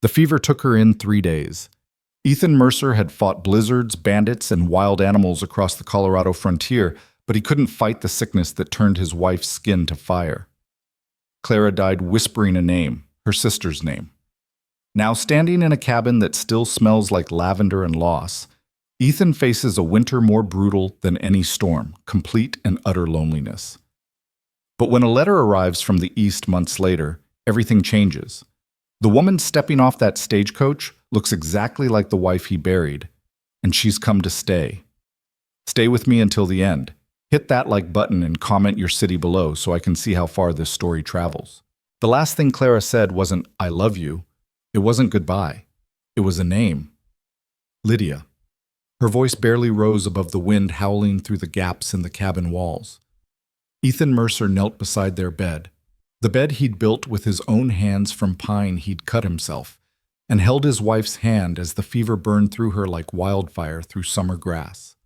The fever took her in 3 days. Ethan Mercer had fought blizzards, bandits, and wild animals across the Colorado frontier, but he couldn't fight the sickness that turned his wife's skin to fire. Clara died whispering a name, her sister's name. Now standing in a cabin that still smells like lavender and loss, Ethan faces a winter more brutal than any storm, complete and utter loneliness. But when a letter arrives from the East months later, everything changes. The woman stepping off that stagecoach looks exactly like the wife he buried, and she's come to stay. Stay with me until the end. Hit that like button and comment your city below so I can see how far this story travels. The last thing Clara said wasn't, "I love you." It wasn't goodbye. It was a name. Lydia. Her voice barely rose above the wind howling through the gaps in the cabin walls. Ethan Mercer knelt beside their bed, the bed he'd built with his own hands from pine he'd cut himself, and held his wife's hand as the fever burned through her like wildfire through summer grass.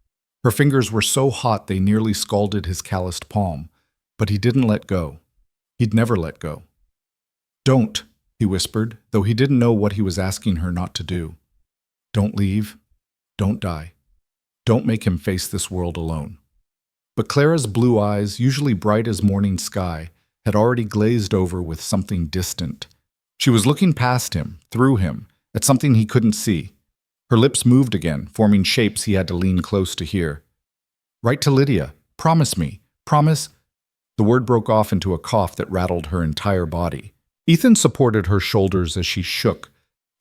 Her fingers were so hot they nearly scalded his calloused palm, but he didn't let go. He'd never let go. "Don't," he whispered, though he didn't know what he was asking her not to do. "Don't leave. Don't die. Don't make him face this world alone." But Clara's blue eyes, usually bright as morning sky, had already glazed over with something distant. She was looking past him, through him, at something he couldn't see. Her lips moved again, forming shapes he had to lean close to hear. "Write to Lydia. Promise me. Promise." The word broke off into a cough that rattled her entire body. Ethan supported her shoulders as she shook,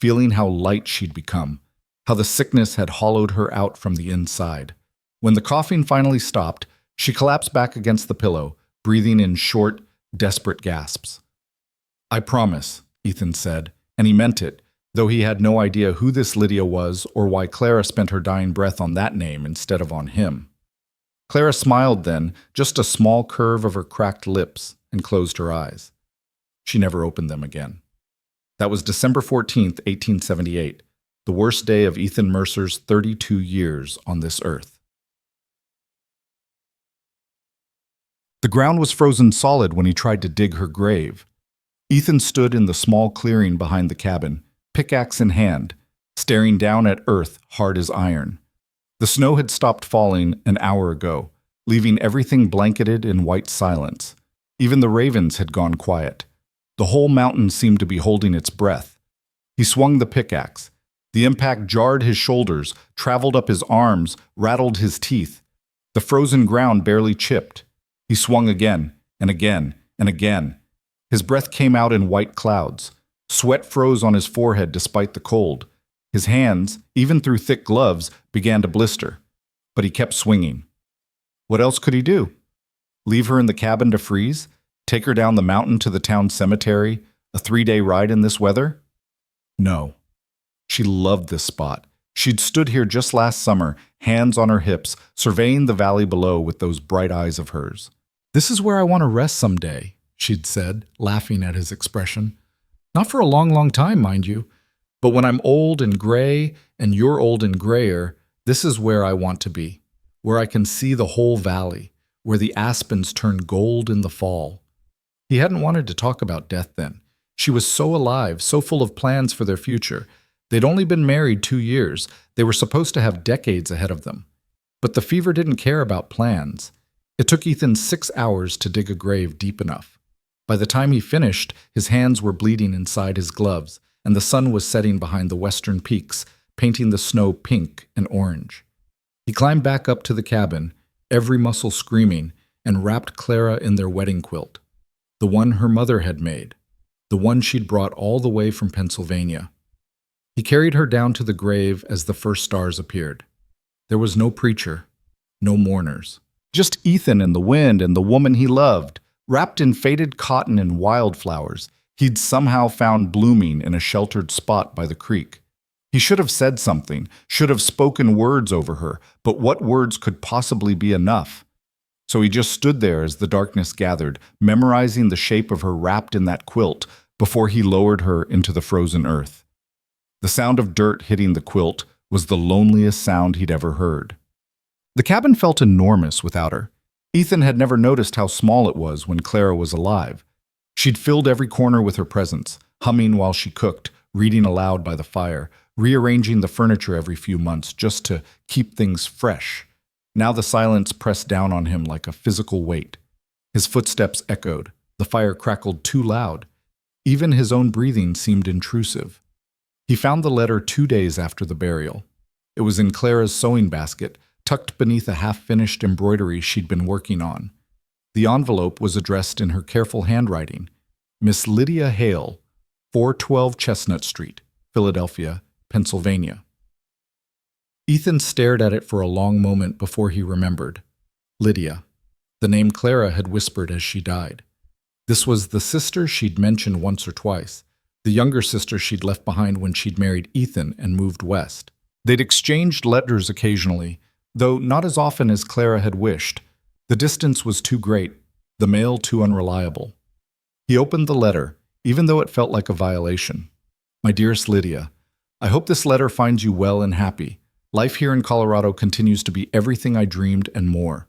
feeling how light she'd become, how the sickness had hollowed her out from the inside. When the coughing finally stopped, she collapsed back against the pillow, breathing in short, desperate gasps. "I promise," Ethan said, and he meant it, though he had no idea who this Lydia was or why Clara spent her dying breath on that name instead of on him. Clara smiled then, just a small curve of her cracked lips, and closed her eyes. She never opened them again. That was December 14th, 1878, the worst day of Ethan Mercer's 32 years on this earth. The ground was frozen solid when he tried to dig her grave. Ethan stood in the small clearing behind the cabin, pickaxe in hand, staring down at earth hard as iron. The snow had stopped falling an hour ago, leaving everything blanketed in white silence. Even the ravens had gone quiet. The whole mountain seemed to be holding its breath. He swung the pickaxe. The impact jarred his shoulders, traveled up his arms, rattled his teeth. The frozen ground barely chipped. He swung again, and again, and again. His breath came out in white clouds. Sweat froze on his forehead despite the cold. His hands, even through thick gloves, began to blister. But he kept swinging. What else could he do? Leave her in the cabin to freeze? Take her down the mountain to the town cemetery? A 3-day ride in this weather? No. She loved this spot. She'd stood here just last summer, hands on her hips, surveying the valley below with those bright eyes of hers. "This is where I want to rest someday," she'd said, laughing at his expression. "Not for a long, long time, mind you. But when I'm old and gray, and you're old and grayer, this is where I want to be, where I can see the whole valley, where the aspens turn gold in the fall." He hadn't wanted to talk about death then. She was so alive, so full of plans for their future. They'd only been married 2 years. They were supposed to have decades ahead of them. But the fever didn't care about plans. It took Ethan 6 hours to dig a grave deep enough. By the time he finished, his hands were bleeding inside his gloves, and the sun was setting behind the western peaks, painting the snow pink and orange. He climbed back up to the cabin, every muscle screaming, and wrapped Clara in their wedding quilt, the one her mother had made, the one she'd brought all the way from Pennsylvania. He carried her down to the grave as the first stars appeared. There was no preacher, no mourners. Just Ethan and the wind and the woman he loved, wrapped in faded cotton and wildflowers he'd somehow found blooming in a sheltered spot by the creek. He should have said something, should have spoken words over her, but what words could possibly be enough? So he just stood there as the darkness gathered, memorizing the shape of her wrapped in that quilt before he lowered her into the frozen earth. The sound of dirt hitting the quilt was the loneliest sound he'd ever heard. The cabin felt enormous without her. Ethan had never noticed how small it was when Clara was alive. She'd filled every corner with her presence, humming while she cooked, reading aloud by the fire, rearranging the furniture every few months just to keep things fresh. Now the silence pressed down on him like a physical weight. His footsteps echoed. The fire crackled too loud. Even his own breathing seemed intrusive. He found the letter 2 days after the burial. It was in Clara's sewing basket, tucked beneath a half-finished embroidery she'd been working on. The envelope was addressed in her careful handwriting. Miss Lydia Hale, 412 Chestnut Street, Philadelphia, Pennsylvania. Ethan stared at it for a long moment before he remembered. Lydia. The name Clara had whispered as she died. This was the sister she'd mentioned once or twice, the younger sister she'd left behind when she'd married Ethan and moved west. They'd exchanged letters occasionally, though not as often as Clara had wished. The distance was too great, the mail too unreliable. He opened the letter, even though it felt like a violation. My dearest Lydia, I hope this letter finds you well and happy. Life here in Colorado continues to be everything I dreamed and more.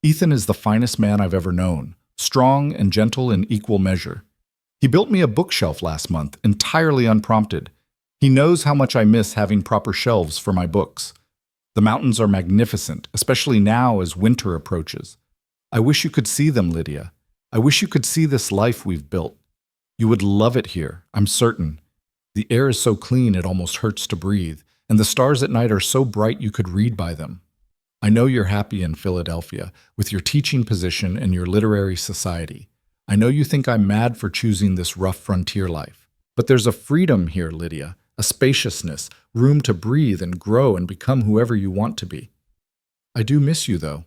Ethan is the finest man I've ever known, strong and gentle in equal measure. He built me a bookshelf last month, entirely unprompted. He knows how much I miss having proper shelves for my books. The mountains are magnificent, especially now as winter approaches. I wish you could see them, Lydia. I wish you could see this life we've built. You would love it here, I'm certain. The air is so clean it almost hurts to breathe, and the stars at night are so bright you could read by them. I know you're happy in Philadelphia, with your teaching position and your literary society. I know you think I'm mad for choosing this rough frontier life. But there's a freedom here, Lydia, a spaciousness, room to breathe and grow and become whoever you want to be. I do miss you, though,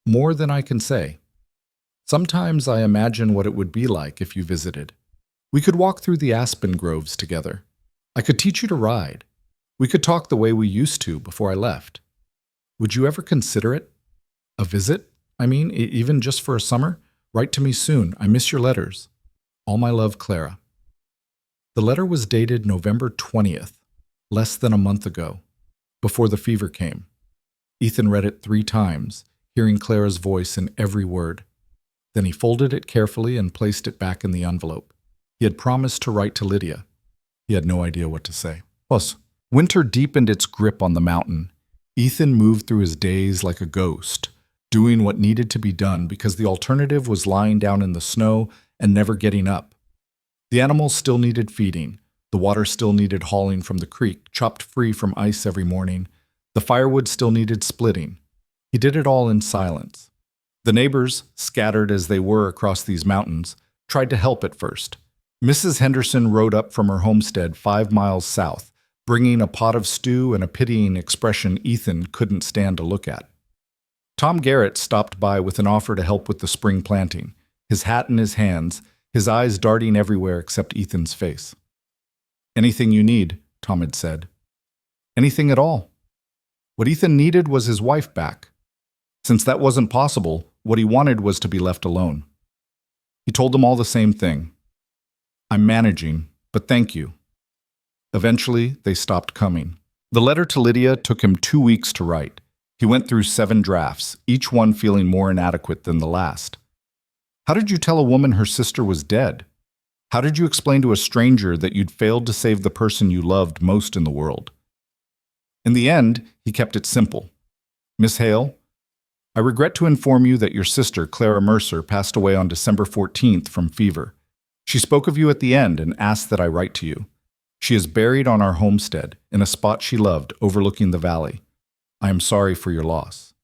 more than I can say. Sometimes I imagine what it would be like if you visited. We could walk through the aspen groves together. I could teach you to ride. We could talk the way we used to before I left. Would you ever consider it? A visit? I mean, even just for a summer? Write to me soon. I miss your letters. All my love, Clara. The letter was dated November 20th, less than a month ago, before the fever came. Ethan read it 3 times, hearing Clara's voice in every word. Then he folded it carefully and placed it back in the envelope. He had promised to write to Lydia. He had no idea what to say. Plus, winter deepened its grip on the mountain. Ethan moved through his days like a ghost, doing what needed to be done because the alternative was lying down in the snow and never getting up. The animals still needed feeding. The water still needed hauling from the creek, chopped free from ice every morning. The firewood still needed splitting. He did it all in silence. The neighbors, scattered as they were across these mountains, tried to help at first. Mrs. Henderson rode up from her homestead 5 miles south, bringing a pot of stew and a pitying expression Ethan couldn't stand to look at. Tom Garrett stopped by with an offer to help with the spring planting, his hat in his hands, his eyes darting everywhere except Ethan's face. Anything you need, Tom had said. Anything at all. What Ethan needed was his wife back. Since that wasn't possible, what he wanted was to be left alone. He told them all the same thing. I'm managing, but thank you. Eventually, they stopped coming. The letter to Lydia took him 2 weeks to write. He went through 7 drafts, each one feeling more inadequate than the last. How did you tell a woman her sister was dead? How did you explain to a stranger that you'd failed to save the person you loved most in the world? In the end, he kept it simple. Miss Hale, I regret to inform you that your sister, Clara Mercer, passed away on December 14th from fever. She spoke of you at the end and asked that I write to you. She is buried on our homestead, in a spot she loved, overlooking the valley. I am sorry for your loss.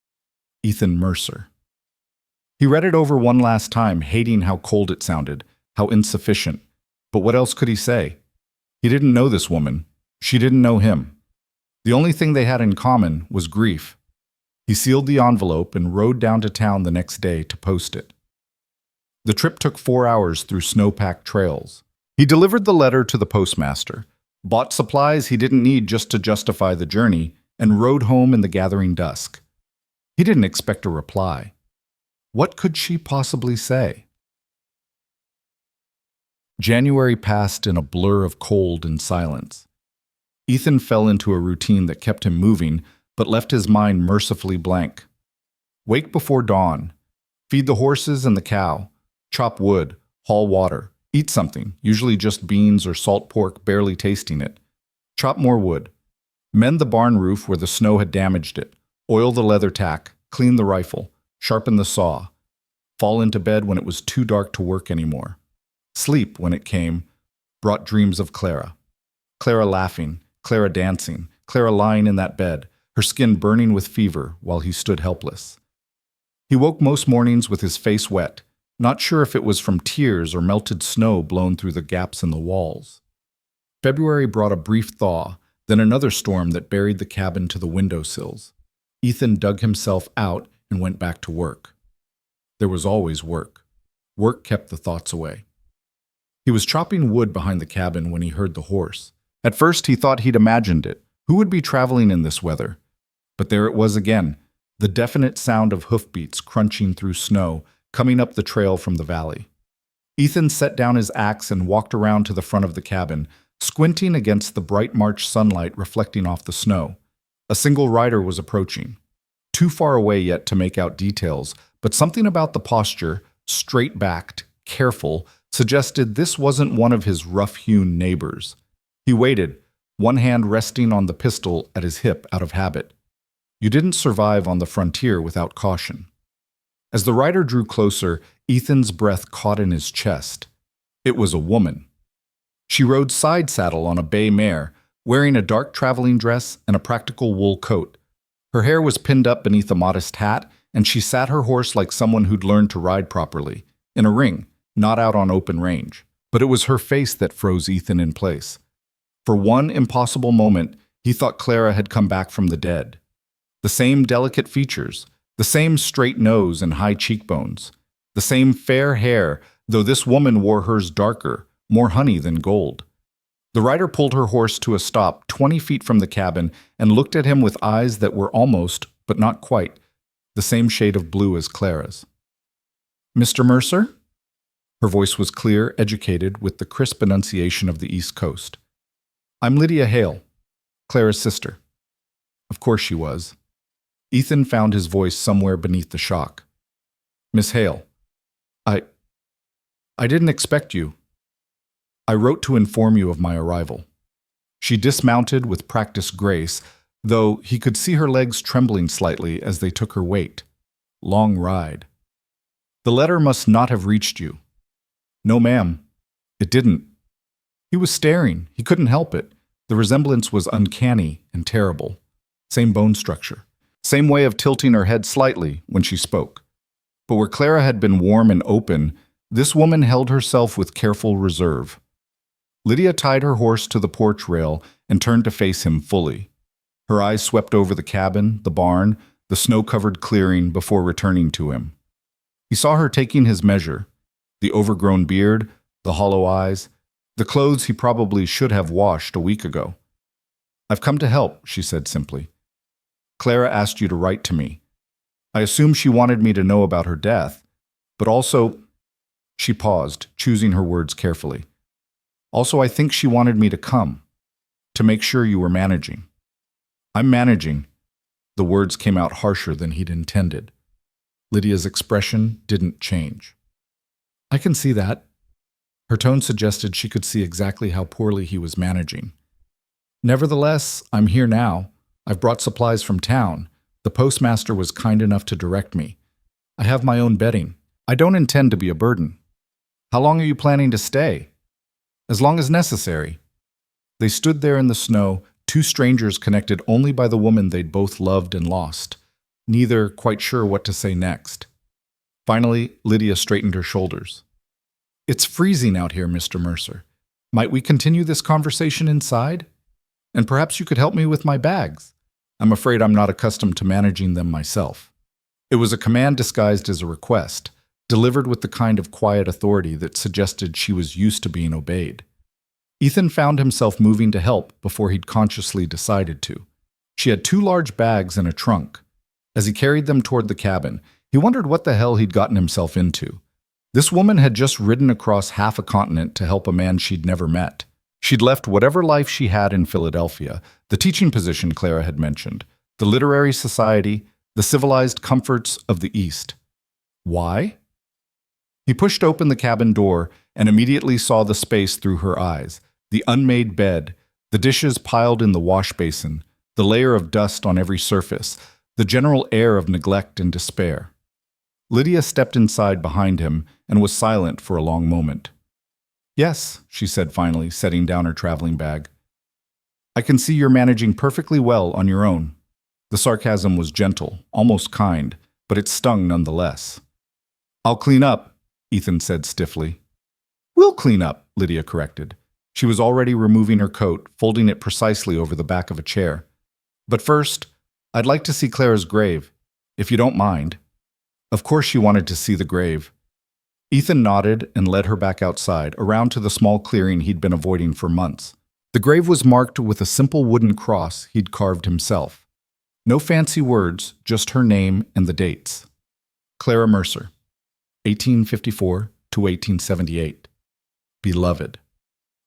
Ethan Mercer. He read it over one last time, hating how cold it sounded, how insufficient. But what else could he say? He didn't know this woman. She didn't know him. The only thing they had in common was grief. He sealed the envelope and rode down to town the next day to post it. The trip took 4 hours through snow-packed trails. He delivered the letter to the postmaster, bought supplies he didn't need just to justify the journey, and rode home in the gathering dusk. He didn't expect a reply. What could she possibly say? January passed in a blur of cold and silence. Ethan fell into a routine that kept him moving, but left his mind mercifully blank. Wake before dawn, feed the horses and the cow, chop wood, haul water, Eat something, usually just beans or salt pork, barely tasting it. Chop more wood. Mend the barn roof where the snow had damaged it. Oil the leather tack. Clean the rifle. Sharpen the saw. Fall into bed when it was too dark to work anymore. Sleep, when it came, brought dreams of Clara. Clara laughing, Clara dancing, Clara lying in that bed, her skin burning with fever while he stood helpless. He woke most mornings with his face wet, not sure if it was from tears or melted snow blown through the gaps in the walls. February brought a brief thaw, then another storm that buried the cabin to the windowsills. Ethan dug himself out and went back to work. There was always work. Work kept the thoughts away. He was chopping wood behind the cabin when he heard the horse. At first he thought he'd imagined it. Who would be traveling in this weather? But there it was again, the definite sound of hoofbeats crunching through snow, coming up the trail from the valley. Ethan set down his axe and walked around to the front of the cabin, squinting against the bright March sunlight reflecting off the snow. A single rider was approaching. Too far away yet to make out details, but something about the posture, straight-backed, careful, suggested this wasn't one of his rough-hewn neighbors. He waited, one hand resting on the pistol at his hip out of habit. You didn't survive on the frontier without caution. As the rider drew closer, Ethan's breath caught in his chest. It was a woman. She rode side saddle on a bay mare, wearing a dark traveling dress and a practical wool coat. Her hair was pinned up beneath a modest hat, and she sat her horse like someone who'd learned to ride properly, in a ring, not out on open range. But it was her face that froze Ethan in place. For one impossible moment, he thought Clara had come back from the dead. The same delicate features, the same straight nose and high cheekbones, the same fair hair, though this woman wore hers darker, more honey than gold. The rider pulled her horse to a stop 20 feet from the cabin and looked at him with eyes that were almost, but not quite, the same shade of blue as Clara's. "Mr. Mercer?" Her voice was clear, educated, with the crisp enunciation of the East Coast. "I'm Lydia Hale, Clara's sister." Of course she was. Ethan found his voice somewhere beneath the shock. "Miss Hale, I didn't expect you. I wrote to inform you of my arrival." She dismounted with practiced grace, though he could see her legs trembling slightly as they took her weight. Long ride. "The letter must not have reached you." "No, ma'am. It didn't." He was staring. He couldn't help it. The resemblance was uncanny and terrible. Same bone structure. Same way of tilting her head slightly when she spoke. But where Clara had been warm and open, this woman held herself with careful reserve. Lydia tied her horse to the porch rail and turned to face him fully. Her eyes swept over the cabin, the barn, the snow-covered clearing before returning to him. He saw her taking his measure, the overgrown beard, the hollow eyes, the clothes he probably should have washed a week ago. "I've come to help," she said simply. "Clara asked you to write to me. I assume she wanted me to know about her death, but also—" She paused, choosing her words carefully. "Also, I think she wanted me to come, to make sure you were managing." "I'm managing." The words came out harsher than he'd intended. Lydia's expression didn't change. "I can see that." Her tone suggested she could see exactly how poorly he was managing. "Nevertheless, I'm here now. I've brought supplies from town. The postmaster was kind enough to direct me. I have my own bedding. I don't intend to be a burden." "How long are you planning to stay?" "As long as necessary." They stood there in the snow, two strangers connected only by the woman they'd both loved and lost, neither quite sure what to say next. Finally, Lydia straightened her shoulders. "It's freezing out here, Mr. Mercer. Might we continue this conversation inside? And perhaps you could help me with my bags. I'm afraid I'm not accustomed to managing them myself." It was a command disguised as a request, delivered with the kind of quiet authority that suggested she was used to being obeyed. Ethan found himself moving to help before he'd consciously decided to. She had 2 large bags in a trunk. As he carried them toward the cabin, he wondered what the hell he'd gotten himself into. This woman had just ridden across half a continent to help a man she'd never met. She'd left whatever life she had in Philadelphia, the teaching position Clara had mentioned, the literary society, the civilized comforts of the East. Why? He pushed open the cabin door and immediately saw the space through her eyes, the unmade bed, the dishes piled in the wash basin, the layer of dust on every surface, the general air of neglect and despair. Lydia stepped inside behind him and was silent for a long moment. "Yes," she said finally, setting down her traveling bag. "I can see you're managing perfectly well on your own." The sarcasm was gentle, almost kind, but it stung nonetheless. "I'll clean up," Ethan said stiffly. "We'll clean up," Lydia corrected. She was already removing her coat, folding it precisely over the back of a chair. "But first, I'd like to see Clara's grave, if you don't mind." Of course she wanted to see the grave. Ethan nodded and led her back outside, around to the small clearing he'd been avoiding for months. The grave was marked with a simple wooden cross he'd carved himself. No fancy words, just her name and the dates. Clara Mercer, 1854 to 1878. Beloved.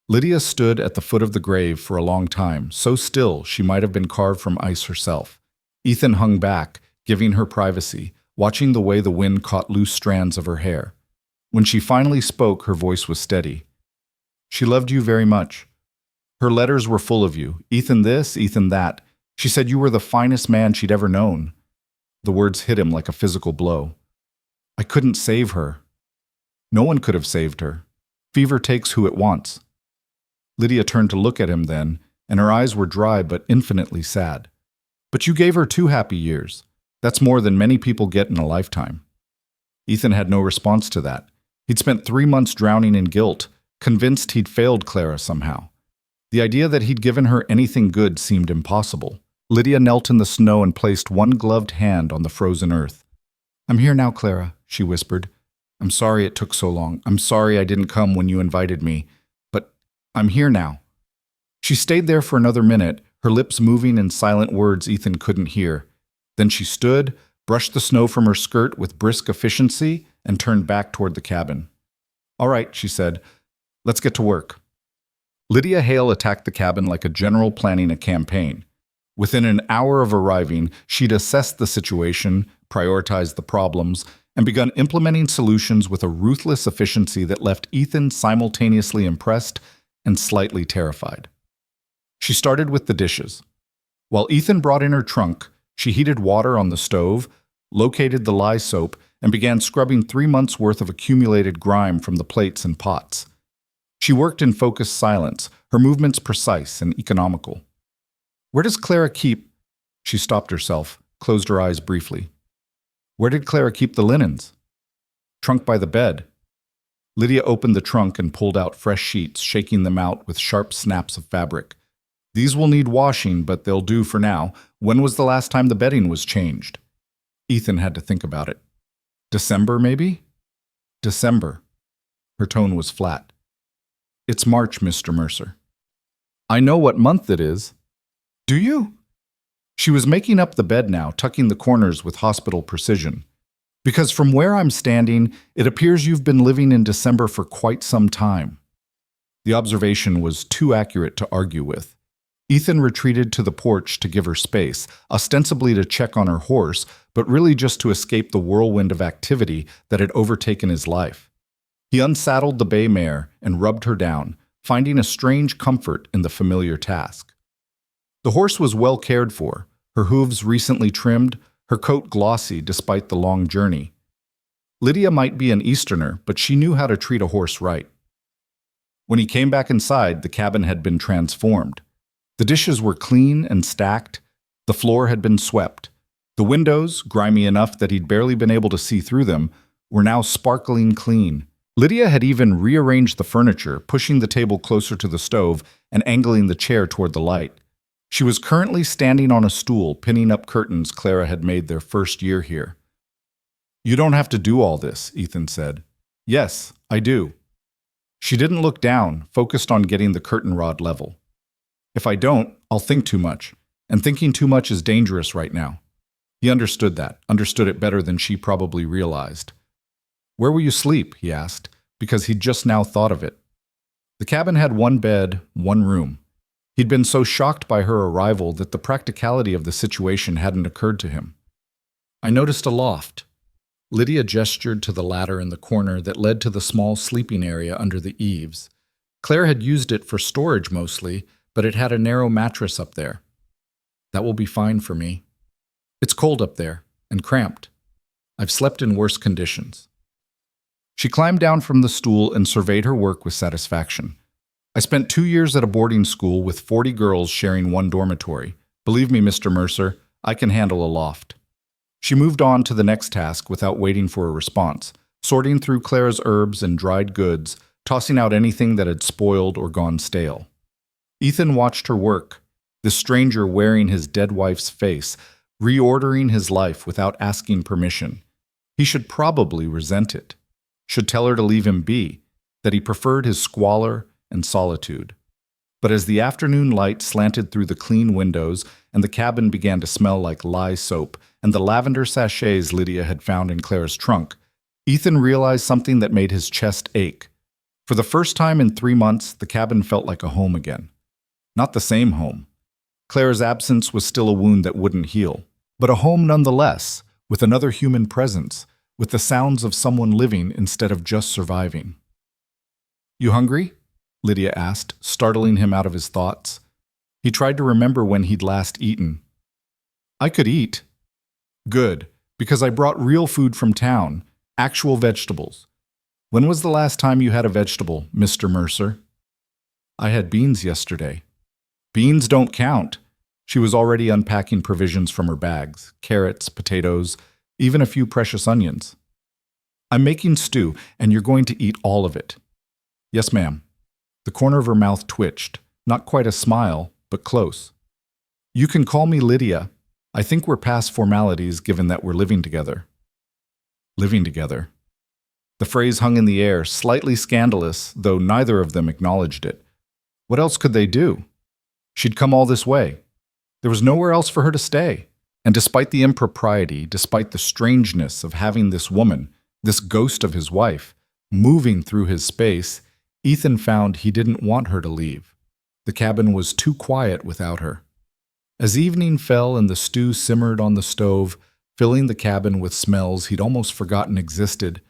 Lydia stood at the foot of the grave for a long time, so still she might have been carved from ice herself. Ethan hung back, giving her privacy, watching the way the wind caught loose strands of her hair. When she finally spoke, her voice was steady. "She loved you very much. Her letters were full of you, Ethan this, Ethan that. She said you were the finest man she'd ever known." The words hit him like a physical blow. "I couldn't save her." No one could have saved her. Fever takes who it wants. Lydia turned to look at him then, and her eyes were dry but infinitely sad. "But you gave her 2 happy years. That's more than many people get in a lifetime." Ethan had no response to that. He'd spent 3 months drowning in guilt, convinced he'd failed Clara somehow. The idea that he'd given her anything good seemed impossible. Lydia knelt in the snow and placed one gloved hand on the frozen earth. "I'm here now, Clara," she whispered. "I'm sorry it took so long. I'm sorry I didn't come when you invited me. But I'm here now." She stayed there for another minute, her lips moving in silent words Ethan couldn't hear. Then she stood, brushed the snow from her skirt with brisk efficiency, and turned back toward the cabin. "All right," she said. "Let's get to work." Lydia Hale attacked the cabin like a general planning a campaign. Within an hour of arriving, she'd assessed the situation, prioritized the problems, and begun implementing solutions with a ruthless efficiency that left Ethan simultaneously impressed and slightly terrified. She started with the dishes. While Ethan brought in her trunk, she heated water on the stove, located the lye soap, and began scrubbing 3 months' worth of accumulated grime from the plates and pots. She worked in focused silence, her movements precise and economical. "Where does Clara keep—" She stopped herself, closed her eyes briefly. "Where did Clara keep the linens?" "Trunk by the bed." Lydia opened the trunk and pulled out fresh sheets, shaking them out with sharp snaps of fabric. "These will need washing, but they'll do for now. When was the last time the bedding was changed?" Ethan had to think about it. "December, maybe?" "December." Her tone was flat. "It's March, Mr. Mercer." "I know what month it is." "Do you?" She was making up the bed now, tucking the corners with hospital precision. "Because from where I'm standing, it appears you've been living in December for quite some time." The observation was too accurate to argue with. Ethan retreated to the porch to give her space, ostensibly to check on her horse, but really just to escape the whirlwind of activity that had overtaken his life. He unsaddled the bay mare and rubbed her down, finding a strange comfort in the familiar task. The horse was well cared for, her hooves recently trimmed, her coat glossy despite the long journey. Lydia might be an Easterner, but she knew how to treat a horse right. When he came back inside, the cabin had been transformed. The dishes were clean and stacked, the floor had been swept. The windows, grimy enough that he'd barely been able to see through them, were now sparkling clean. Lydia had even rearranged the furniture, pushing the table closer to the stove and angling the chair toward the light. She was currently standing on a stool, pinning up curtains Clara had made their first year here. "You don't have to do all this," Ethan said. "Yes, I do." She didn't look down, focused on getting the curtain rod level. "If I don't, I'll think too much, and thinking too much is dangerous right now." He understood that, understood it better than she probably realized. "Where will you sleep?" he asked, because he'd just now thought of it. The cabin had 1 bed, 1 room. He'd been so shocked by her arrival that the practicality of the situation hadn't occurred to him. "I noticed a loft." Lydia gestured to the ladder in the corner that led to the small sleeping area under the eaves. Claire had used it for storage mostly, but it had a narrow mattress up there. That will be fine for me. It's cold up there, and cramped. I've slept in worse conditions. She climbed down from the stool and surveyed her work with satisfaction. I spent 2 years at a boarding school with 40 girls sharing one dormitory. Believe me, Mr. Mercer, I can handle a loft. She moved on to the next task without waiting for a response, sorting through Claire's herbs and dried goods, tossing out anything that had spoiled or gone stale. Ethan watched her work, this stranger wearing his dead wife's face, reordering his life without asking permission. He should probably resent it, should tell her to leave him be, that he preferred his squalor and solitude. But as the afternoon light slanted through the clean windows and the cabin began to smell like lye soap and the lavender sachets Lydia had found in Claire's trunk, Ethan realized something that made his chest ache. For the first time in 3 months, the cabin felt like a home again. Not the same home. Claire's absence was still a wound that wouldn't heal, but a home nonetheless, with another human presence, with the sounds of someone living instead of just surviving. "You hungry?" Lydia asked, startling him out of his thoughts. He tried to remember when he'd last eaten. "I could eat." "Good, because I brought real food from town, actual vegetables. When was the last time you had a vegetable, Mr. Mercer?" "I had beans yesterday." "Beans don't count." She was already unpacking provisions from her bags, carrots, potatoes, even a few precious onions. "I'm making stew, and you're going to eat all of it." "Yes, ma'am." The corner of her mouth twitched, not quite a smile, but close. "You can call me Lydia. I think we're past formalities given that we're living together." Living together. The phrase hung in the air, slightly scandalous, though neither of them acknowledged it. What else could they do? She'd come all this way. There was nowhere else for her to stay. And despite the impropriety, despite the strangeness of having this woman, this ghost of his wife, moving through his space, Ethan found he didn't want her to leave. The cabin was too quiet without her. As evening fell and the stew simmered on the stove, filling the cabin with smells he'd almost forgotten existed,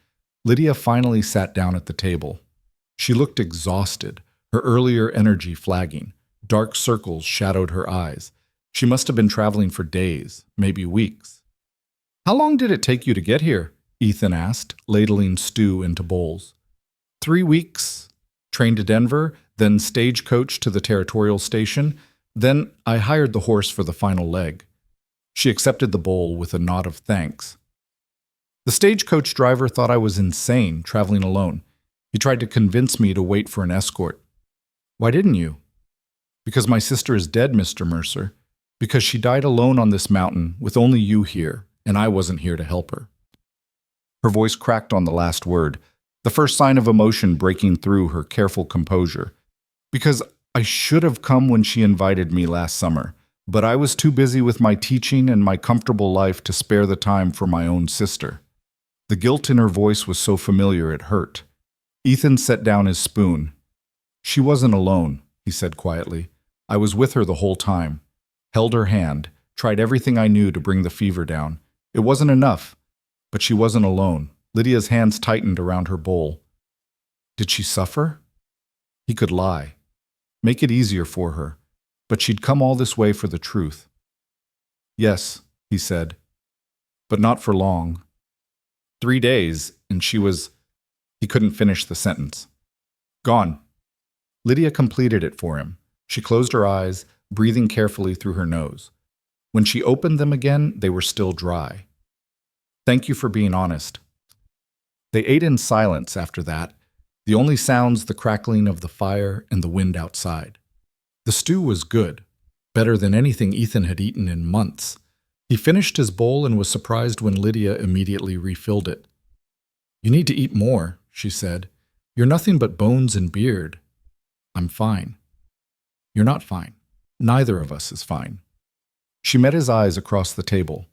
Lydia finally sat down at the table. She looked exhausted, her earlier energy flagging. Dark circles shadowed her eyes. She must have been traveling for days, maybe weeks. "How long did it take you to get here?" Ethan asked, ladling stew into bowls. 3 weeks. Train to Denver, then stagecoach to the territorial station. Then I hired the horse for the final leg. She accepted the bowl with a nod of thanks. "The stagecoach driver thought I was insane, traveling alone. He tried to convince me to wait for an escort." "Why didn't you?" "Because my sister is dead, Mr. Mercer. Because she died alone on this mountain with only you here, and I wasn't here to help her." Her voice cracked on the last word, the first sign of emotion breaking through her careful composure. "Because I should have come when she invited me last summer, but I was too busy with my teaching and my comfortable life to spare the time for my own sister." The guilt in her voice was so familiar it hurt. Ethan set down his spoon. "She wasn't alone," he said quietly. "I was with her the whole time. Held her hand, tried everything I knew to bring the fever down. It wasn't enough, but she wasn't alone." Lydia's hands tightened around her bowl. "Did she suffer?" He could lie, make it easier for her, but she'd come all this way for the truth. "Yes," he said, "but not for long. 3 days, and she was—" He couldn't finish the sentence. "Gone." Lydia completed it for him. She closed her eyes, breathing carefully through her nose. When she opened them again, they were still dry. "Thank you for being honest." They ate in silence after that, the only sounds the crackling of the fire and the wind outside. The stew was good, better than anything Ethan had eaten in months. He finished his bowl and was surprised when Lydia immediately refilled it. "You need to eat more," she said. "You're nothing but bones and beard." "I'm fine." "You're not fine. Neither of us is fine." She met his eyes across the table.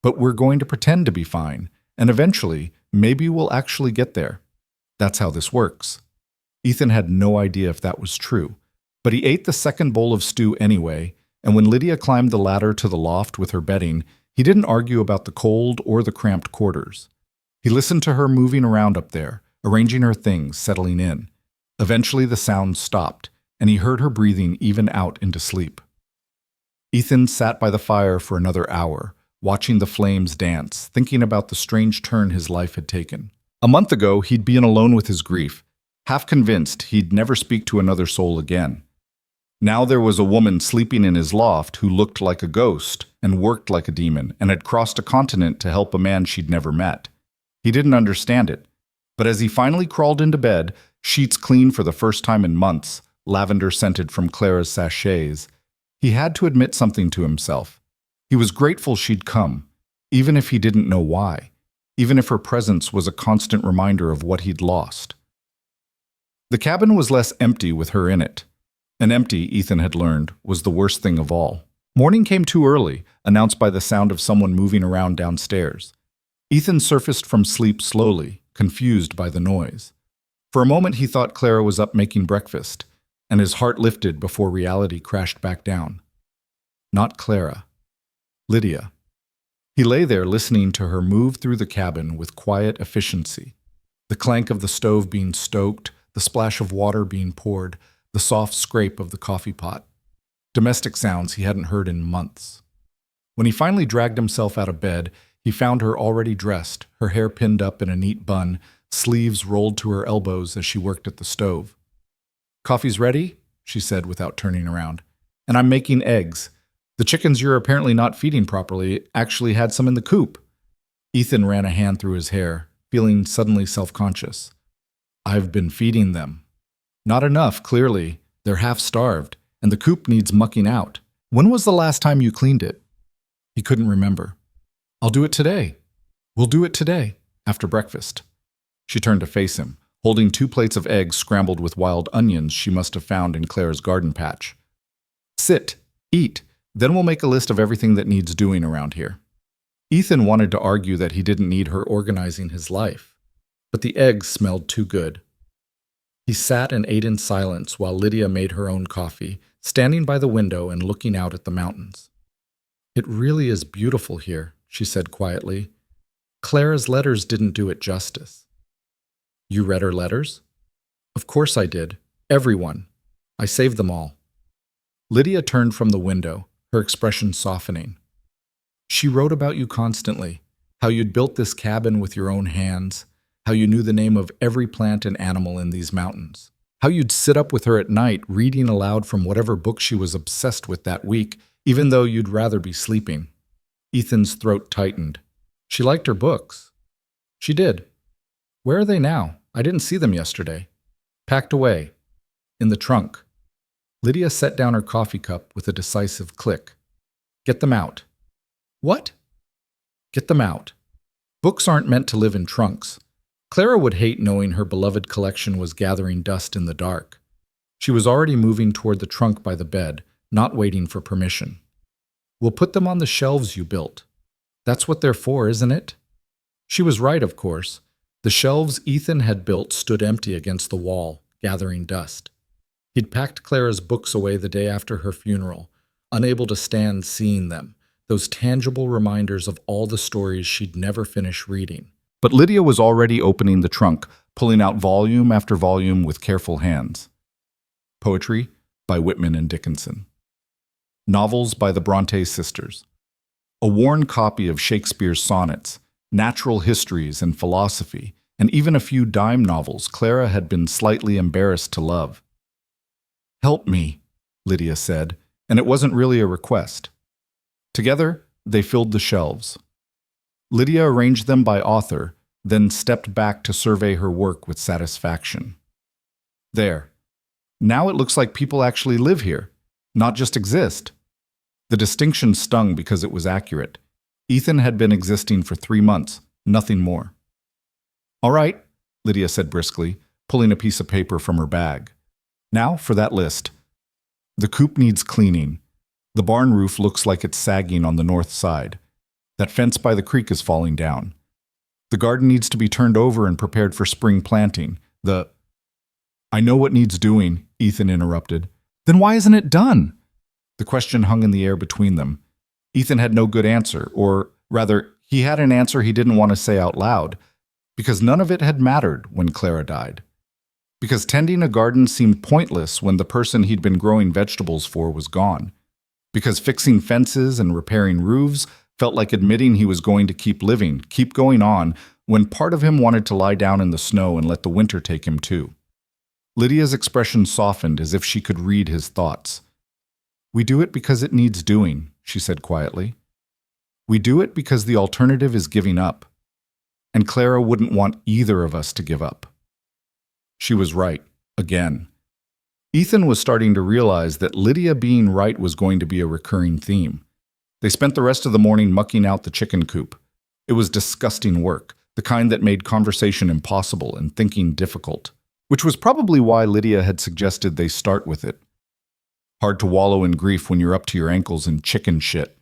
"But we're going to pretend to be fine, and eventually, maybe we'll actually get there. That's how this works." Ethan had no idea if that was true, but he ate the second bowl of stew anyway, and when Lydia climbed the ladder to the loft with her bedding, he didn't argue about the cold or the cramped quarters. He listened to her moving around up there, arranging her things, settling in. Eventually the sound stopped, and he heard her breathing even out into sleep. Ethan sat by the fire for another hour, watching the flames dance, thinking about the strange turn his life had taken. A month ago, he'd been alone with his grief, half convinced he'd never speak to another soul again. Now there was a woman sleeping in his loft who looked like a ghost and worked like a demon and had crossed a continent to help a man she'd never met. He didn't understand it, but as he finally crawled into bed, sheets clean for the first time in months, lavender scented from Clara's sachets, he had to admit something to himself. He was grateful she'd come, even if he didn't know why, even if her presence was a constant reminder of what he'd lost. The cabin was less empty with her in it. And empty, Ethan had learned, was the worst thing of all. Morning came too early, announced by the sound of someone moving around downstairs. Ethan surfaced from sleep slowly, confused by the noise. For a moment he thought Clara was up making breakfast, and his heart lifted before reality crashed back down. Not Clara. Lydia. He lay there listening to her move through the cabin with quiet efficiency. The clank of the stove being stoked, the splash of water being poured, the soft scrape of the coffee pot. Domestic sounds he hadn't heard in months. When he finally dragged himself out of bed, he found her already dressed, her hair pinned up in a neat bun, sleeves rolled to her elbows as she worked at the stove. "Coffee's ready?" she said without turning around. "And I'm making eggs. The chickens you're apparently not feeding properly actually had some in the coop." Ethan ran a hand through his hair, feeling suddenly self-conscious. "I've been feeding them." "Not enough, clearly. They're half-starved, and the coop needs mucking out. When was the last time you cleaned it?" He couldn't remember. "I'll do it today." "We'll do it today, after breakfast." She turned to face him, holding 2 plates of eggs scrambled with wild onions she must have found in Clara's garden patch. "Sit, eat, then we'll make a list of everything that needs doing around here." Ethan wanted to argue that he didn't need her organizing his life, but the eggs smelled too good. He sat and ate in silence while Lydia made her own coffee, standing by the window and looking out at the mountains. "It really is beautiful here," she said quietly. "Clara's letters didn't do it justice." "You read her letters?" "Of course I did. Everyone. I saved them all." Lydia turned from the window, her expression softening. "She wrote about you constantly, how you'd built this cabin with your own hands, how you knew the name of every plant and animal in these mountains, how you'd sit up with her at night reading aloud from whatever book she was obsessed with that week, even though you'd rather be sleeping." Ethan's throat tightened. "She liked her books." "She did. Where are they now? I didn't see them yesterday." "Packed away. In the trunk." Lydia set down her coffee cup with a decisive click. "Get them out." "What?" "Get them out. Books aren't meant to live in trunks." Clara would hate knowing her beloved collection was gathering dust in the dark. She was already moving toward the trunk by the bed, not waiting for permission. "We'll put them on the shelves you built. That's what they're for, isn't it?" She was right, of course. The shelves Ethan had built stood empty against the wall, gathering dust. He'd packed Clara's books away the day after her funeral, unable to stand seeing them, those tangible reminders of all the stories she'd never finish reading. But Lydia was already opening the trunk, pulling out volume after volume with careful hands. Poetry by Whitman and Dickinson. Novels by the Bronte sisters. A worn copy of Shakespeare's sonnets, natural histories and philosophy, and even a few dime novels Clara had been slightly embarrassed to love. "Help me," Lydia said, and it wasn't really a request. Together, they filled the shelves. Lydia arranged them by author, then stepped back to survey her work with satisfaction. "There. Now it looks like people actually live here, not just exist." The distinction stung because it was accurate. Ethan had been existing for 3 months, nothing more. "All right," Lydia said briskly, pulling a piece of paper from her bag. "Now for that list. The coop needs cleaning. The barn roof looks like it's sagging on the north side. That fence by the creek is falling down. The garden needs to be turned over and prepared for spring planting. "I know what needs doing," Ethan interrupted. "Then why isn't it done?" The question hung in the air between them. Ethan had no good answer, or rather, he had an answer he didn't want to say out loud. Because none of it had mattered when Clara died. Because tending a garden seemed pointless when the person he'd been growing vegetables for was gone. Because fixing fences and repairing roofs felt like admitting he was going to keep living, keep going on, when part of him wanted to lie down in the snow and let the winter take him too. Lydia's expression softened as if she could read his thoughts. "We do it because it needs doing," she said quietly. "We do it because the alternative is giving up. And Clara wouldn't want either of us to give up." She was right, again. Ethan was starting to realize that Lydia being right was going to be a recurring theme. They spent the rest of the morning mucking out the chicken coop. It was disgusting work, the kind that made conversation impossible and thinking difficult, which was probably why Lydia had suggested they start with it. Hard to wallow in grief when you're up to your ankles in chicken shit.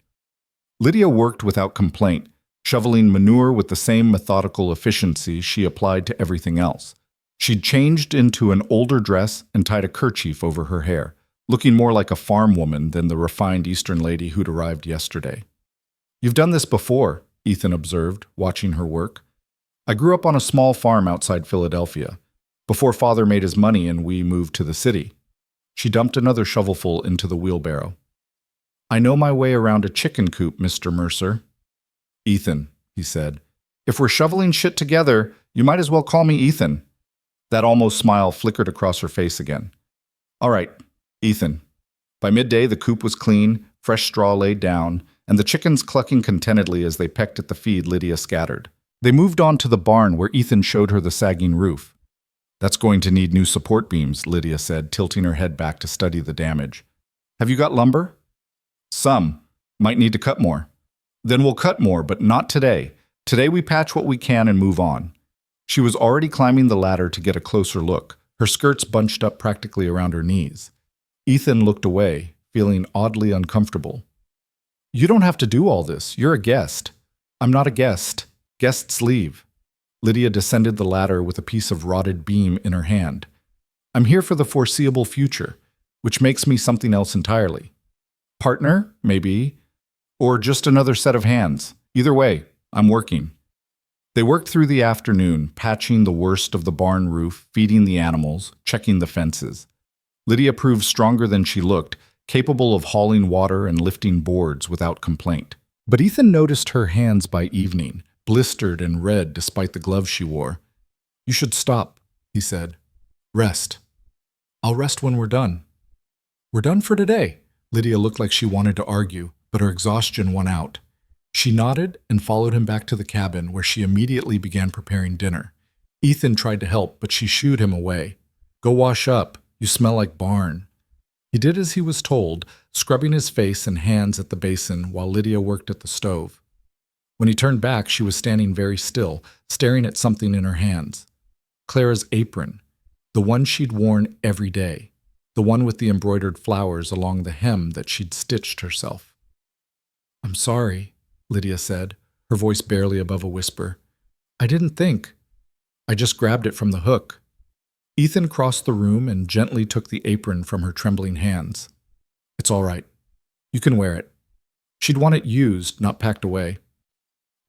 Lydia worked without complaint, shoveling manure with the same methodical efficiency she applied to everything else. She'd changed into an older dress and tied a kerchief over her hair, looking more like a farm woman than the refined Eastern lady who'd arrived yesterday. "You've done this before," Ethan observed, watching her work. "I grew up on a small farm outside Philadelphia, before Father made his money and we moved to the city." She dumped another shovelful into the wheelbarrow. "I know my way around a chicken coop, Mr. Mercer." "Ethan," he said. "If we're shoveling shit together, you might as well call me Ethan." That almost smile flickered across her face again. "All right, Ethan." By midday, the coop was clean, fresh straw laid down, and the chickens clucking contentedly as they pecked at the feed Lydia scattered. They moved on to the barn where Ethan showed her the sagging roof. "That's going to need new support beams," Lydia said, tilting her head back to study the damage. "Have you got lumber?" "Some. Might need to cut more." "Then we'll cut more, but not today. Today we patch what we can and move on." She was already climbing the ladder to get a closer look, her skirts bunched up practically around her knees. Ethan looked away, feeling oddly uncomfortable. "You don't have to do all this. You're a guest." "I'm not a guest. Guests leave." Lydia descended the ladder with a piece of rotted beam in her hand. "I'm here for the foreseeable future, which makes me something else entirely. Partner, maybe, or just another set of hands. Either way, I'm working." They worked through the afternoon, patching the worst of the barn roof, feeding the animals, checking the fences. Lydia proved stronger than she looked, capable of hauling water and lifting boards without complaint. But Ethan noticed her hands by evening, blistered and red despite the gloves she wore. "You should stop," he said. "Rest." "I'll rest when we're done." "We're done for today." Lydia looked like she wanted to argue, but her exhaustion won out. She nodded and followed him back to the cabin, where she immediately began preparing dinner. Ethan tried to help, but she shooed him away. "Go wash up. You smell like barn." He did as he was told, scrubbing his face and hands at the basin while Lydia worked at the stove. When he turned back, she was standing very still, staring at something in her hands. Clara's apron, the one she'd worn every day, the one with the embroidered flowers along the hem that she'd stitched herself. "I'm sorry," Lydia said, her voice barely above a whisper. "I didn't think. I just grabbed it from the hook." Ethan crossed the room and gently took the apron from her trembling hands. "It's all right. You can wear it." She'd want it used, not packed away.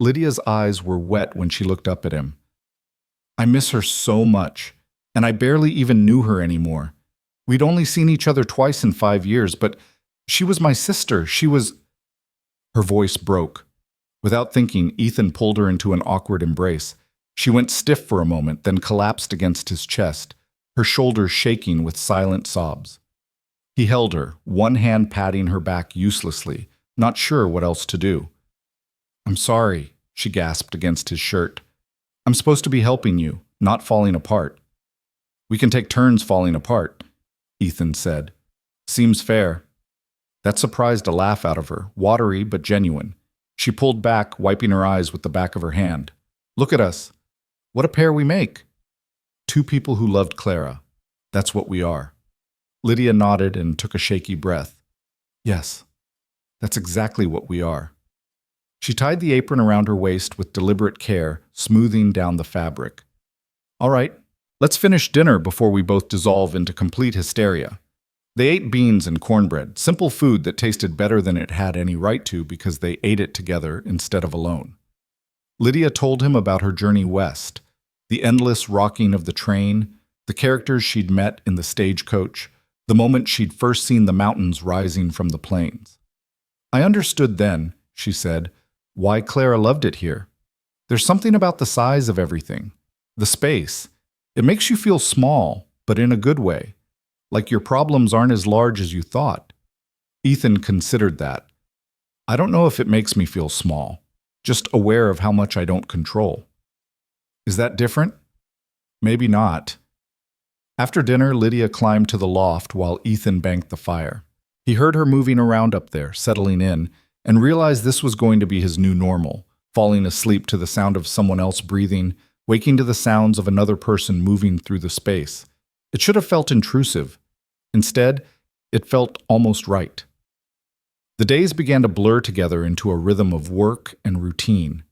Lydia's eyes were wet when she looked up at him. "I miss her so much, and I barely even knew her anymore. We'd only seen each other twice in 5 years, but she was my sister. She was—" Her voice broke. Without thinking, Ethan pulled her into an awkward embrace. She went stiff for a moment, then collapsed against his chest, her shoulders shaking with silent sobs. He held her, one hand patting her back uselessly, not sure what else to do. "I'm sorry," she gasped against his shirt. "I'm supposed to be helping you, not falling apart." "We can take turns falling apart," Ethan said. "Seems fair." That surprised a laugh out of her, watery but genuine. She pulled back, wiping her eyes with the back of her hand. "Look at us. What a pair we make." Two people who loved Clara. That's what we are. Lydia nodded and took a shaky breath. "Yes, that's exactly what we are." She tied the apron around her waist with deliberate care, smoothing down the fabric. "All right, let's finish dinner before we both dissolve into complete hysteria." They ate beans and cornbread, simple food that tasted better than it had any right to because they ate it together instead of alone. Lydia told him about her journey west, The endless rocking of the train, the characters she'd met in the stagecoach, the moment she'd first seen the mountains rising from the plains. I understood then, she said, why Clara loved it here. There's something about the size of everything, the space. It makes you feel small, but in a good way, like your problems aren't as large as you thought. Ethan considered that. I don't know if it makes me feel small, just aware of how much I don't control. Is that different? Maybe not. After dinner, Lydia climbed to the loft while Ethan banked the fire. He heard her moving around up there, settling in, and realized this was going to be his new normal, falling asleep to the sound of someone else breathing, waking to the sounds of another person moving through the space. It should have felt intrusive. Instead, it felt almost right. The days began to blur together into a rhythm of work and routine.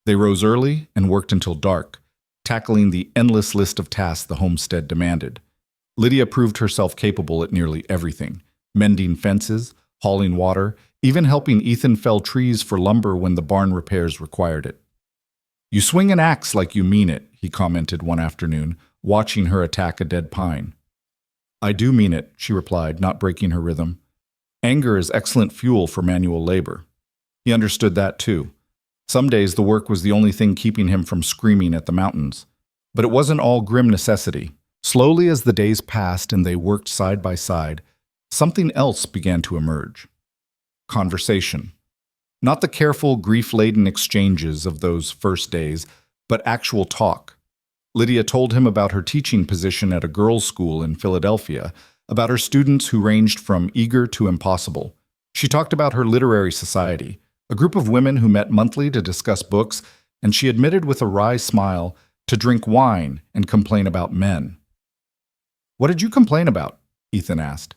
They rose early and worked until dark, tackling the endless list of tasks the homestead demanded. Lydia proved herself capable at nearly everything, mending fences, hauling water, even helping Ethan fell trees for lumber when the barn repairs required it. "You swing an axe like you mean it," he commented one afternoon, watching her attack a dead pine. "I do mean it," she replied, not breaking her rhythm. Anger is excellent fuel for manual labor. He understood that too. Some days the work was the only thing keeping him from screaming at the mountains. But it wasn't all grim necessity. Slowly as the days passed and they worked side by side, something else began to emerge. Conversation. Not the careful, grief-laden exchanges of those first days, but actual talk. Lydia told him about her teaching position at a girls' school in Philadelphia, about her students who ranged from eager to impossible. She talked about her literary society, a group of women who met monthly to discuss books, and she admitted with a wry smile to drink wine and complain about men. "What did you complain about?" Ethan asked.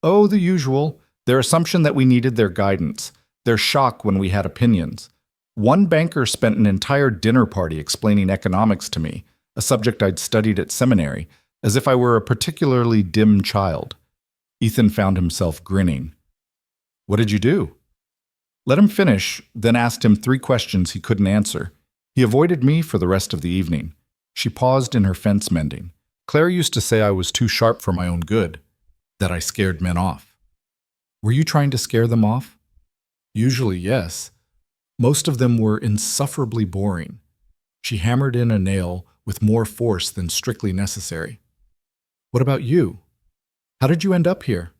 "Oh, the usual. Their assumption that we needed their guidance, their shock when we had opinions. One banker spent an entire dinner party explaining economics to me, a subject I'd studied at seminary, as if I were a particularly dim child." Ethan found himself grinning. "What did you do?" Let him finish, then asked him 3 questions he couldn't answer. He avoided me for the rest of the evening. She paused in her fence mending. "Claire used to say I was too sharp for my own good, that I scared men off." "Were you trying to scare them off?" "Usually, yes. Most of them were insufferably boring." She hammered in a nail with more force than strictly necessary. "What about you? How did you end up here?"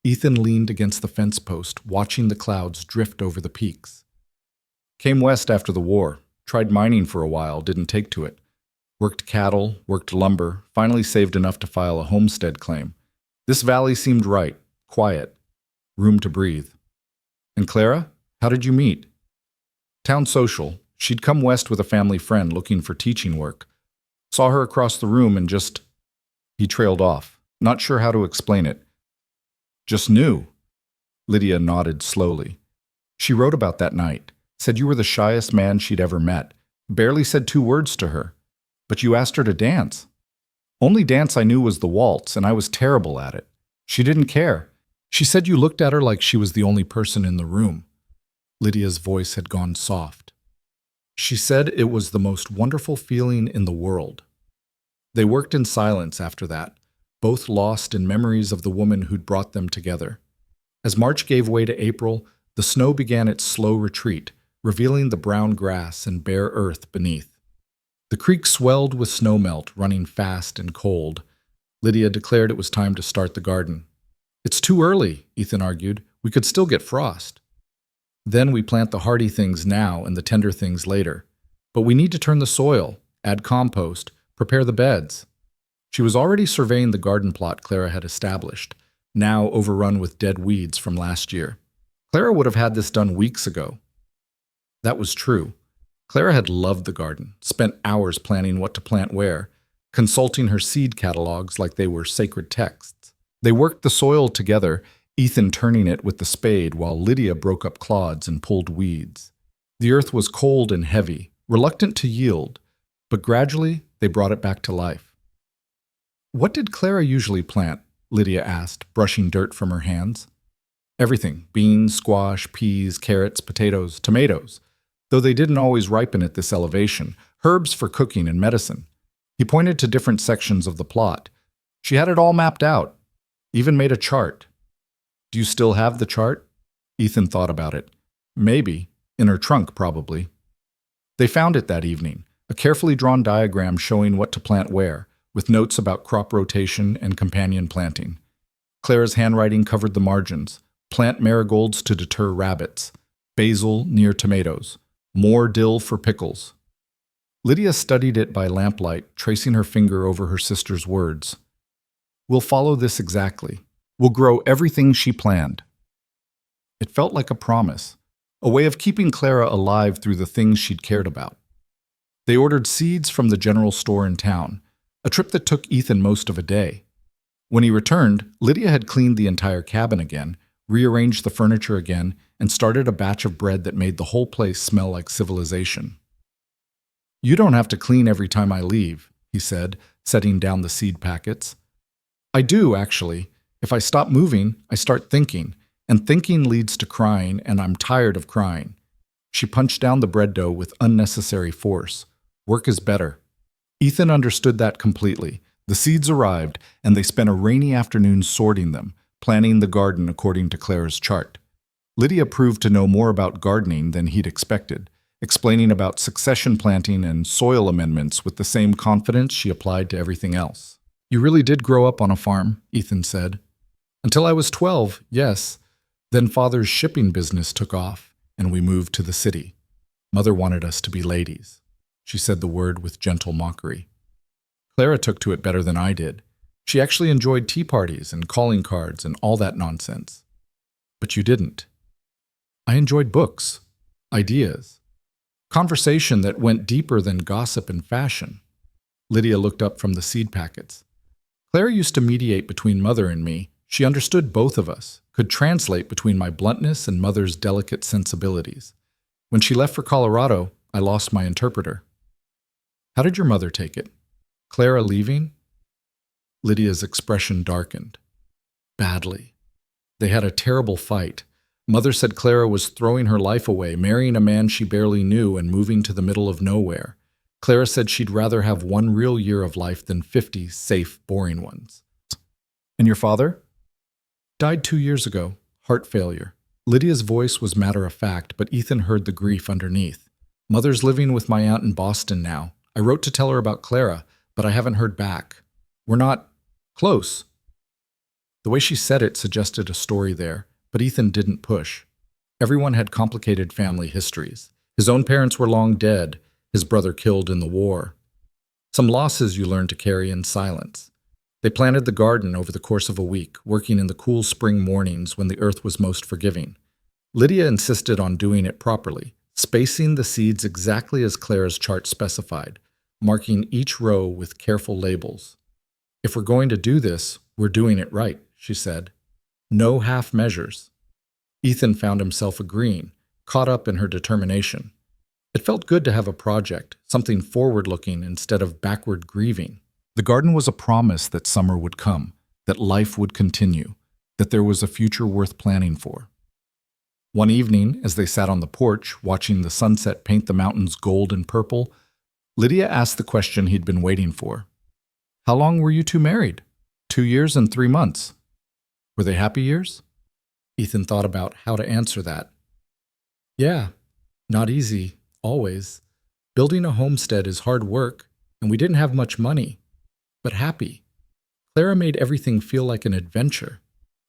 Ethan leaned against the fence post, watching the clouds drift over the peaks. "Came west after the war. Tried mining for a while, didn't take to it. Worked cattle, worked lumber, finally saved enough to file a homestead claim. This valley seemed right, quiet, room to breathe." "And Clara? How did you meet?" "Town social. She'd come west with a family friend looking for teaching work. Saw her across the room and just..." He trailed off, not sure how to explain it. "Just knew." Lydia nodded slowly. "She wrote about that night. Said you were the shyest man she'd ever met. Barely said 2 words to her. But you asked her to dance." "Only dance I knew was the waltz, and I was terrible at it. She didn't care. She said you looked at her like she was the only person in the room." Lydia's voice had gone soft. "She said it was the most wonderful feeling in the world." They worked in silence after that, both lost in memories of the woman who'd brought them together. As March gave way to April, the snow began its slow retreat, revealing the brown grass and bare earth beneath. The creek swelled with snowmelt, running fast and cold. Lydia declared it was time to start the garden. "It's too early," Ethan argued. "We could still get frost." "Then we plant the hardy things now and the tender things later. But we need to turn the soil, add compost, prepare the beds." She was already surveying the garden plot Clara had established, now overrun with dead weeds from last year. Clara would have had this done weeks ago. That was true. Clara had loved the garden, spent hours planning what to plant where, consulting her seed catalogs like they were sacred texts. They worked the soil together, Ethan turning it with the spade while Lydia broke up clods and pulled weeds. The earth was cold and heavy, reluctant to yield, but gradually they brought it back to life. "What did Clara usually plant?" Lydia asked, brushing dirt from her hands. "Everything. Beans, squash, peas, carrots, potatoes, tomatoes. Though they didn't always ripen at this elevation, herbs for cooking and medicine. He pointed to different sections of the plot. She had it all mapped out, even made a chart. Do you still have the chart? Ethan thought about it. Maybe. In her trunk, probably. They found it that evening, a carefully drawn diagram showing what to plant where, with notes about crop rotation and companion planting. Clara's handwriting covered the margins. Plant marigolds to deter rabbits. Basil near tomatoes. More dill for pickles. Lydia studied it by lamplight, tracing her finger over her sister's words. We'll follow this exactly. We'll grow everything she planned. It felt like a promise, a way of keeping Clara alive through the things she'd cared about. They ordered seeds from the general store in town, a trip that took Ethan most of a day. When he returned, Lydia had cleaned the entire cabin again, rearranged the furniture again, and started a batch of bread that made the whole place smell like civilization. You don't have to clean every time I leave, he said, setting down the seed packets. I do, actually. If I stop moving, I start thinking, and thinking leads to crying, and I'm tired of crying. She punched down the bread dough with unnecessary force. Work is better. Ethan understood that completely. The seeds arrived, and they spent a rainy afternoon sorting them, planning the garden according to Clara's chart. Lydia proved to know more about gardening than he'd expected, explaining about succession planting and soil amendments with the same confidence she applied to everything else. You really did grow up on a farm, Ethan said. Until I was 12, yes. Then Father's shipping business took off, and we moved to the city. Mother wanted us to be ladies. She said the word with gentle mockery. Clara took to it better than I did. She actually enjoyed tea parties and calling cards and all that nonsense. But you didn't. I enjoyed books, ideas, conversation that went deeper than gossip and fashion. Lydia looked up from the seed packets. Clara used to mediate between Mother and me. She understood both of us, could translate between my bluntness and Mother's delicate sensibilities. When she left for Colorado, I lost my interpreter. How did your mother take it? Clara leaving? Lydia's expression darkened. Badly. They had a terrible fight. Mother said Clara was throwing her life away, marrying a man she barely knew and moving to the middle of nowhere. Clara said she'd rather have one real year of life than 50 safe, boring ones. And your father? Died 2 years ago. Heart failure. Lydia's voice was matter-of-fact, but Ethan heard the grief underneath. Mother's living with my aunt in Boston now. I wrote to tell her about Clara, but I haven't heard back. We're not close. The way she said it suggested a story there, but Ethan didn't push. Everyone had complicated family histories. His own parents were long dead, his brother killed in the war. Some losses you learn to carry in silence. They planted the garden over the course of a week, working in the cool spring mornings when the earth was most forgiving. Lydia insisted on doing it properly, spacing the seeds exactly as Clara's chart specified, marking each row with careful labels. If we're going to do this, we're doing it right, she said. No half measures. Ethan found himself agreeing, caught up in her determination. It felt good to have a project, something forward-looking instead of backward grieving. The garden was a promise that summer would come, that life would continue, that there was a future worth planning for. One evening, as they sat on the porch, watching the sunset paint the mountains gold and purple, Lydia asked the question he'd been waiting for. How long were you two married? 2 years and 3 months. Were they happy years? Ethan thought about how to answer that. Yeah, not easy, always. Building a homestead is hard work, and we didn't have much money. But happy. Clara made everything feel like an adventure,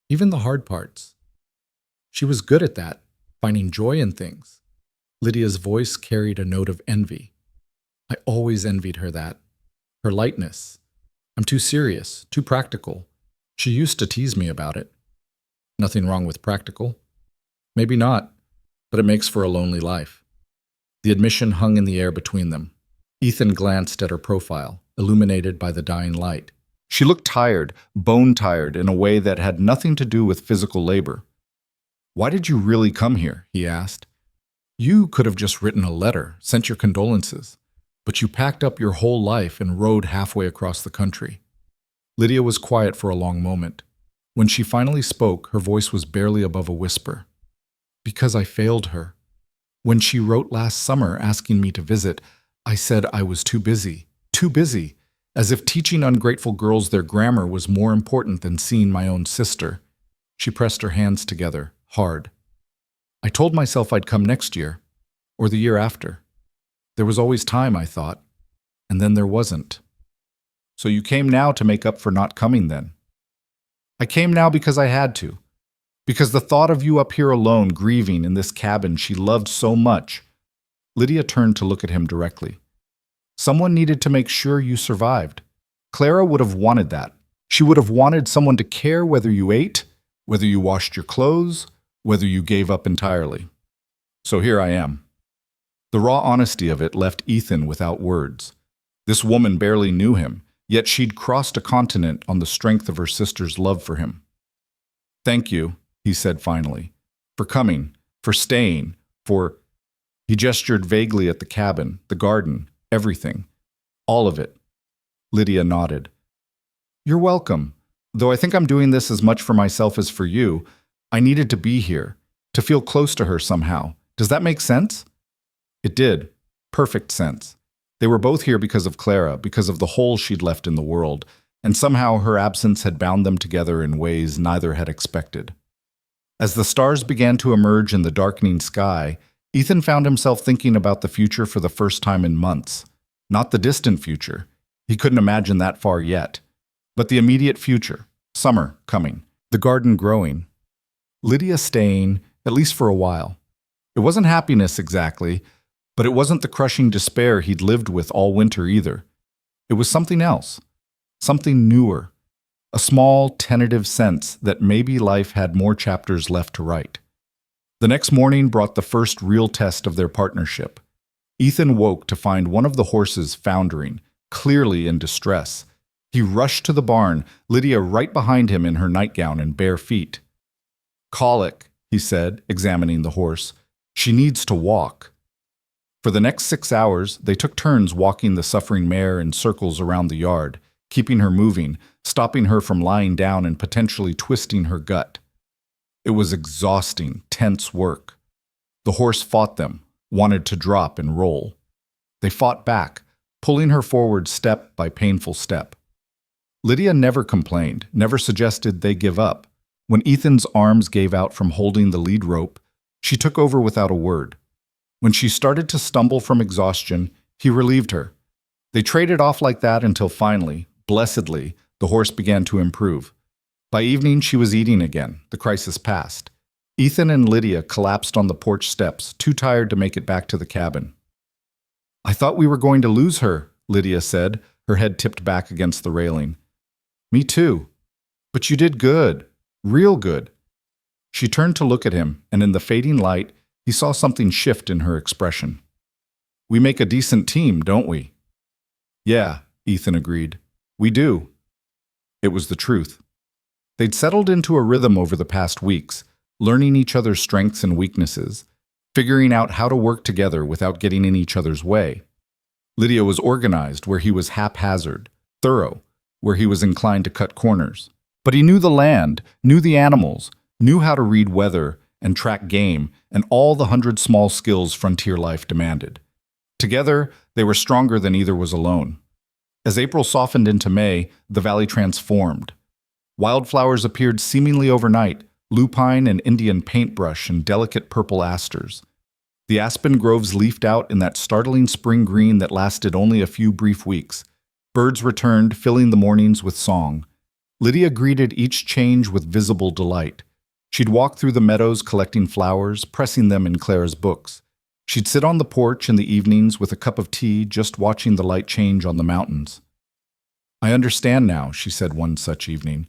even the hard parts. She was good at that, finding joy in things. Lydia's voice carried a note of envy. I always envied her that. Her lightness. I'm too serious, too practical. She used to tease me about it. Nothing wrong with practical. Maybe not, but it makes for a lonely life. The admission hung in the air between them. Ethan glanced at her profile, illuminated by the dying light. She looked tired, bone-tired, in a way that had nothing to do with physical labor. Why did you really come here? He asked. You could have just written a letter, sent your condolences, but you packed up your whole life and rode halfway across the country. Lydia was quiet for a long moment. When she finally spoke, her voice was barely above a whisper. Because I failed her. When she wrote last summer asking me to visit, I said I was too busy, as if teaching ungrateful girls their grammar was more important than seeing my own sister. She pressed her hands together, hard. I told myself I'd come next year, or the year after. There was always time, I thought, and then there wasn't. So you came now to make up for not coming then? I came now because I had to. Because the thought of you up here alone, grieving in this cabin she loved so much. Lydia turned to look at him directly. Someone needed to make sure you survived. Clara would have wanted that. She would have wanted someone to care whether you ate, whether you washed your clothes, whether you gave up entirely. So here I am. The raw honesty of it left Ethan without words. This woman barely knew him, yet she'd crossed a continent on the strength of her sister's love for him. Thank you, he said finally, for coming, for staying, for... He gestured vaguely at the cabin, the garden, everything. All of it. Lydia nodded. You're welcome. Though I think I'm doing this as much for myself as for you, I needed to be here, to feel close to her somehow. Does that make sense? It did. Perfect sense. They were both here because of Clara, because of the hole she'd left in the world, and somehow her absence had bound them together in ways neither had expected. As the stars began to emerge in the darkening sky, Ethan found himself thinking about the future for the first time in months. Not the distant future. He couldn't imagine that far yet. But the immediate future. Summer coming. The garden growing. Lydia staying, at least for a while. It wasn't happiness exactly, but it wasn't the crushing despair he'd lived with all winter either. It was something else. Something newer. A small, tentative sense that maybe life had more chapters left to write. The next morning brought the first real test of their partnership. Ethan woke to find one of the horses foundering, clearly in distress. He rushed to the barn, Lydia right behind him in her nightgown and bare feet. Colic, he said, examining the horse. She needs to walk. For the next 6 hours, they took turns walking the suffering mare in circles around the yard, keeping her moving, stopping her from lying down and potentially twisting her gut. It was exhausting, tense work. The horse fought them, wanted to drop and roll. They fought back, pulling her forward step by painful step. Lydia never complained, never suggested they give up. When Ethan's arms gave out from holding the lead rope, she took over without a word. When she started to stumble from exhaustion, he relieved her. They traded off like that until finally, blessedly, the horse began to improve. By evening, she was eating again. The crisis passed. Ethan and Lydia collapsed on the porch steps, too tired to make it back to the cabin. I thought we were going to lose her, Lydia said, her head tipped back against the railing. Me too. But you did good. Real good. She turned to look at him, and in the fading light, he saw something shift in her expression. We make a decent team, don't we? Yeah, Ethan agreed. We do. It was the truth. They'd settled into a rhythm over the past weeks, learning each other's strengths and weaknesses, figuring out how to work together without getting in each other's way. Lydia was organized where he was haphazard, thorough where he was inclined to cut corners. But he knew the land, knew the animals, knew how to read weather and track game, and all the 100 small skills frontier life demanded. Together, they were stronger than either was alone. As April softened into May, the valley transformed. Wildflowers appeared seemingly overnight, lupine and Indian paintbrush and delicate purple asters. The aspen groves leafed out in that startling spring green that lasted only a few brief weeks. Birds returned, filling the mornings with song. Lydia greeted each change with visible delight. She'd walk through the meadows collecting flowers, pressing them in Clara's books. She'd sit on the porch in the evenings with a cup of tea, just watching the light change on the mountains. I understand now, she said one such evening,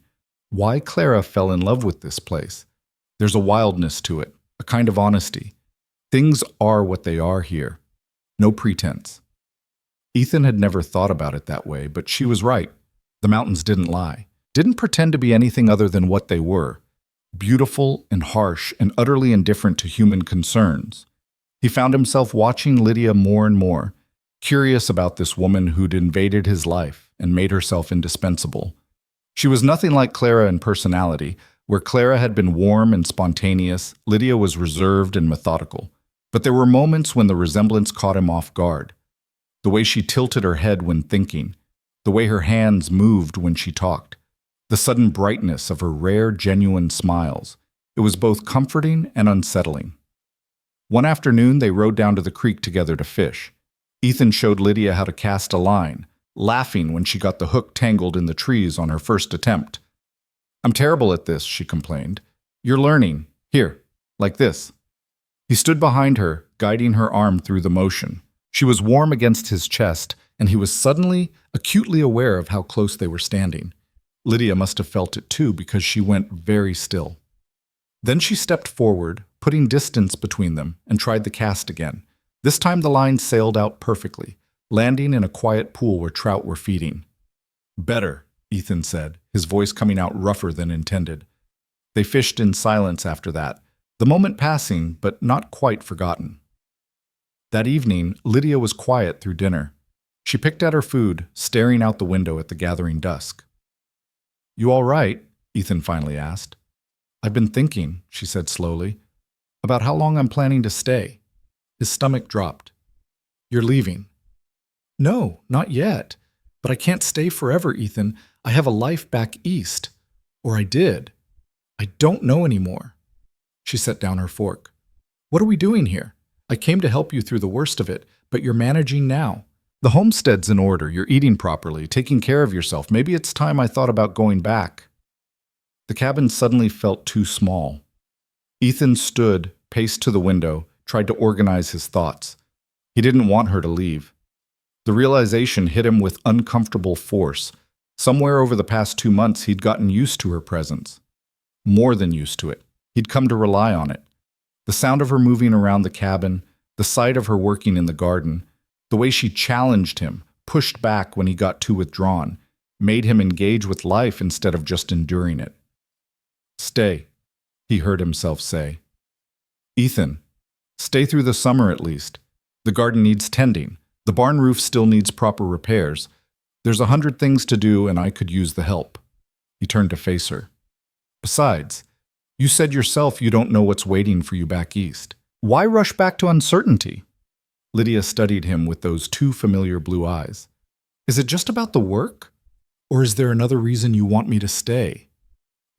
why Clara fell in love with this place. There's a wildness to it, a kind of honesty. Things are what they are here. No pretense. Ethan had never thought about it that way, but she was right. The mountains didn't lie, didn't pretend to be anything other than what they were. Beautiful and harsh and utterly indifferent to human concerns. He found himself watching Lydia more and more, curious about this woman who'd invaded his life and made herself indispensable. She was nothing like Clara in personality. Where Clara had been warm and spontaneous, Lydia was reserved and methodical. But there were moments when the resemblance caught him off guard. The way she tilted her head when thinking, the way her hands moved when she talked, the sudden brightness of her rare, genuine smiles. It was both comforting and unsettling. One afternoon, they rode down to the creek together to fish. Ethan showed Lydia how to cast a line, laughing when she got the hook tangled in the trees on her first attempt. "I'm terrible at this," she complained. "You're learning. Here, like this." He stood behind her, guiding her arm through the motion. She was warm against his chest, and he was suddenly, acutely aware of how close they were standing. Lydia must have felt it too, because she went very still. Then she stepped forward, putting distance between them, and tried the cast again. This time the line sailed out perfectly, landing in a quiet pool where trout were feeding. "Better," Ethan said, his voice coming out rougher than intended. They fished in silence after that, the moment passing, but not quite forgotten. That evening, Lydia was quiet through dinner. She picked at her food, staring out the window at the gathering dusk. "You all right?" Ethan finally asked. "I've been thinking," she said slowly, "about how long I'm planning to stay." His stomach dropped. "You're leaving?" "No, not yet. But I can't stay forever, Ethan. I have a life back east. Or I did. I don't know anymore." She set down her fork. "What are we doing here? I came to help you through the worst of it, but you're managing now. The homestead's in order, you're eating properly, taking care of yourself. Maybe it's time I thought about going back." The cabin suddenly felt too small. Ethan stood, paced to the window, tried to organize his thoughts. He didn't want her to leave. The realization hit him with uncomfortable force. Somewhere over the past 2 months, he'd gotten used to her presence. More than used to it. He'd come to rely on it. The sound of her moving around the cabin, the sight of her working in the garden, the way she challenged him, pushed back when he got too withdrawn, made him engage with life instead of just enduring it. "Stay," he heard himself say. "Ethan, stay through the summer at least. The garden needs tending. The barn roof still needs proper repairs. There's 100 things to do, and I could use the help." He turned to face her. "Besides, you said yourself you don't know what's waiting for you back east. Why rush back to uncertainty?" Lydia studied him with those two familiar blue eyes. "Is it just about the work? Or is there another reason you want me to stay?"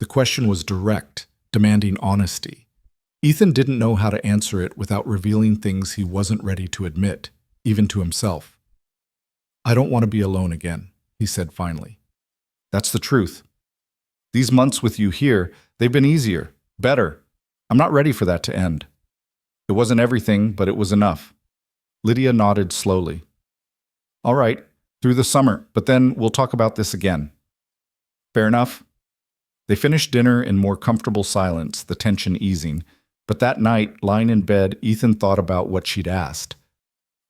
The question was direct, demanding honesty. Ethan didn't know how to answer it without revealing things he wasn't ready to admit, even to himself. "I don't want to be alone again," he said finally. "That's the truth. These months with you here, they've been easier, better. I'm not ready for that to end. It wasn't everything, but it was enough." Lydia nodded slowly. "All right, through the summer, but then we'll talk about this again." "Fair enough." They finished dinner in more comfortable silence, the tension easing. But that night, lying in bed, Ethan thought about what she'd asked.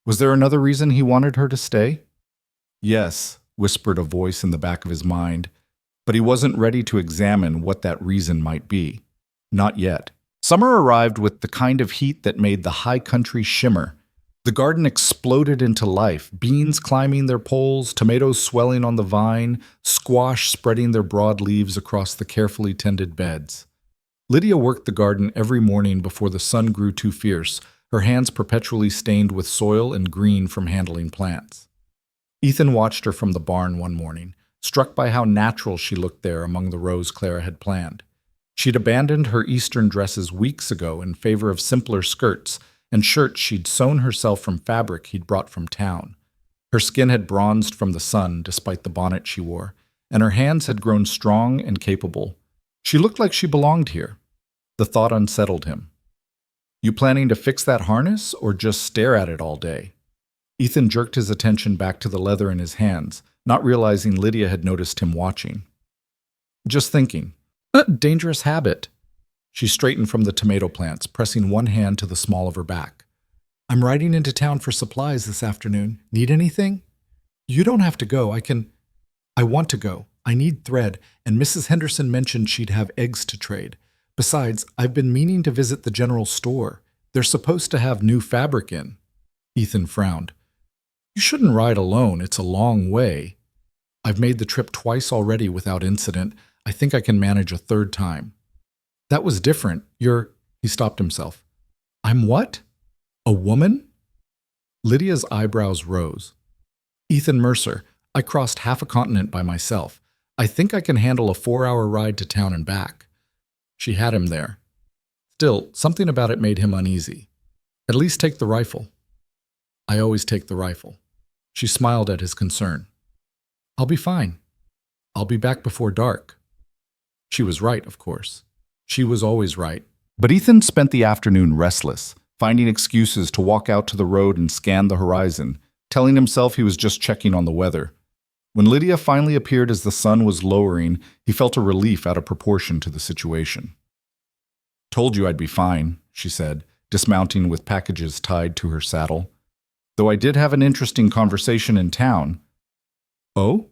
Was there another reason he wanted her to stay? "Yes," whispered a voice in the back of his mind, but he wasn't ready to examine what that reason might be. Not yet. Summer arrived with the kind of heat that made the high country shimmer. The garden exploded into life, beans climbing their poles, tomatoes swelling on the vine, squash spreading their broad leaves across the carefully tended beds. Lydia worked the garden every morning before the sun grew too fierce, her hands perpetually stained with soil and green from handling plants. Ethan watched her from the barn one morning, struck by how natural she looked there among the rows Clara had planned. She'd abandoned her Eastern dresses weeks ago in favor of simpler skirts and shirts she'd sewn herself from fabric he'd brought from town. Her skin had bronzed from the sun despite the bonnet she wore, and her hands had grown strong and capable. She looked like she belonged here. The thought unsettled him. "You planning to fix that harness or just stare at it all day?" Ethan jerked his attention back to the leather in his hands, not realizing Lydia had noticed him watching. "Just thinking. A dangerous habit." She straightened from the tomato plants, pressing one hand to the small of her back. "I'm riding into town for supplies this afternoon. Need anything?" "You don't have to go. I want to go. I need thread, and Mrs. Henderson mentioned she'd have eggs to trade. Besides, I've been meaning to visit the general store. They're supposed to have new fabric in." Ethan frowned. "You shouldn't ride alone. It's a long way." "I've made the trip twice already without incident. I think I can manage a third time." "That was different. He stopped himself. "I'm what? A woman?" Lydia's eyebrows rose. Ethan Mercer, I crossed half a continent by myself. I think I can handle a 4-hour ride to town and back. She had him there. Still, something about it made him uneasy. At least take the rifle. I always take the rifle. She smiled at his concern. I'll be fine. I'll be back before dark. She was right, of course. She was always right. But Ethan spent the afternoon restless, finding excuses to walk out to the road and scan the horizon, telling himself he was just checking on the weather. When Lydia finally appeared as the sun was lowering, he felt a relief out of proportion to the situation. Told you I'd be fine, she said, dismounting with packages tied to her saddle. Though I did have an interesting conversation in town. Oh?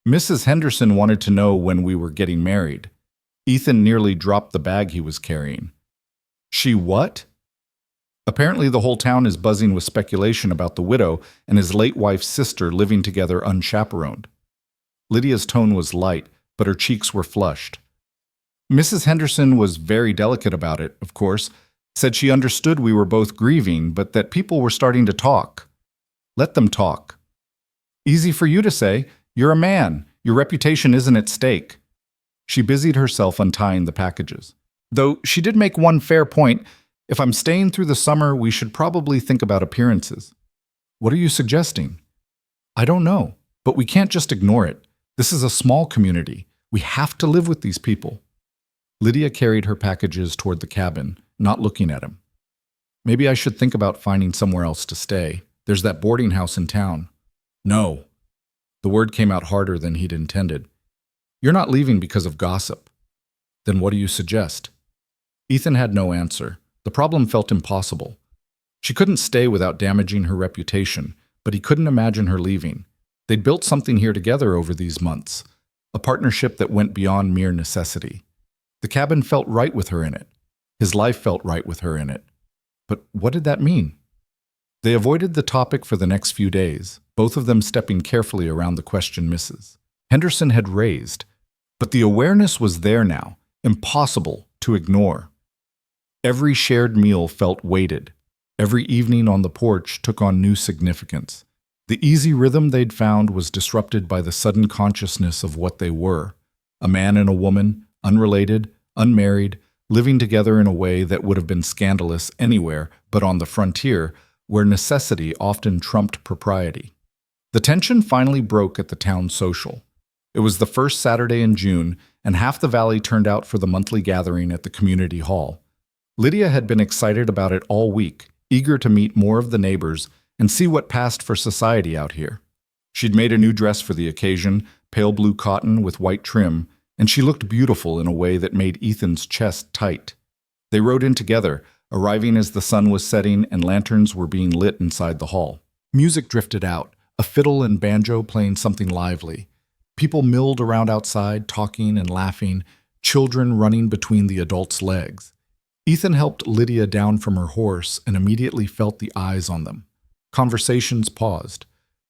Mrs. Henderson wanted to know when we were getting married. Ethan nearly dropped the bag he was carrying. She what? Apparently the whole town is buzzing with speculation about the widow and his late wife's sister living together unchaperoned. Lydia's tone was light, but her cheeks were flushed. Mrs. Henderson was very delicate about it, of course, said she understood we were both grieving, but that people were starting to talk. Let them talk. Easy for you to say. You're a man. Your reputation isn't at stake. She busied herself untying the packages. Though she did make one fair point. If I'm staying through the summer, we should probably think about appearances. What are you suggesting? I don't know, but we can't just ignore it. This is a small community. We have to live with these people. Lydia carried her packages toward the cabin, not looking at him. Maybe I should think about finding somewhere else to stay. There's that boarding house in town. No. The word came out harder than he'd intended. You're not leaving because of gossip. Then what do you suggest? Ethan had no answer. The problem felt impossible. She couldn't stay without damaging her reputation, but he couldn't imagine her leaving. They'd built something here together over these months, a partnership that went beyond mere necessity. The cabin felt right with her in it. His life felt right with her in it. But what did that mean? They avoided the topic for the next few days, both of them stepping carefully around the question Mrs. Henderson had raised. But the awareness was there now, impossible to ignore. Every shared meal felt weighted. Every evening on the porch took on new significance. The easy rhythm they'd found was disrupted by the sudden consciousness of what they were. A man and a woman, unrelated, unmarried, living together in a way that would have been scandalous anywhere but on the frontier, where necessity often trumped propriety. The tension finally broke at the town social. It was the first Saturday in June, and half the valley turned out for the monthly gathering at the community hall. Lydia had been excited about it all week, eager to meet more of the neighbors and see what passed for society out here. She'd made a new dress for the occasion, pale blue cotton with white trim, and she looked beautiful in a way that made Ethan's chest tight. They rode in together, arriving as the sun was setting and lanterns were being lit inside the hall. Music drifted out, a fiddle and banjo playing something lively. People milled around outside, talking and laughing, children running between the adults' legs. Ethan helped Lydia down from her horse and immediately felt the eyes on them. Conversations paused.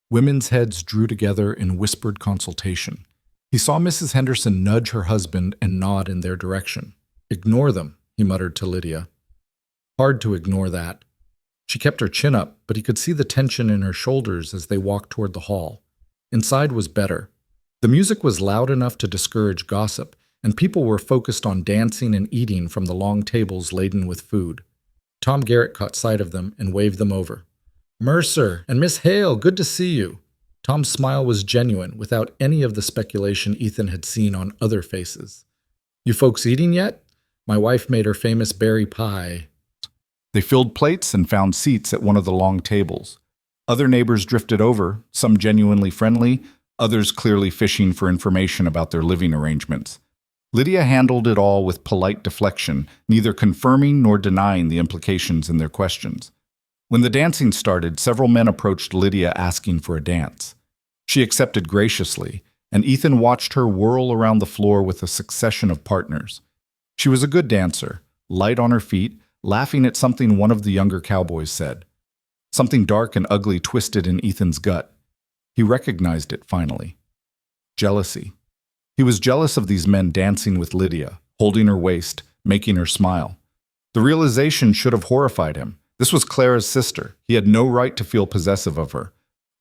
Women's heads drew together in whispered consultation. He saw Mrs. Henderson nudge her husband and nod in their direction. Ignore them, he muttered to Lydia. Hard to ignore that. She kept her chin up, but he could see the tension in her shoulders as they walked toward the hall. Inside was better. The music was loud enough to discourage gossip, and people were focused on dancing and eating from the long tables laden with food. Tom Garrett caught sight of them and waved them over. Mercer and Miss Hale, good to see you. Tom's smile was genuine, without any of the speculation Ethan had seen on other faces. You folks eating yet? My wife made her famous berry pie. They filled plates and found seats at one of the long tables. Other neighbors drifted over, some genuinely friendly, others clearly fishing for information about their living arrangements. Lydia handled it all with polite deflection, neither confirming nor denying the implications in their questions. When the dancing started, several men approached Lydia asking for a dance. She accepted graciously, and Ethan watched her whirl around the floor with a succession of partners. She was a good dancer, light on her feet, laughing at something one of the younger cowboys said. Something dark and ugly twisted in Ethan's gut. He recognized it finally. Jealousy. He was jealous of these men dancing with Lydia, holding her waist, making her smile. The realization should have horrified him. This was Clara's sister. He had no right to feel possessive of her.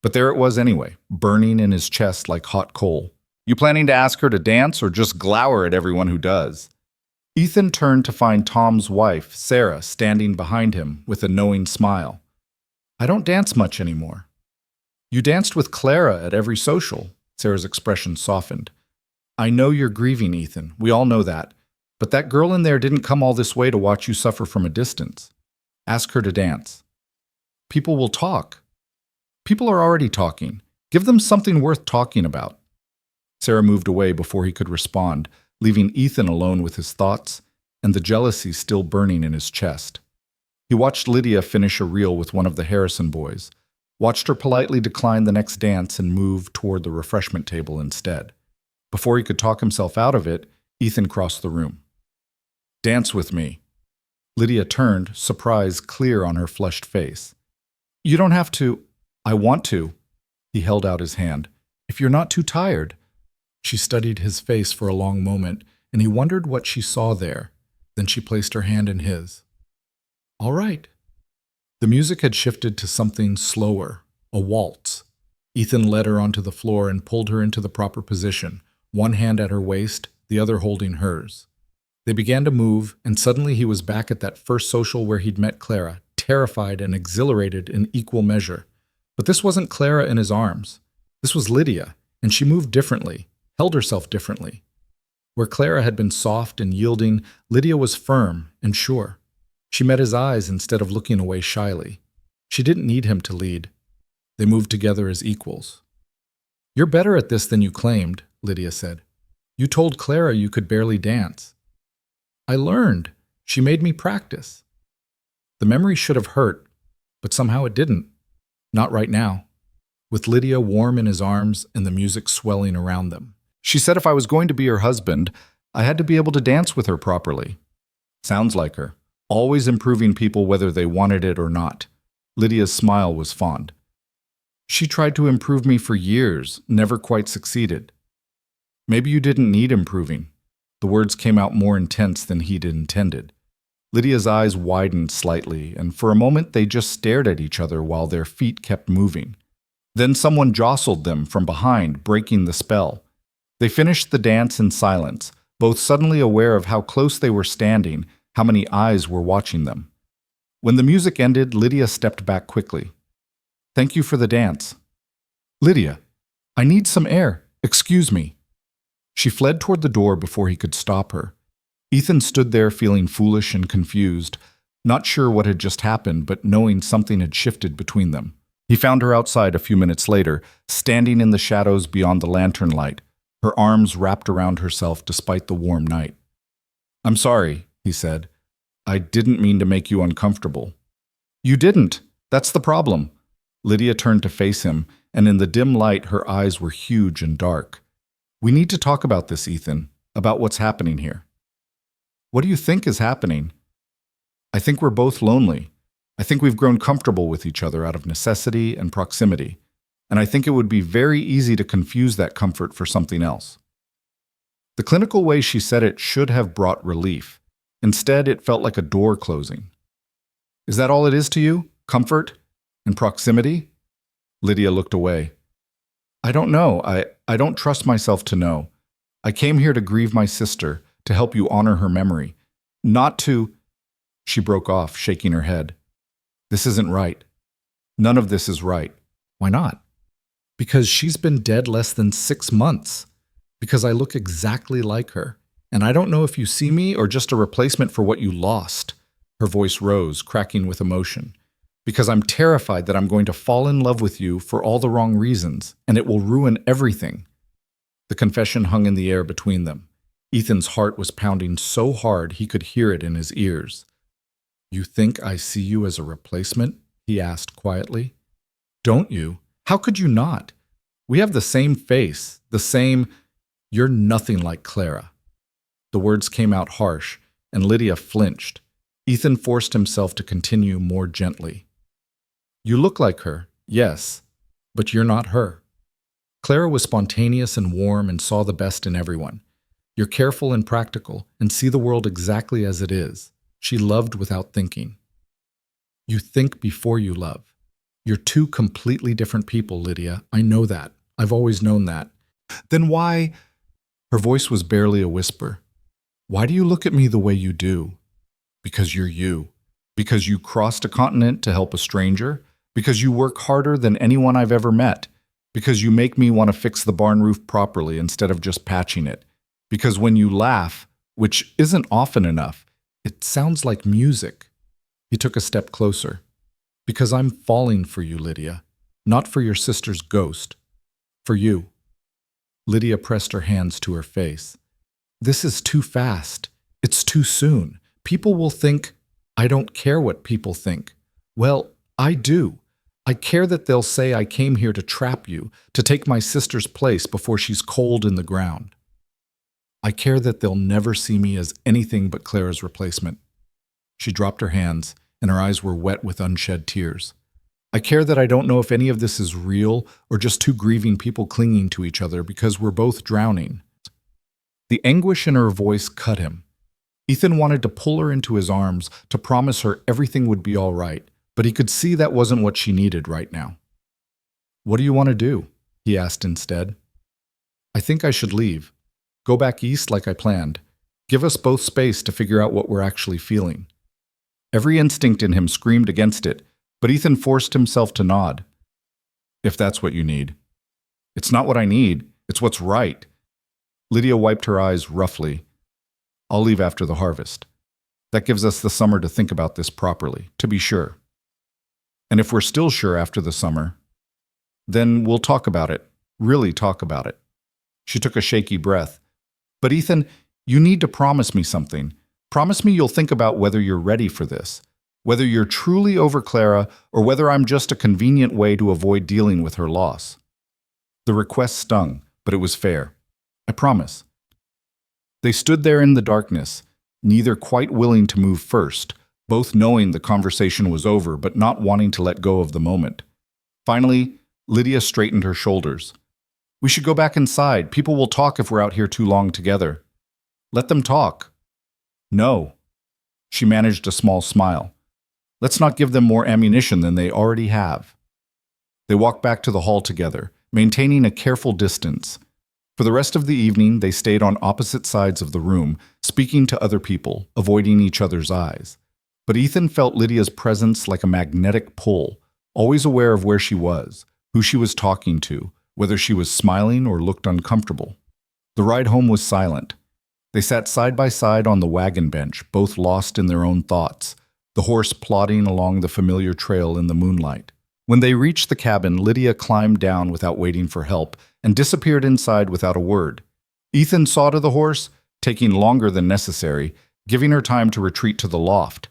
But there it was anyway, burning in his chest like hot coal. You planning to ask her to dance or just glower at everyone who does? Ethan turned to find Tom's wife, Sarah, standing behind him with a knowing smile. I don't dance much anymore. You danced with Clara at every social. Sarah's expression softened. I know you're grieving, Ethan. We all know that. But that girl in there didn't come all this way to watch you suffer from a distance. Ask her to dance. People will talk. People are already talking. Give them something worth talking about. Sarah moved away before he could respond, leaving Ethan alone with his thoughts and the jealousy still burning in his chest. He watched Lydia finish a reel with one of the Harrison boys, watched her politely decline the next dance and move toward the refreshment table instead. Before he could talk himself out of it, Ethan crossed the room. Dance with me. Lydia turned, surprise clear on her flushed face. You don't have to. I want to. He held out his hand. If you're not too tired. She studied his face for a long moment, and he wondered what she saw there. Then she placed her hand in his. All right. The music had shifted to something slower, a waltz. Ethan led her onto the floor and pulled her into the proper position, one hand at her waist, the other holding hers. They began to move, and suddenly he was back at that first social where he'd met Clara, terrified and exhilarated in equal measure. But this wasn't Clara in his arms. This was Lydia, and she moved differently, held herself differently. Where Clara had been soft and yielding, Lydia was firm and sure. She met his eyes instead of looking away shyly. She didn't need him to lead. They moved together as equals. You're better at this than you claimed, Lydia said. You told Clara you could barely dance. I learned. She made me practice. The memory should have hurt, but somehow it didn't. Not right now. With Lydia warm in his arms and the music swelling around them. She said if I was going to be her husband, I had to be able to dance with her properly. Sounds like her. Always improving people whether they wanted it or not. Lydia's smile was fond. She tried to improve me for years, never quite succeeded. Maybe you didn't need improving. The words came out more intense than he'd intended. Lydia's eyes widened slightly, and for a moment they just stared at each other while their feet kept moving. Then someone jostled them from behind, breaking the spell. They finished the dance in silence, both suddenly aware of how close they were standing, how many eyes were watching them. When the music ended, Lydia stepped back quickly. Thank you for the dance. Lydia, I need some air. Excuse me. She fled toward the door before he could stop her. Ethan stood there feeling foolish and confused, not sure what had just happened, but knowing something had shifted between them. He found her outside a few minutes later, standing in the shadows beyond the lantern light, her arms wrapped around herself despite the warm night. I'm sorry, he said. I didn't mean to make you uncomfortable. You didn't. That's the problem. Lydia turned to face him, and in the dim light her eyes were huge and dark. We need to talk about this, Ethan, about what's happening here. What do you think is happening? I think we're both lonely. I think we've grown comfortable with each other out of necessity and proximity, and I think it would be very easy to confuse that comfort for something else. The clinical way she said it should have brought relief. Instead, it felt like a door closing. Is that all it is to you? Comfort and proximity? Lydia looked away. I don't know. I don't trust myself to know. I came here to grieve my sister, to help you honor her memory, not to... She broke off, shaking her head. This isn't right. None of this is right. Why not? Because she's been dead less than 6 months. Because I look exactly like her. And I don't know if you see me or just a replacement for what you lost. Her voice rose, cracking with emotion. Because I'm terrified that I'm going to fall in love with you for all the wrong reasons, and it will ruin everything. The confession hung in the air between them. Ethan's heart was pounding so hard he could hear it in his ears. You think I see you as a replacement? He asked quietly. Don't you? How could you not? We have the same face, the same... You're nothing like Clara. The words came out harsh, and Lydia flinched. Ethan forced himself to continue more gently. You look like her, yes, but you're not her. Clara was spontaneous and warm and saw the best in everyone. You're careful and practical and see the world exactly as it is. She loved without thinking. You think before you love. You're two completely different people, Lydia. I know that. I've always known that. Then why? Her voice was barely a whisper. Why do you look at me the way you do? Because you're you. Because you crossed a continent to help a stranger. Because you work harder than anyone I've ever met. Because you make me want to fix the barn roof properly instead of just patching it. Because when you laugh, which isn't often enough, it sounds like music. He took a step closer. Because I'm falling for you, Lydia. Not for your sister's ghost. For you. Lydia pressed her hands to her face. This is too fast. It's too soon. People will think, I don't care what people think. Well, I do. I care that they'll say I came here to trap you, to take my sister's place before she's cold in the ground. I care that they'll never see me as anything but Clara's replacement. She dropped her hands, and her eyes were wet with unshed tears. I care that I don't know if any of this is real or just two grieving people clinging to each other because we're both drowning. The anguish in her voice cut him. Ethan wanted to pull her into his arms, to promise her everything would be all right, but he could see that wasn't what she needed right now. What do you want to do? He asked instead. I think I should leave. Go back east like I planned. Give us both space to figure out what we're actually feeling. Every instinct in him screamed against it, but Ethan forced himself to nod. If that's what you need. It's not what I need, it's what's right. Lydia wiped her eyes roughly. I'll leave after the harvest. That gives us the summer to think about this properly, to be sure. And if we're still sure after the summer, then we'll talk about it, really talk about it. She took a shaky breath. But Ethan, you need to promise me something. Promise me you'll think about whether you're ready for this, whether you're truly over Clara or whether I'm just a convenient way to avoid dealing with her loss. The request stung, but it was fair. I promise. They stood there in the darkness, neither quite willing to move first, both knowing the conversation was over but not wanting to let go of the moment. Finally, Lydia straightened her shoulders. We should go back inside. People will talk if we're out here too long together. Let them talk. No. She managed a small smile. Let's not give them more ammunition than they already have. They walked back to the hall together, maintaining a careful distance. For the rest of the evening, they stayed on opposite sides of the room, speaking to other people, avoiding each other's eyes. But Ethan felt Lydia's presence like a magnetic pull, always aware of where she was, who she was talking to, whether she was smiling or looked uncomfortable. The ride home was silent. They sat side by side on the wagon bench, both lost in their own thoughts, the horse plodding along the familiar trail in the moonlight. When they reached the cabin, Lydia climbed down without waiting for help and disappeared inside without a word. Ethan saw to the horse, taking longer than necessary, giving her time to retreat to the loft.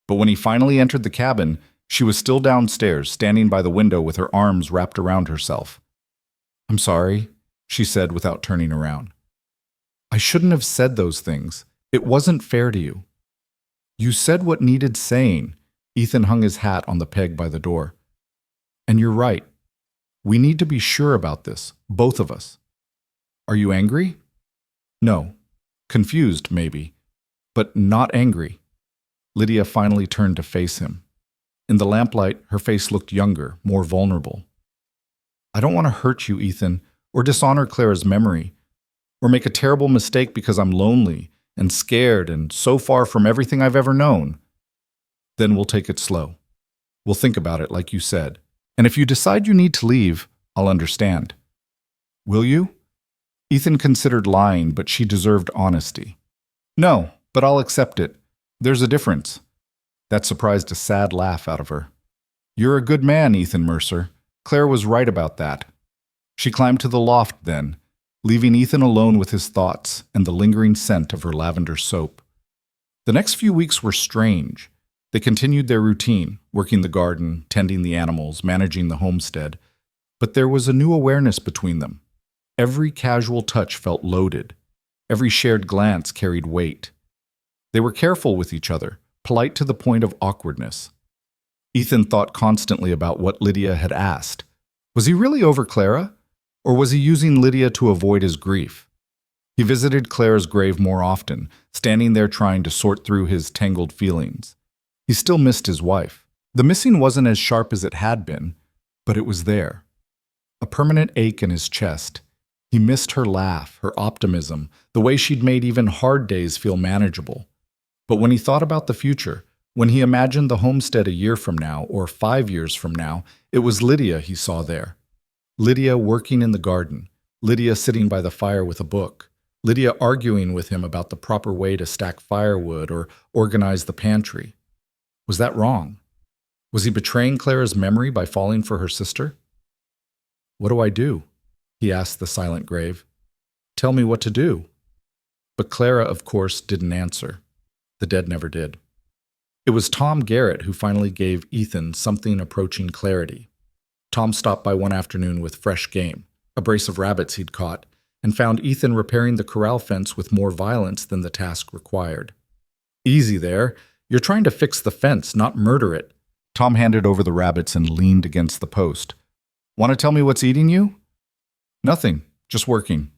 But when he finally entered the cabin, she was still downstairs, standing by the window with her arms wrapped around herself. I'm sorry, she said without turning around. I shouldn't have said those things. It wasn't fair to you. You said what needed saying. Ethan hung his hat on the peg by the door. And you're right. We need to be sure about this, both of us. Are you angry? No. Confused, maybe. But not angry. Lydia finally turned to face him. In the lamplight, her face looked younger, more vulnerable. I don't want to hurt you, Ethan, or dishonor Clara's memory, or make a terrible mistake because I'm lonely and scared and so far from everything I've ever known. Then we'll take it slow. We'll think about it like you said. And if you decide you need to leave, I'll understand. Will you? Ethan considered lying, but she deserved honesty. No, but I'll accept it. There's a difference. That surprised a sad laugh out of her. You're a good man, Ethan Mercer. Claire was right about that. She climbed to the loft then, leaving Ethan alone with his thoughts and the lingering scent of her lavender soap. The next few weeks were strange. They continued their routine, working the garden, tending the animals, managing the homestead. But there was a new awareness between them. Every casual touch felt loaded. Every shared glance carried weight. They were careful with each other, polite to the point of awkwardness. Ethan thought constantly about what Lydia had asked. Was he really over Clara? Or was he using Lydia to avoid his grief? He visited Clara's grave more often, standing there trying to sort through his tangled feelings. He still missed his wife. The missing wasn't as sharp as it had been, But it was there, a permanent ache in his chest. He missed her laugh, her optimism, the way she'd made even hard days feel manageable. But when he thought about the future, when he imagined the homestead a year from now or 5 years from now, it was Lydia he saw there. Lydia working in the garden, Lydia sitting by the fire with a book, Lydia arguing with him about the proper way to stack firewood or organize the pantry. Was that wrong? Was he betraying Clara's memory by falling for her sister? "What do I do?" he asked the silent grave. "Tell me what to do." But Clara, of course, didn't answer. The dead never did. It was Tom Garrett who finally gave Ethan something approaching clarity. Tom stopped by one afternoon with fresh game, a brace of rabbits he'd caught, and found Ethan repairing the corral fence with more violence than the task required. "Easy there. You're trying to fix the fence, not murder it." Tom handed over the rabbits and leaned against the post. "Want to tell me what's eating you?" "Nothing, just working."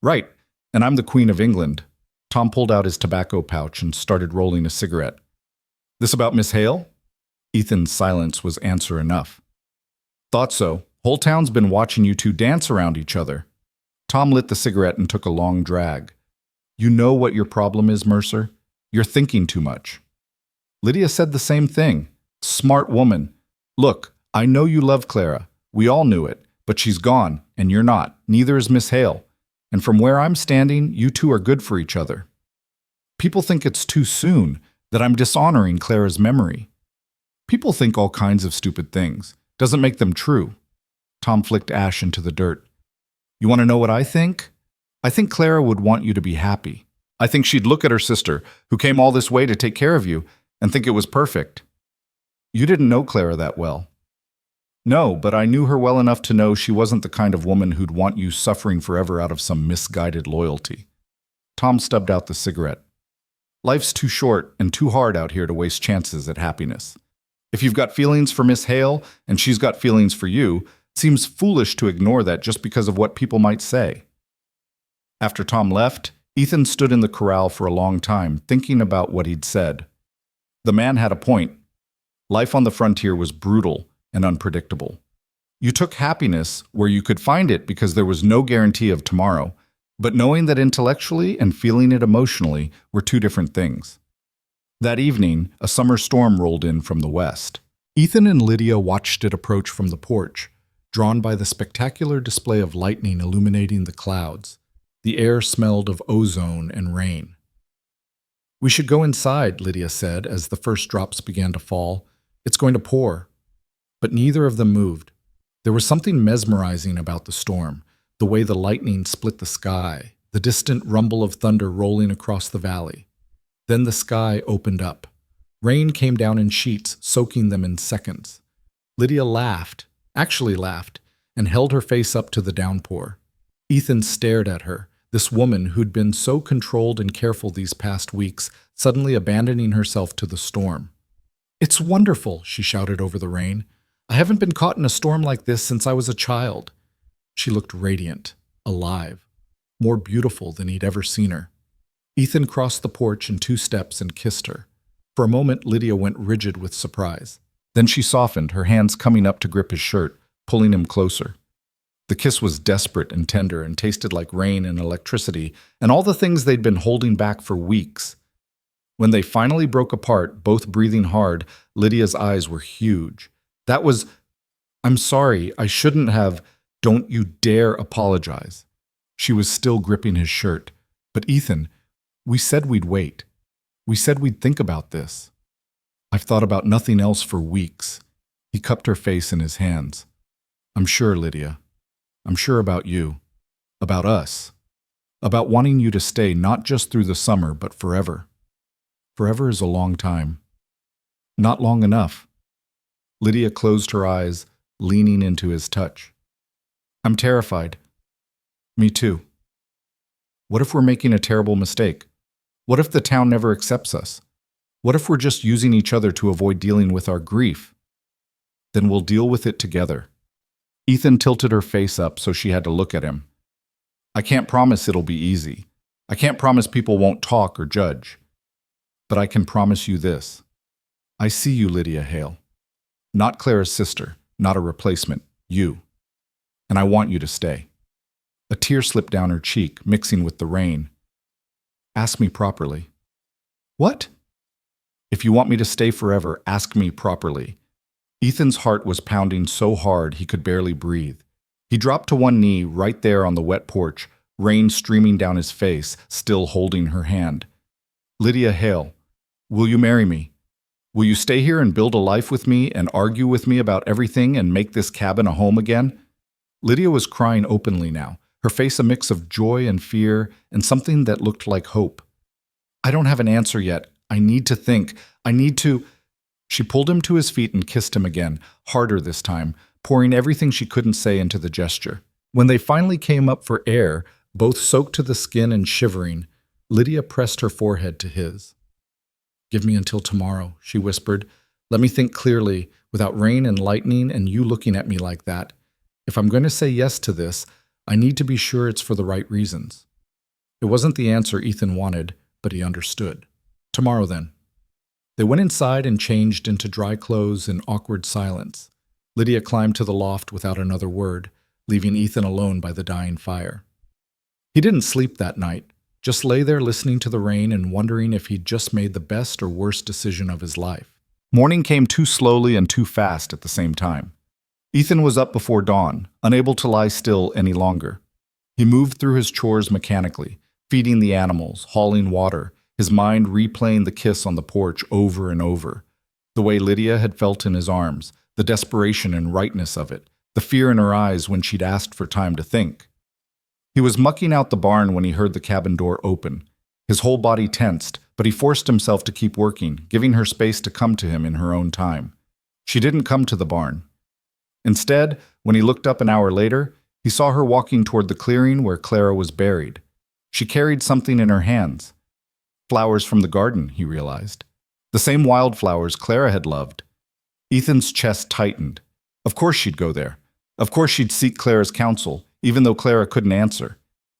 "Right, and I'm the Queen of England." Tom pulled out his tobacco pouch and started rolling a cigarette. "This about Miss Hale?" Ethan's silence was answer enough. "Thought so. Whole town's been watching you two dance around each other." Tom lit the cigarette and took a long drag. "You know what your problem is, Mercer? You're thinking too much." Lydia said the same thing. "Smart woman. Look, I know you love Clara. We all knew it, but she's gone, and you're not. Neither is Miss Hale. And from where I'm standing, you two are good for each other. People think it's too soon, that I'm dishonoring Clara's memory. People think all kinds of stupid things. Doesn't make them true." Tom flicked ash into the dirt. "You want to know what I think? I think Clara would want you to be happy. I think she'd look at her sister, who came all this way to take care of you, and think it was perfect." "You didn't know Clara that well." "No, but I knew her well enough to know she wasn't the kind of woman who'd want you suffering forever out of some misguided loyalty." Tom stubbed out the cigarette. "Life's too short and too hard out here to waste chances at happiness. If you've got feelings for Miss Hale and she's got feelings for you, it seems foolish to ignore that just because of what people might say." After Tom left, Ethan stood in the corral for a long time, thinking about what he'd said. The man had a point. Life on the frontier was brutal and unpredictable. You took happiness where you could find it because there was no guarantee of tomorrow, but knowing that intellectually and feeling it emotionally were two different things. That evening, a summer storm rolled in from the west. Ethan and Lydia watched it approach from the porch, drawn by the spectacular display of lightning illuminating the clouds. The air smelled of ozone and rain. "We should go inside," Lydia said as the first drops began to fall. "It's going to pour." But neither of them moved. There was something mesmerizing about the storm, the way the lightning split the sky, the distant rumble of thunder rolling across the valley. Then the sky opened up. Rain came down in sheets, soaking them in seconds. Lydia laughed, actually laughed, and held her face up to the downpour. Ethan stared at her, this woman who'd been so controlled and careful these past weeks, suddenly abandoning herself to the storm. "It's wonderful," she shouted over the rain. "I haven't been caught in a storm like this since I was a child." She looked radiant, alive, more beautiful than he'd ever seen her. Ethan crossed the porch in 2 steps and kissed her. For a moment, Lydia went rigid with surprise. Then she softened, her hands coming up to grip his shirt, pulling him closer. The kiss was desperate and tender and tasted like rain and electricity and all the things they'd been holding back for weeks. When they finally broke apart, both breathing hard, Lydia's eyes were huge. That was, "I'm sorry, I shouldn't have, don't you dare apologize." She was still gripping his shirt. "But Ethan, we said we'd wait. We said we'd think about this." "I've thought about nothing else for weeks." He cupped her face in his hands. "I'm sure, Lydia. I'm sure about you. About us. About wanting you to stay not just through the summer, but forever. Forever is a long time. Not long enough." Lydia closed her eyes, leaning into his touch. "I'm terrified." "Me too. What if we're making a terrible mistake? What if the town never accepts us? What if we're just using each other to avoid dealing with our grief? Then we'll deal with it together." Ethan tilted her face up so she had to look at him. "I can't promise it'll be easy. I can't promise people won't talk or judge. But I can promise you this. I see you, Lydia Hale. Not Clara's sister, not a replacement. You. And I want you to stay. A tear slipped down her cheek, mixing with the rain. Ask me properly. What? If you want me to stay forever, ask me properly. Ethan's heart was pounding so hard he could barely breathe. He dropped to one knee right there on the wet porch, rain streaming down his face, still holding her hand. Lydia Hale, will you marry me? Will you stay here and build a life with me and argue with me about everything and make this cabin a home again? Lydia was crying openly now, her face a mix of joy and fear and something that looked like hope. I don't have an answer yet. I need to think. I need to... She pulled him to his feet and kissed him again, harder this time, pouring everything she couldn't say into the gesture. When they finally came up for air, both soaked to the skin and shivering, Lydia pressed her forehead to his. Give me until tomorrow, she whispered. Let me think clearly, without rain and lightning and you looking at me like that. If I'm going to say yes to this, I need to be sure it's for the right reasons. It wasn't the answer Ethan wanted, but he understood. Tomorrow, then. They went inside and changed into dry clothes in awkward silence. Lydia climbed to the loft without another word, leaving Ethan alone by the dying fire. He didn't sleep that night, just lay there listening to the rain and wondering if he'd just made the best or worst decision of his life. Morning came too slowly and too fast at the same time. Ethan was up before dawn, unable to lie still any longer. He moved through his chores mechanically, feeding the animals, hauling water, his mind replaying the kiss on the porch over and over. The way Lydia had felt in his arms, the desperation and rightness of it, the fear in her eyes when she'd asked for time to think. He was mucking out the barn when he heard the cabin door open. His whole body tensed, but he forced himself to keep working, giving her space to come to him in her own time. She didn't come to the barn. Instead, when he looked up an hour later, he saw her walking toward the clearing where Clara was buried. She carried something in her hands. Flowers from the garden, he realized. The same wildflowers Clara had loved. Ethan's chest tightened. Of course she'd go there. Of course she'd seek Clara's counsel, even though Clara couldn't answer.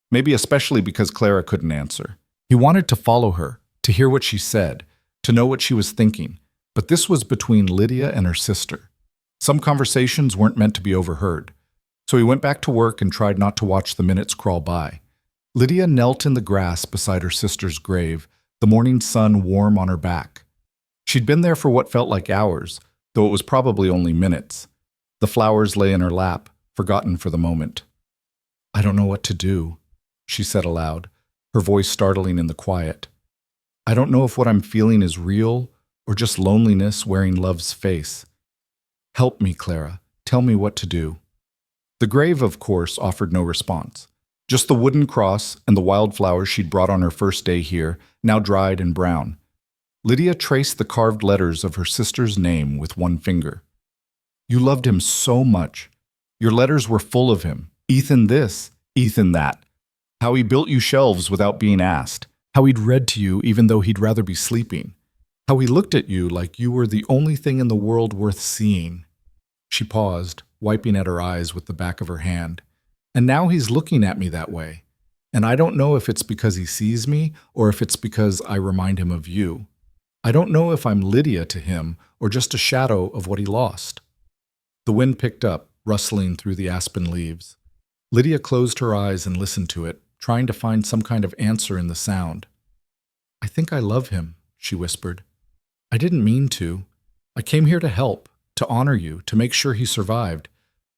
Maybe especially because Clara couldn't answer. He wanted to follow her, to hear what she said, to know what she was thinking. But this was between Lydia and her sister. Some conversations weren't meant to be overheard. So he went back to work and tried not to watch the minutes crawl by. Lydia knelt in the grass beside her sister's grave, the morning sun warm on her back. She'd been there for what felt like hours, though it was probably only minutes. The flowers lay in her lap, forgotten for the moment. I don't know what to do, she said aloud, her voice startling in the quiet. I don't know if what I'm feeling is real or just loneliness wearing love's face. Help me, Clara. Tell me what to do. The grave, of course, offered no response. Just the wooden cross and the wildflowers she'd brought on her first day here, now dried and brown. Lydia traced the carved letters of her sister's name with one finger. You loved him so much. Your letters were full of him. Ethan this, Ethan that. How he built you shelves without being asked. How he'd read to you even though he'd rather be sleeping. How he looked at you like you were the only thing in the world worth seeing. She paused, wiping at her eyes with the back of her hand. And now he's looking at me that way. And I don't know if it's because he sees me or if it's because I remind him of you. I don't know if I'm Lydia to him or just a shadow of what he lost. The wind picked up, rustling through the aspen leaves. Lydia closed her eyes and listened to it, trying to find some kind of answer in the sound. I think I love him, she whispered. I didn't mean to. I came here to help, to honor you, to make sure he survived.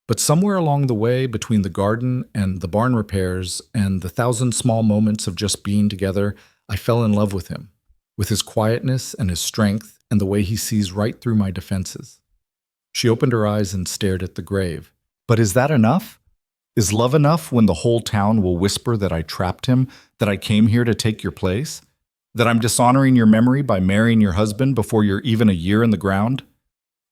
But somewhere along the way, between the garden and the barn repairs and the 1,000 small moments of just being together, I fell in love with him, with his quietness and his strength and the way he sees right through my defenses. She opened her eyes and stared at the grave. But is that enough? Is love enough when the whole town will whisper that I trapped him, that I came here to take your place? That I'm dishonoring your memory by marrying your husband before you're even a year in the ground?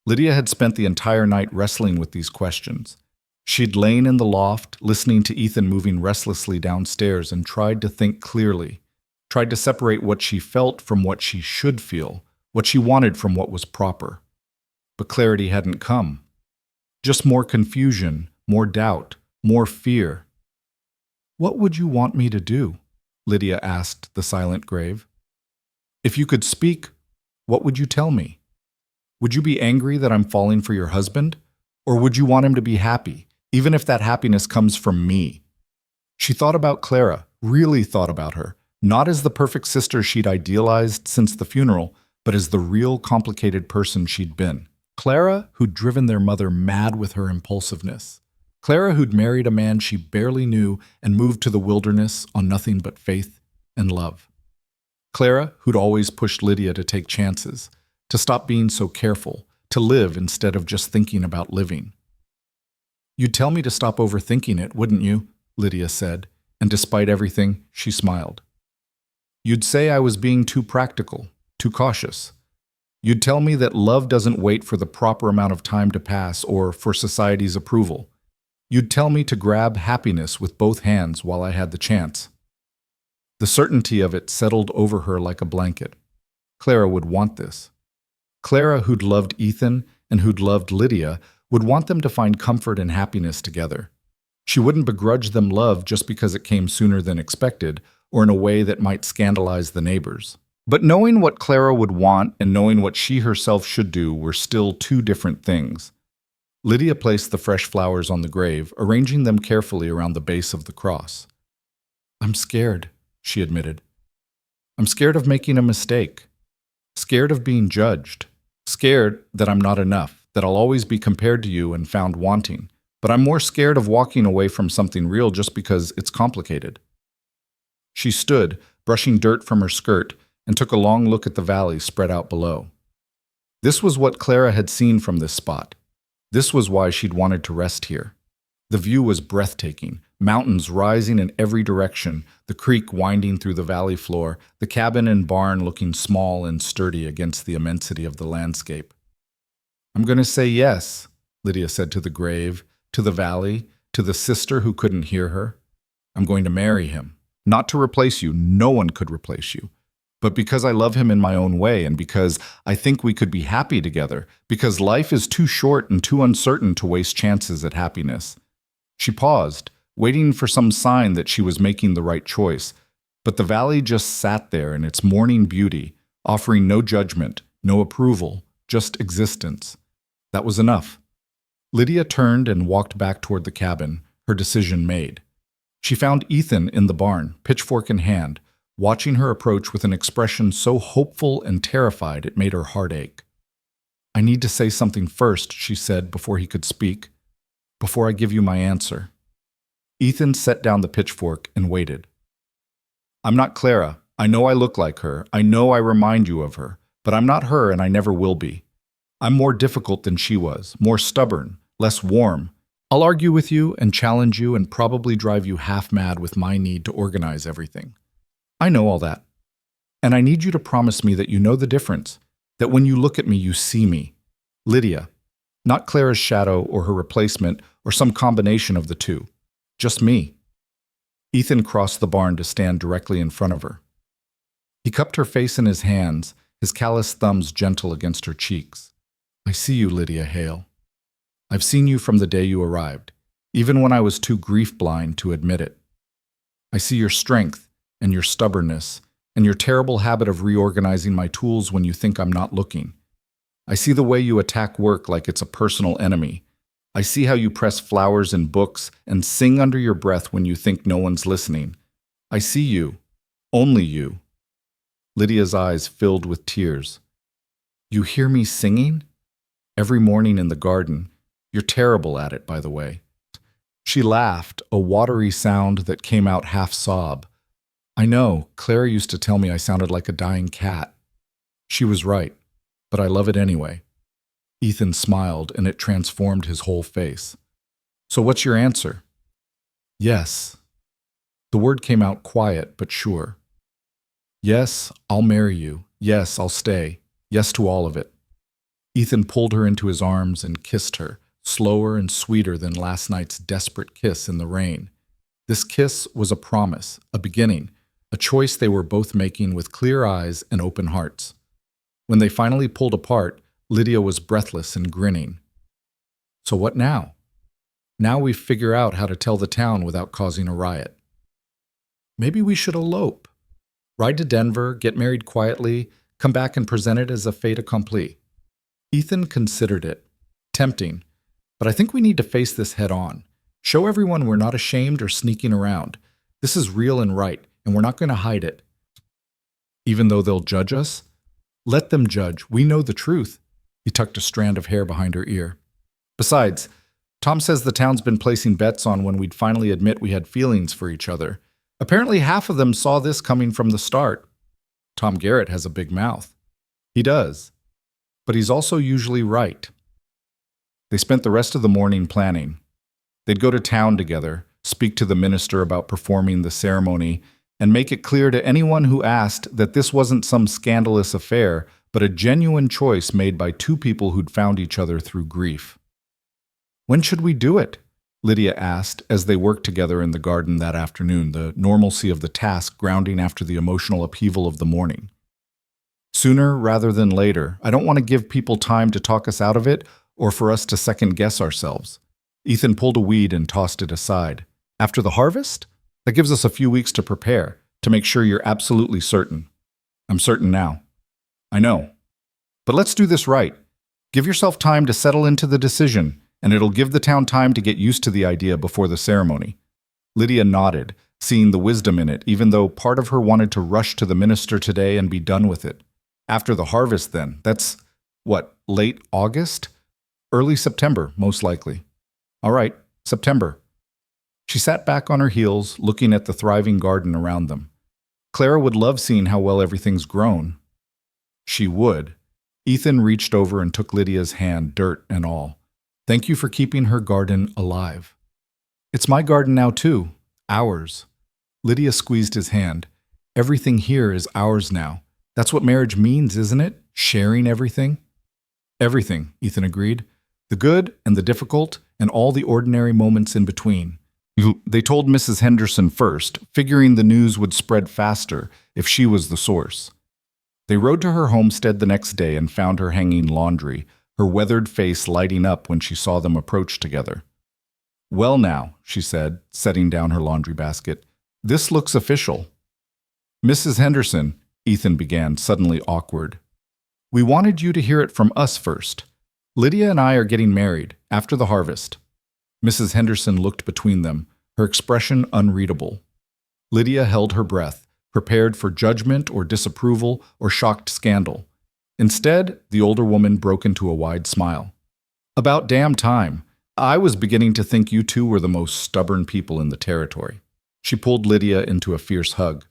Lydia had spent the entire night wrestling with these questions. She'd lain in the loft, listening to Ethan moving restlessly downstairs and tried to think clearly, tried to separate what she felt from what she should feel, what she wanted from what was proper. But clarity hadn't come. Just more confusion, more doubt, more fear. What would you want me to do? Lydia asked the silent grave. If you could speak, what would you tell me? Would you be angry that I'm falling for your husband? Or would you want him to be happy, even if that happiness comes from me? She thought about Clara, really thought about her, not as the perfect sister she'd idealized since the funeral, but as the real complicated person she'd been. Clara, who'd driven their mother mad with her impulsiveness. Clara, who'd married a man she barely knew and moved to the wilderness on nothing but faith and love. Clara, who'd always pushed Lydia to take chances, to stop being so careful, to live instead of just thinking about living. "You'd tell me to stop overthinking it, wouldn't you?" Lydia said, and despite everything, she smiled. "You'd say I was being too practical, too cautious. You'd tell me that love doesn't wait for the proper amount of time to pass or for society's approval. You'd tell me to grab happiness with both hands while I had the chance." The certainty of it settled over her like a blanket. Clara would want this. Clara, who'd loved Ethan and who'd loved Lydia, would want them to find comfort and happiness together. She wouldn't begrudge them love just because it came sooner than expected or in a way that might scandalize the neighbors. But knowing what Clara would want and knowing what she herself should do were still two different things. Lydia placed the fresh flowers on the grave, arranging them carefully around the base of the cross. "I'm scared," she admitted. "I'm scared of making a mistake. Scared of being judged. Scared that I'm not enough, that I'll always be compared to you and found wanting. But I'm more scared of walking away from something real just because it's complicated." She stood, brushing dirt from her skirt, and took a long look at the valley spread out below. This was what Clara had seen from this spot. This was why she'd wanted to rest here. The view was breathtaking, mountains rising in every direction, the creek winding through the valley floor, the cabin and barn looking small and sturdy against the immensity of the landscape. "I'm going to say yes," Lydia said to the grave, to the valley, to the sister who couldn't hear her. "I'm going to marry him. Not to replace you, no one could replace you. But because I love him in my own way and because I think we could be happy together, because life is too short and too uncertain to waste chances at happiness." She paused, waiting for some sign that she was making the right choice, but the valley just sat there in its morning beauty, offering no judgment, no approval, just existence. That was enough. Lydia turned and walked back toward the cabin, her decision made. She found Ethan in the barn, pitchfork in hand, watching her approach with an expression so hopeful and terrified it made her heart ache. "I need to say something first," she said before he could speak, "before I give you my answer." Ethan set down the pitchfork and waited. "I'm not Clara. I know I look like her. I know I remind you of her. But I'm not her and I never will be. I'm more difficult than she was, more stubborn, less warm. I'll argue with you and challenge you and probably drive you half mad with my need to organize everything. I know all that. And I need you to promise me that you know the difference, that when you look at me, you see me. Lydia. Not Clara's shadow or her replacement or some combination of the two. Just me." Ethan crossed the barn to stand directly in front of her. He cupped her face in his hands, his calloused thumbs gentle against her cheeks. "I see you, Lydia Hale. I've seen you from the day you arrived, even when I was too grief-blind to admit it. I see your strength and your stubbornness and your terrible habit of reorganizing my tools when you think I'm not looking. I see the way you attack work like it's a personal enemy. I see how you press flowers and books and sing under your breath when you think no one's listening. I see you, only you." Lydia's eyes filled with tears. "You hear me singing? Every morning in the garden. You're terrible at it, by the way." She laughed, a watery sound that came out half sob. "I know, Clara used to tell me I sounded like a dying cat. She was right, but I love it anyway." Ethan smiled, and it transformed his whole face. "So what's your answer?" "Yes." The word came out quiet but sure. "Yes, I'll marry you. Yes, I'll stay. Yes to all of it." Ethan pulled her into his arms and kissed her, slower and sweeter than last night's desperate kiss in the rain. This kiss was a promise, a beginning, a choice they were both making with clear eyes and open hearts. When they finally pulled apart, Lydia was breathless and grinning. "So what now?" "Now we figure out how to tell the town without causing a riot." "Maybe we should elope. Ride to Denver, get married quietly, come back and present it as a fait accompli." Ethan considered it. Tempting. But I think we need to face this head on. Show everyone we're not ashamed or sneaking around. This is real and right, and we're not going to hide it. Even though they'll judge us? Let them judge. We know the truth. He tucked a strand of hair behind her ear. Besides, Tom says the town's been placing bets on when we'd finally admit we had feelings for each other. Apparently half of them saw this coming from the start. Tom Garrett has a big mouth. He does. But he's also usually right. They spent the rest of the morning planning. They'd go to town together, speak to the minister about performing the ceremony, and make it clear to anyone who asked that this wasn't some scandalous affair, but a genuine choice made by two people who'd found each other through grief. When should we do it? Lydia asked as they worked together in the garden that afternoon, the normalcy of the task grounding after the emotional upheaval of the morning. Sooner rather than later. I don't want to give people time to talk us out of it or for us to second-guess ourselves. Ethan pulled a weed and tossed it aside. After the harvest? That gives us a few weeks to prepare, to make sure you're absolutely certain. I'm certain now. I know. But let's do this right. Give yourself time to settle into the decision, and it'll give the town time to get used to the idea before the ceremony. Lydia nodded, seeing the wisdom in it, even though part of her wanted to rush to the minister today and be done with it. After the harvest, then. That's, late August? Early September, most likely. All right, September. She sat back on her heels, looking at the thriving garden around them. Clara would love seeing how well everything's grown. She would. Ethan reached over and took Lydia's hand, dirt and all. Thank you for keeping her garden alive. It's my garden now, too. Ours. Lydia squeezed his hand. Everything here is ours now. That's what marriage means, isn't it? Sharing everything? Everything, Ethan agreed. The good and the difficult and all the ordinary moments in between. They told Mrs. Henderson first, figuring the news would spread faster if she was the source. They rode to her homestead the next day and found her hanging laundry, her weathered face lighting up when she saw them approach together. Well now, she said, setting down her laundry basket, this looks official. Mrs. Henderson, Ethan began, suddenly awkward. We wanted you to hear it from us first. Lydia and I are getting married, after the harvest. Mrs. Henderson looked between them, her expression unreadable. Lydia held her breath, prepared for judgment or disapproval or shocked scandal. Instead, the older woman broke into a wide smile. About damn time. I was beginning to think you two were the most stubborn people in the territory. She pulled Lydia into a fierce hug.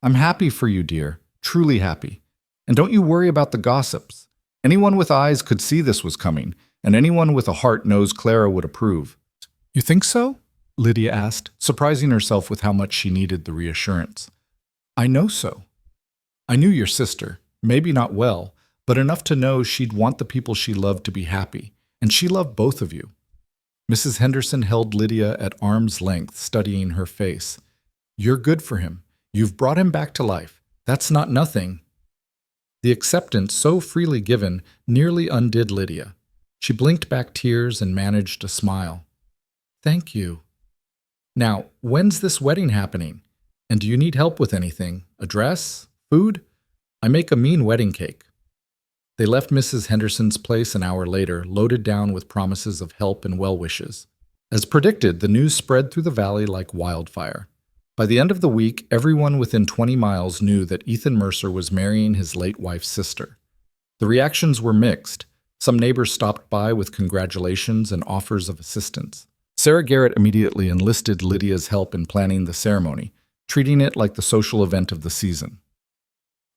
I'm happy for you, dear, truly happy. And don't you worry about the gossips. Anyone with eyes could see this was coming, and anyone with a heart knows Clara would approve. You think so? Lydia asked, surprising herself with how much she needed the reassurance. I know so. I knew your sister, maybe not well, but enough to know she'd want the people she loved to be happy, and she loved both of you. Mrs. Henderson held Lydia at arm's length, studying her face. You're good for him. You've brought him back to life. That's not nothing. The acceptance so freely given nearly undid Lydia. She blinked back tears and managed a smile. Thank you. Now, when's this wedding happening? And do you need help with anything? A dress? Food? I make a mean wedding cake. They left Mrs. Henderson's place an hour later, loaded down with promises of help and well wishes. As predicted, the news spread through the valley like wildfire. By the end of the week, everyone within 20 miles knew that Ethan Mercer was marrying his late wife's sister. The reactions were mixed. Some neighbors stopped by with congratulations and offers of assistance. Sarah Garrett immediately enlisted Lydia's help in planning the ceremony, treating it like the social event of the season.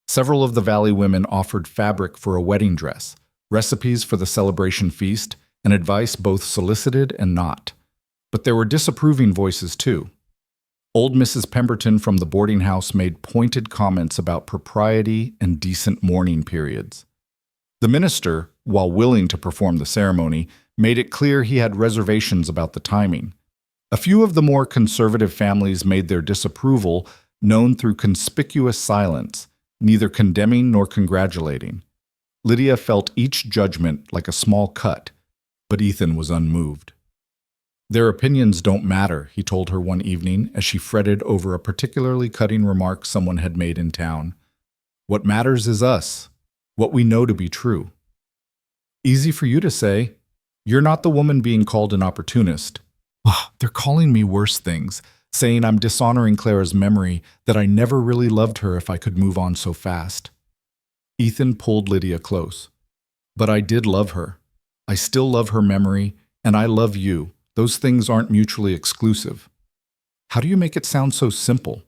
Several of the valley women offered fabric for a wedding dress, recipes for the celebration feast, and advice both solicited and not. But there were disapproving voices too. Old Mrs. Pemberton from the boarding house made pointed comments about propriety and decent mourning periods. The minister, while willing to perform the ceremony, made it clear he had reservations about the timing. A few of the more conservative families made their disapproval known through conspicuous silence, neither condemning nor congratulating. Lydia felt each judgment like a small cut, but Ethan was unmoved. Their opinions don't matter, he told her one evening as she fretted over a particularly cutting remark someone had made in town. What matters is us, what we know to be true. Easy for you to say. You're not the woman being called an opportunist. Ugh, they're calling me worse things, saying I'm dishonoring Clara's memory, that I never really loved her if I could move on so fast. Ethan pulled Lydia close. But I did love her. I still love her memory, and I love you. Those things aren't mutually exclusive. How do you make it sound so simple?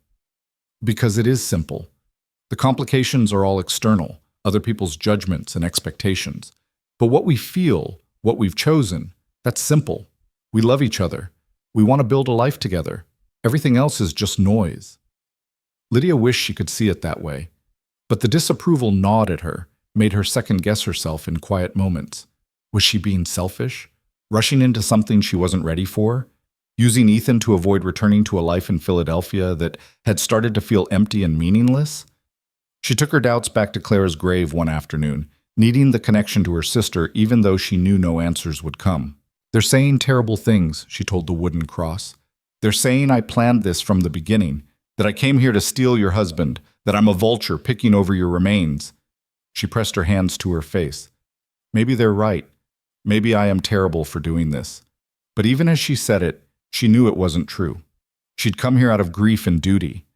Because it is simple. The complications are all external, other people's judgments and expectations. But what we feel, what we've chosen, that's simple. We love each other. We want to build a life together. Everything else is just noise. Lydia wished she could see it that way. But the disapproval gnawed at her, made her second-guess herself in quiet moments. Was she being selfish? Rushing into something she wasn't ready for? Using Ethan to avoid returning to a life in Philadelphia that had started to feel empty and meaningless? She took her doubts back to Clara's grave one afternoon, needing the connection to her sister even though she knew no answers would come. They're saying terrible things, she told the wooden cross. They're saying I planned this from the beginning, that I came here to steal your husband, that I'm a vulture picking over your remains. She pressed her hands to her face. Maybe they're right. Maybe I am terrible for doing this. But even as she said it, she knew it wasn't true. She'd come here out of grief and duty.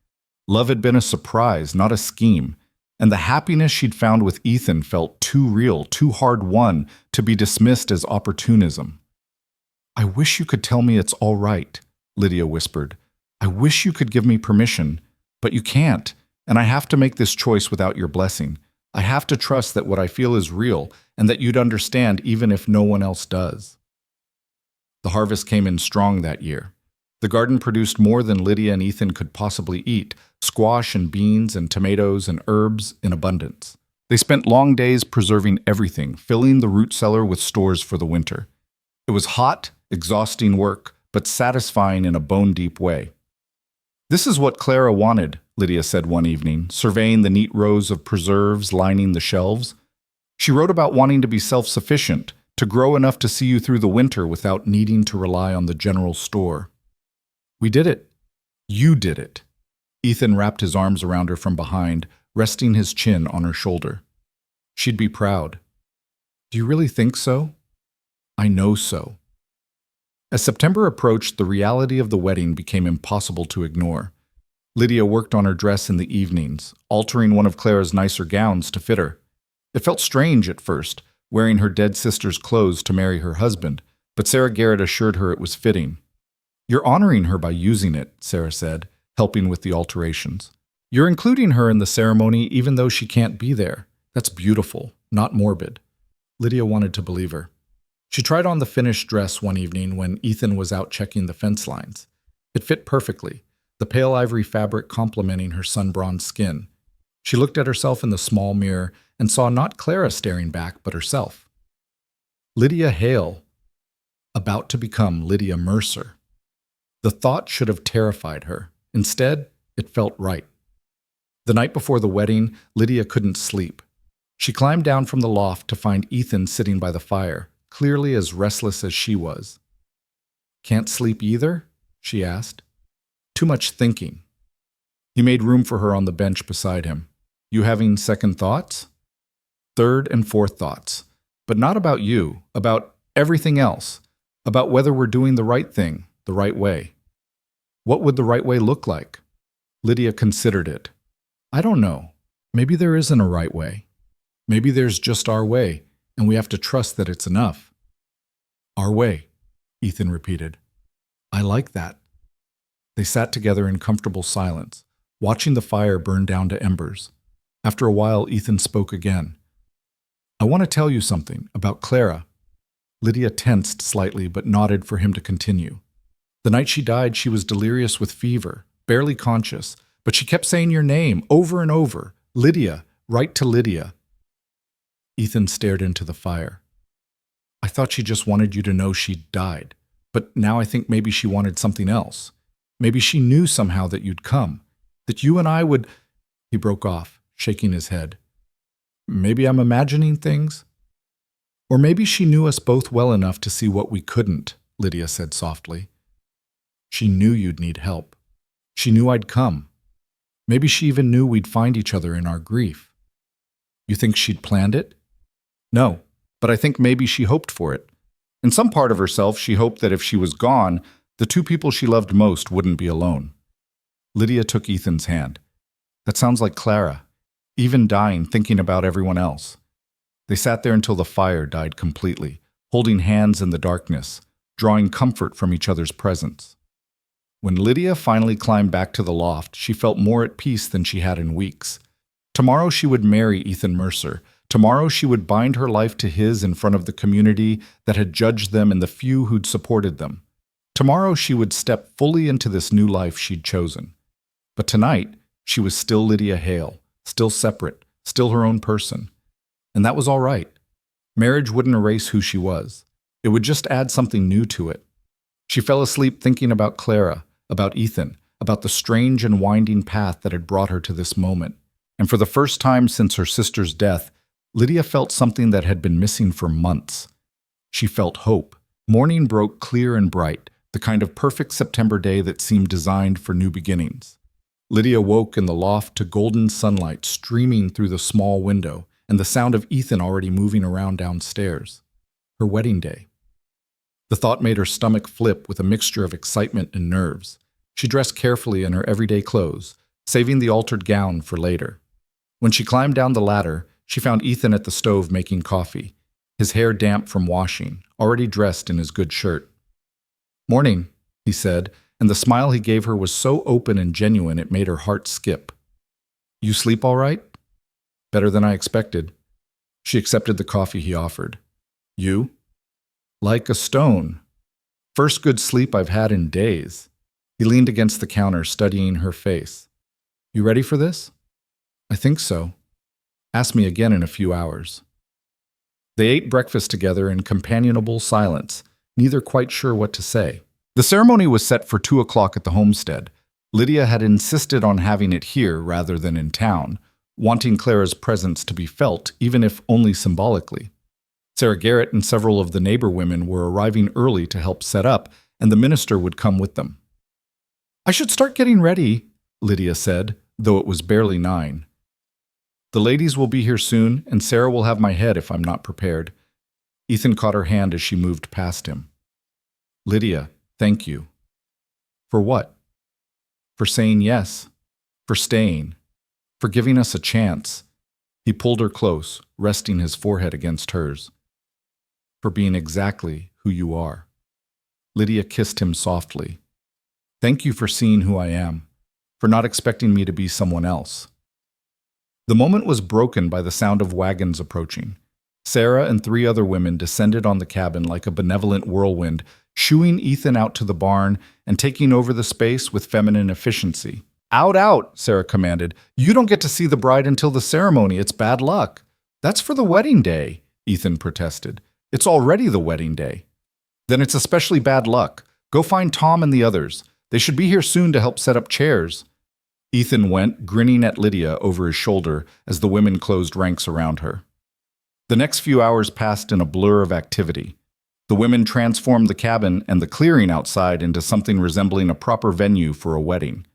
Love had been a surprise, not a scheme, and the happiness she'd found with Ethan felt too real, too hard-won to be dismissed as opportunism. I wish you could tell me it's all right, Lydia whispered. I wish you could give me permission, but you can't, and I have to make this choice without your blessing. I have to trust that what I feel is real and that you'd understand even if no one else does. The harvest came in strong that year. The garden produced more than Lydia and Ethan could possibly eat, squash and beans and tomatoes and herbs in abundance. They spent long days preserving everything, filling the root cellar with stores for the winter. It was hot, exhausting work, but satisfying in a bone-deep way. This is what Clara wanted, Lydia said one evening, surveying the neat rows of preserves lining the shelves. She wrote about wanting to be self-sufficient, to grow enough to see you through the winter without needing to rely on the general store. We did it. You did it. Ethan wrapped his arms around her from behind, resting his chin on her shoulder. She'd be proud. Do you really think so? I know so. As September approached, the reality of the wedding became impossible to ignore. Lydia worked on her dress in the evenings, altering one of Clara's nicer gowns to fit her. It felt strange at first, wearing her dead sister's clothes to marry her husband, but Sarah Garrett assured her it was fitting. You're honoring her by using it, Sarah said, helping with the alterations. You're including her in the ceremony even though she can't be there. That's beautiful, not morbid. Lydia wanted to believe her. She tried on the finished dress one evening when Ethan was out checking the fence lines. It fit perfectly, the pale ivory fabric complementing her sun-bronzed skin. She looked at herself in the small mirror and saw not Clara staring back, but herself. Lydia Hale, about to become Lydia Mercer. The thought should have terrified her. Instead, it felt right. The night before the wedding, Lydia couldn't sleep. She climbed down from the loft to find Ethan sitting by the fire, clearly as restless as she was. Can't sleep either? She asked. Too much thinking. He made room for her on the bench beside him. You having second thoughts? Third and fourth thoughts. But not about you, about everything else, about whether we're doing the right thing, the right way. What would the right way look like? Lydia considered it. I don't know. Maybe there isn't a right way. Maybe there's just our way, and we have to trust that it's enough. Our way, Ethan repeated. I like that. They sat together in comfortable silence, watching the fire burn down to embers. After a while, Ethan spoke again. I want to tell you something about Clara. Lydia tensed slightly but nodded for him to continue. The night she died, she was delirious with fever, barely conscious, but she kept saying your name over and over. Lydia, right to Lydia. Ethan stared into the fire. I thought she just wanted you to know she'd died, but now I think maybe she wanted something else. Maybe she knew somehow that you'd come, that you and I would... He broke off, shaking his head. Maybe I'm imagining things? Or maybe she knew us both well enough to see what we couldn't, Lydia said softly. She knew you'd need help. She knew I'd come. Maybe she even knew we'd find each other in our grief. You think she'd planned it? No, but I think maybe she hoped for it. In some part of herself, she hoped that if she was gone, the two people she loved most wouldn't be alone. Lydia took Ethan's hand. That sounds like Clara, even dying thinking about everyone else. They sat there until the fire died completely, holding hands in the darkness, drawing comfort from each other's presence. When Lydia finally climbed back to the loft, she felt more at peace than she had in weeks. Tomorrow she would marry Ethan Mercer. Tomorrow she would bind her life to his in front of the community that had judged them and the few who'd supported them. Tomorrow she would step fully into this new life she'd chosen. But tonight, she was still Lydia Hale, still separate, still her own person. And that was all right. Marriage wouldn't erase who she was. It would just add something new to it. She fell asleep thinking about Clara, about Ethan, about the strange and winding path that had brought her to this moment. And for the first time since her sister's death, Lydia felt something that had been missing for months. She felt hope. Morning broke clear and bright, the kind of perfect September day that seemed designed for new beginnings. Lydia woke in the loft to golden sunlight streaming through the small window and the sound of Ethan already moving around downstairs. Her wedding day. The thought made her stomach flip with a mixture of excitement and nerves. She dressed carefully in her everyday clothes, saving the altered gown for later. When she climbed down the ladder, she found Ethan at the stove making coffee, his hair damp from washing, already dressed in his good shirt. "Morning," he said, and the smile he gave her was so open and genuine it made her heart skip. "You sleep all right?" "Better than I expected." She accepted the coffee he offered. "You?" "Like a stone. First good sleep I've had in days." He leaned against the counter, studying her face. "You ready for this?" "I think so. Ask me again in a few hours." They ate breakfast together in companionable silence, neither quite sure what to say. The ceremony was set for 2 o'clock at the homestead. Lydia had insisted on having it here rather than in town, wanting Clara's presence to be felt, even if only symbolically. Sarah Garrett and several of the neighbor women were arriving early to help set up, and the minister would come with them. "I should start getting ready," Lydia said, though it was barely 9. "The ladies will be here soon, and Sarah will have my head if I'm not prepared." Ethan caught her hand as she moved past him. "Lydia, thank you." "For what?" "For saying yes. For staying. For giving us a chance." He pulled her close, resting his forehead against hers. "For being exactly who you are." Lydia kissed him softly. "Thank you for seeing who I am, for not expecting me to be someone else." The moment was broken by the sound of wagons approaching. Sarah and 3 other women descended on the cabin like a benevolent whirlwind, shooing Ethan out to the barn and taking over the space with feminine efficiency. "Out, out," Sarah commanded. "You don't get to see the bride until the ceremony. It's bad luck." "That's for the wedding day," Ethan protested. "It's already the wedding day." "Then it's especially bad luck. Go find Tom and the others. They should be here soon to help set up chairs." Ethan went, grinning at Lydia over his shoulder as the women closed ranks around her. The next few hours passed in a blur of activity. The women transformed the cabin and the clearing outside into something resembling a proper venue for a wedding.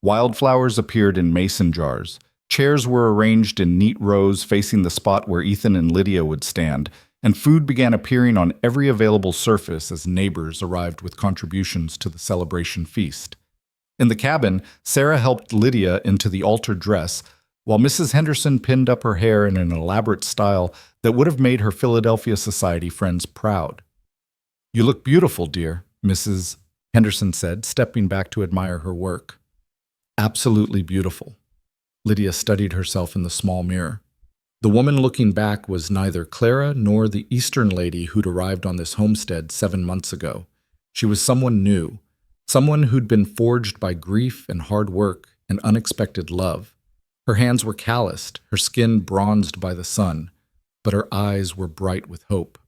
Wildflowers appeared in mason jars. Chairs were arranged in neat rows facing the spot where Ethan and Lydia would stand, and food began appearing on every available surface as neighbors arrived with contributions to the celebration feast. In the cabin, Sarah helped Lydia into the altar dress, while Mrs. Henderson pinned up her hair in an elaborate style that would have made her Philadelphia society friends proud. "You look beautiful, dear," Mrs. Henderson said, stepping back to admire her work. "Absolutely beautiful." Lydia studied herself in the small mirror. The woman looking back was neither Clara nor the Eastern lady who'd arrived on this homestead 7 months ago. She was someone new, someone who'd been forged by grief and hard work and unexpected love. Her hands were calloused, her skin bronzed by the sun, but her eyes were bright with hope.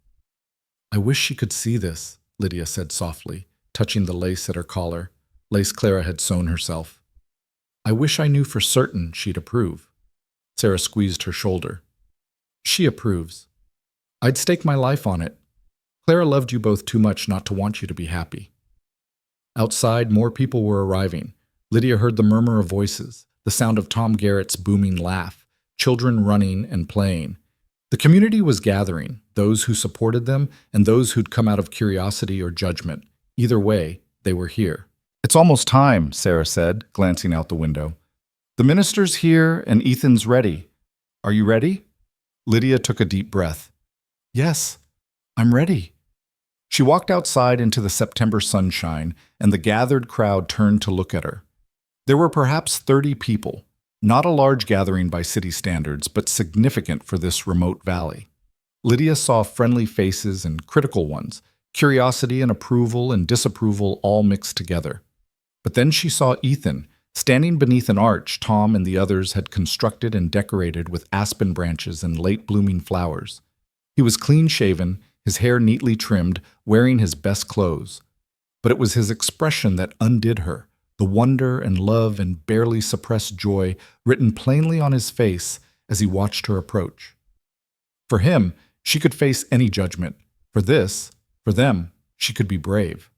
"I wish she could see this," Lydia said softly, touching the lace at her collar, lace Clara had sewn herself. "I wish I knew for certain she'd approve." Sarah squeezed her shoulder. "She approves. I'd stake my life on it. Clara loved you both too much not to want you to be happy." Outside, more people were arriving. Lydia heard the murmur of voices, the sound of Tom Garrett's booming laugh, children running and playing. The community was gathering, those who supported them and those who'd come out of curiosity or judgment. Either way, they were here. "It's almost time," Sarah said, glancing out the window. "The minister's here and Ethan's ready. Are you ready?" Lydia took a deep breath. "Yes, I'm ready." She walked outside into the September sunshine, and the gathered crowd turned to look at her. There were perhaps 30 people, not a large gathering by city standards, but significant for this remote valley. Lydia saw friendly faces and critical ones, curiosity and approval and disapproval all mixed together. But then she saw Ethan, standing beneath an arch Tom and the others had constructed and decorated with aspen branches and late-blooming flowers. He was clean-shaven, his hair neatly trimmed, wearing his best clothes. But it was his expression that undid her, the wonder and love and barely suppressed joy written plainly on his face as he watched her approach. For him, she could face any judgment. For them, she could be brave.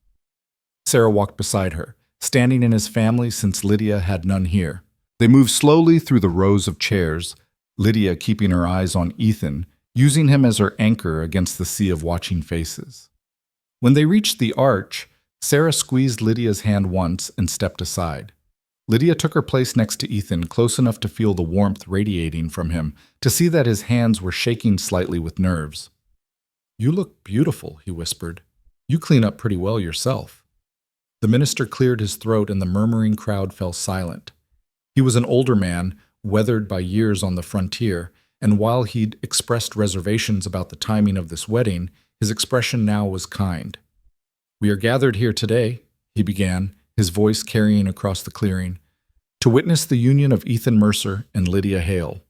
Sarah walked beside her, standing in his family since Lydia had none here. They moved slowly through the rows of chairs, Lydia keeping her eyes on Ethan, using him as her anchor against the sea of watching faces. When they reached the arch, Sarah squeezed Lydia's hand once and stepped aside. Lydia took her place next to Ethan, close enough to feel the warmth radiating from him, to see that his hands were shaking slightly with nerves. "You look beautiful," he whispered. "You clean up pretty well yourself." The minister cleared his throat and the murmuring crowd fell silent. He was an older man, weathered by years on the frontier, and while he'd expressed reservations about the timing of this wedding, his expression now was kind. "We are gathered here today," he began, his voice carrying across the clearing, "to witness the union of Ethan Mercer and Lydia Hale.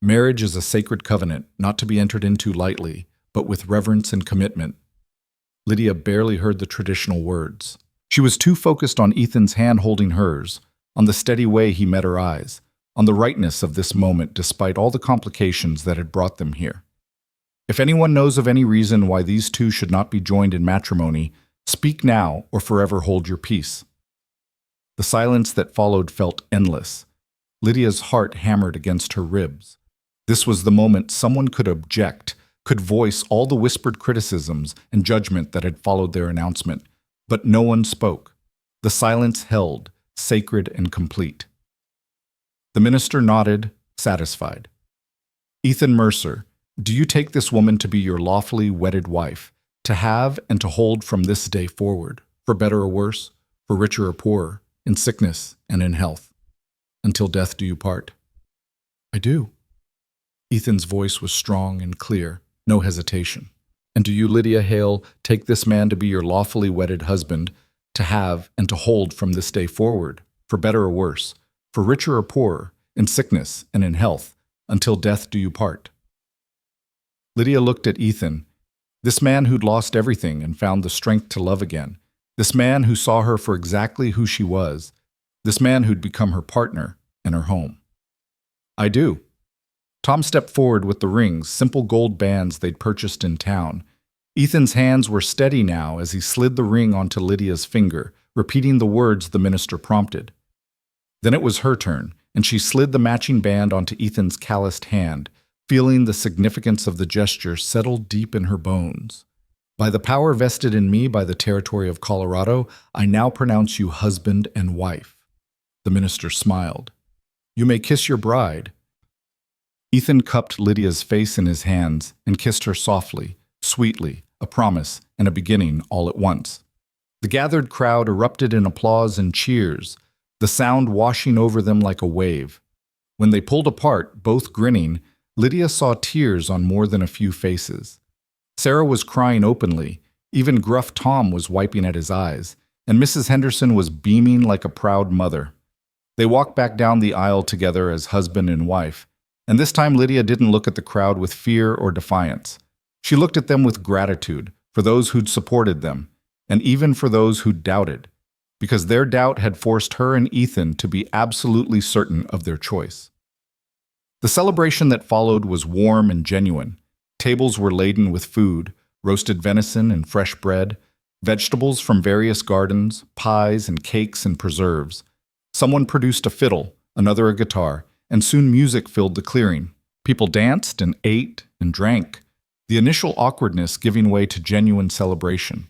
Marriage is a sacred covenant, not to be entered into lightly, but with reverence and commitment." Lydia barely heard the traditional words. She was too focused on Ethan's hand holding hers, on the steady way he met her eyes, on the rightness of this moment despite all the complications that had brought them here. "If anyone knows of any reason why these two should not be joined in matrimony, speak now or forever hold your peace." The silence that followed felt endless. Lydia's heart hammered against her ribs. This was the moment someone could object, could voice all the whispered criticisms and judgment that had followed their announcement. But no one spoke. The silence held, sacred and complete. The minister nodded, satisfied. "Ethan Mercer, do you take this woman to be your lawfully wedded wife, to have and to hold from this day forward, for better or worse, for richer or poorer, in sickness and in health, until death do you part?" "I do." Ethan's voice was strong and clear, no hesitation. "And do you, Lydia Hale, take this man to be your lawfully wedded husband, to have and to hold from this day forward, for better or worse, for richer or poorer, in sickness and in health, until death do you part?" Lydia looked at Ethan, this man who'd lost everything and found the strength to love again, this man who saw her for exactly who she was, this man who'd become her partner and her home. "I do." Tom stepped forward with the rings, simple gold bands they'd purchased in town. Ethan's hands were steady now as he slid the ring onto Lydia's finger, repeating the words the minister prompted. Then it was her turn, and she slid the matching band onto Ethan's calloused hand, feeling the significance of the gesture settle deep in her bones. "By the power vested in me by the territory of Colorado, I now pronounce you husband and wife." The minister smiled. "You may kiss your bride." Ethan cupped Lydia's face in his hands and kissed her softly, sweetly, a promise and a beginning all at once. The gathered crowd erupted in applause and cheers, the sound washing over them like a wave. When they pulled apart, both grinning, Lydia saw tears on more than a few faces. Sarah was crying openly, even gruff Tom was wiping at his eyes, and Mrs. Henderson was beaming like a proud mother. They walked back down the aisle together as husband and wife, and this time Lydia didn't look at the crowd with fear or defiance. She looked at them with gratitude for those who'd supported them, and even for those who'd doubted, because their doubt had forced her and Ethan to be absolutely certain of their choice. The celebration that followed was warm and genuine. Tables were laden with food, roasted venison and fresh bread, vegetables from various gardens, pies and cakes and preserves. Someone produced a fiddle, another a guitar, and soon music filled the clearing. People danced and ate and drank. the initial awkwardness giving way to genuine celebration.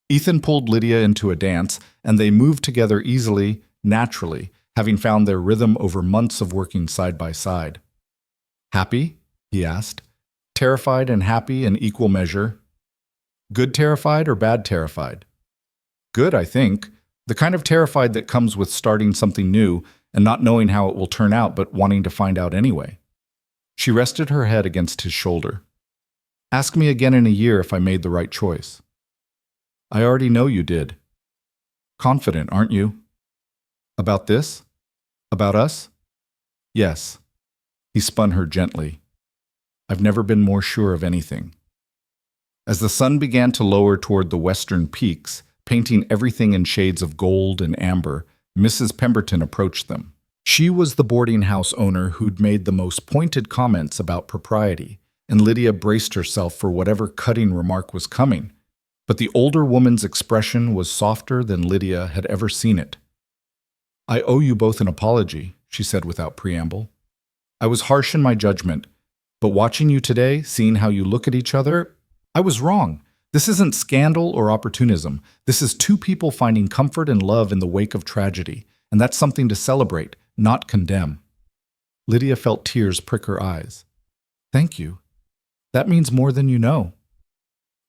Ethan pulled Lydia into a dance, and they moved together easily, naturally, having found their rhythm over months of working side by side. Happy? He asked. Terrified and happy in equal measure. Good terrified or bad terrified? Good, I think. The kind of terrified that comes with starting something new and not knowing how it will turn out but wanting to find out anyway. She rested her head against his shoulder. Ask me again in a year if I made the right choice. I already know you did. Confident, aren't you? About this? About us? Yes. He spun her gently. I've never been more sure of anything. As the sun began to lower toward the western peaks, painting everything in shades of gold and amber, Mrs. Pemberton approached them. She was the boarding house owner who'd made the most pointed comments about propriety, and Lydia braced herself for whatever cutting remark was coming. But the older woman's expression was softer than Lydia had ever seen it. I owe you both an apology, she said without preamble. I was harsh in my judgment, but watching you today, seeing how you look at each other, I was wrong. This isn't scandal or opportunism. This is two people finding comfort and love in the wake of tragedy, and that's something to celebrate, not condemn. Lydia felt tears prick her eyes. Thank you. That means more than you know.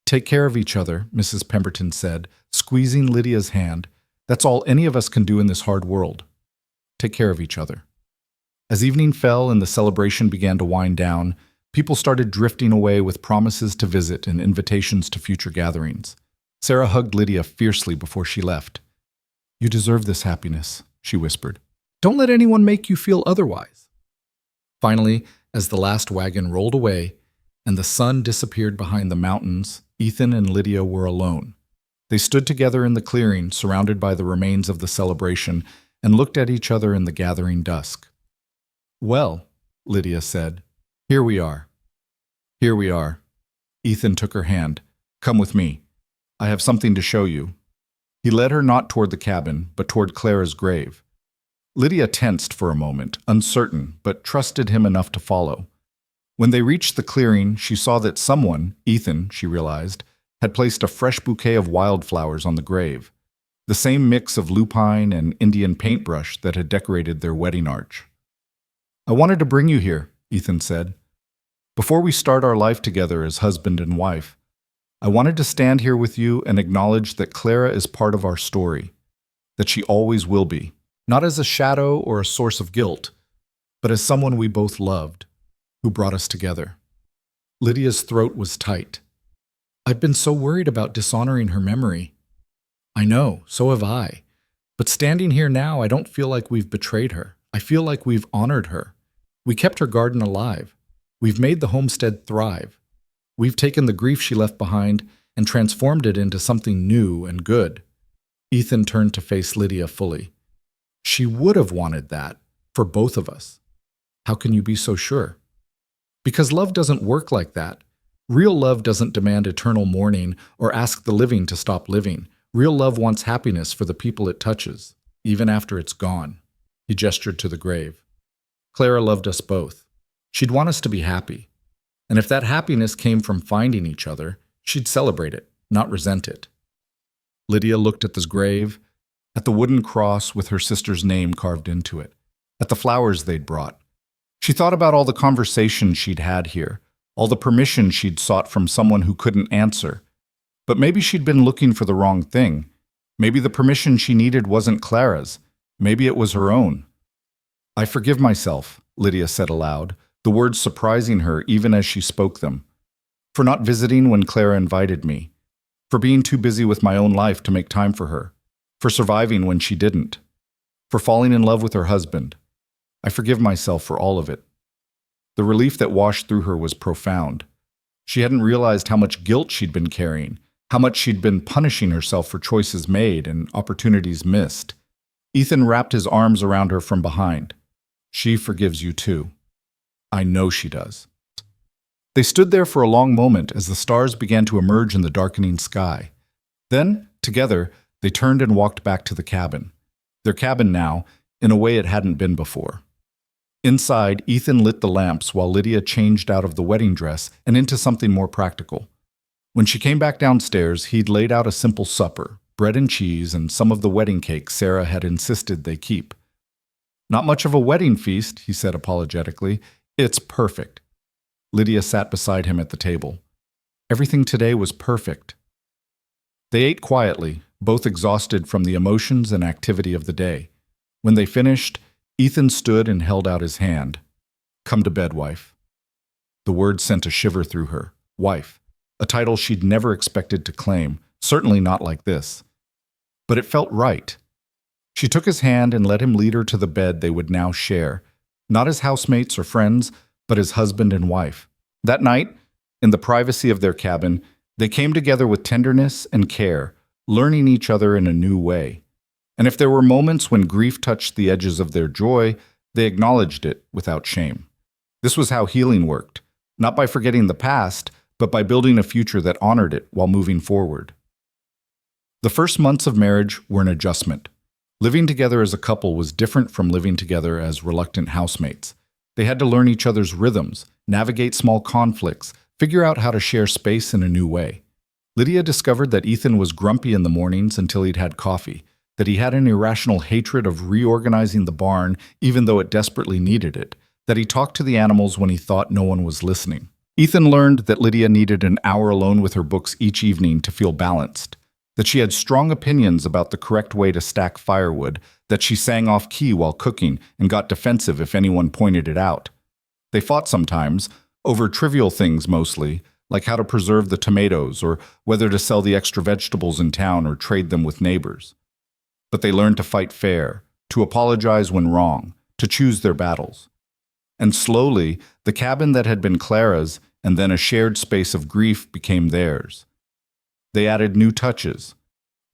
Take care of each other, Mrs. Pemberton said, squeezing Lydia's hand. That's all any of us can do in this hard world. Take care of each other. As evening fell and the celebration began to wind down, people started drifting away with promises to visit and invitations to future gatherings. Sarah hugged Lydia fiercely before she left. You deserve this happiness, she whispered. Don't let anyone make you feel otherwise. Finally, as the last wagon rolled away and the sun disappeared behind the mountains, Ethan and Lydia were alone. They stood together in the clearing, surrounded by the remains of the celebration, and looked at each other in the gathering dusk. Well, Lydia said, here we are. Here we are. Ethan took her hand. Come with me. I have something to show you. He led her not toward the cabin, but toward Clara's grave. Lydia tensed for a moment, uncertain, but trusted him enough to follow. When they reached the clearing, she saw that someone, Ethan, she realized, had placed a fresh bouquet of wildflowers on the grave, the same mix of lupine and Indian paintbrush that had decorated their wedding arch. I wanted to bring you here, Ethan said. Before we start our life together as husband and wife, I wanted to stand here with you and acknowledge that Clara is part of our story, that she always will be, not as a shadow or a source of guilt, but as someone we both loved, who brought us together. Lydia's throat was tight. I've been so worried about dishonoring her memory. I know, so have I. But standing here now, I don't feel like we've betrayed her. I feel like we've honored her. We kept her garden alive. We've made the homestead thrive. We've taken the grief she left behind and transformed it into something new and good. Ethan turned to face Lydia fully. She would have wanted that, for both of us. How can you be so sure? Because love doesn't work like that. Real love doesn't demand eternal mourning or ask the living to stop living. Real love wants happiness for the people it touches, even after it's gone. He gestured to the grave. Clara loved us both. She'd want us to be happy. And if that happiness came from finding each other, she'd celebrate it, not resent it. Lydia looked at this grave, at the wooden cross with her sister's name carved into it, at the flowers they'd brought. She thought about all the conversations she'd had here, all the permission she'd sought from someone who couldn't answer. But maybe she'd been looking for the wrong thing. Maybe the permission she needed wasn't Clara's. Maybe it was her own. I forgive myself, Lydia said aloud, the words surprising her even as she spoke them. For not visiting when Clara invited me. For being too busy with my own life to make time for her. For surviving when she didn't. For falling in love with her husband. I forgive myself for all of it. The relief that washed through her was profound. She hadn't realized how much guilt she'd been carrying, how much she'd been punishing herself for choices made and opportunities missed. Ethan wrapped his arms around her from behind. She forgives you too. I know she does. They stood there for a long moment as the stars began to emerge in the darkening sky. Then, together, they turned and walked back to the cabin. Their cabin now, in a way it hadn't been before. Inside, Ethan lit the lamps while Lydia changed out of the wedding dress and into something more practical. When she came back downstairs, he'd laid out a simple supper, bread and cheese and some of the wedding cake Sarah had insisted they keep. "Not much of a wedding feast," he said apologetically. "It's perfect." Lydia sat beside him at the table. Everything today was perfect. They ate quietly, both exhausted from the emotions and activity of the day. When they finished, Ethan stood and held out his hand. "Come to bed, wife." The word sent a shiver through her. Wife, a title she'd never expected to claim, certainly not like this. But it felt right. She took his hand and let him lead her to the bed they would now share, not as housemates or friends, but as husband and wife. That night, in the privacy of their cabin, they came together with tenderness and care, learning each other in a new way. And if there were moments when grief touched the edges of their joy, they acknowledged it without shame. This was how healing worked, not by forgetting the past, but by building a future that honored it while moving forward. The first months of marriage were an adjustment. Living together as a couple was different from living together as reluctant housemates. They had to learn each other's rhythms, navigate small conflicts, figure out how to share space in a new way. Lydia discovered that Ethan was grumpy in the mornings until he'd had coffee, that he had an irrational hatred of reorganizing the barn even though it desperately needed it, that he talked to the animals when he thought no one was listening. Ethan learned that Lydia needed an hour alone with her books each evening to feel balanced, that she had strong opinions about the correct way to stack firewood, that she sang off key while cooking and got defensive if anyone pointed it out. They fought sometimes, over trivial things mostly, like how to preserve the tomatoes or whether to sell the extra vegetables in town or trade them with neighbors. But they learned to fight fair, to apologize when wrong, to choose their battles. And slowly, the cabin that had been Clara's and then a shared space of grief became theirs. They added new touches: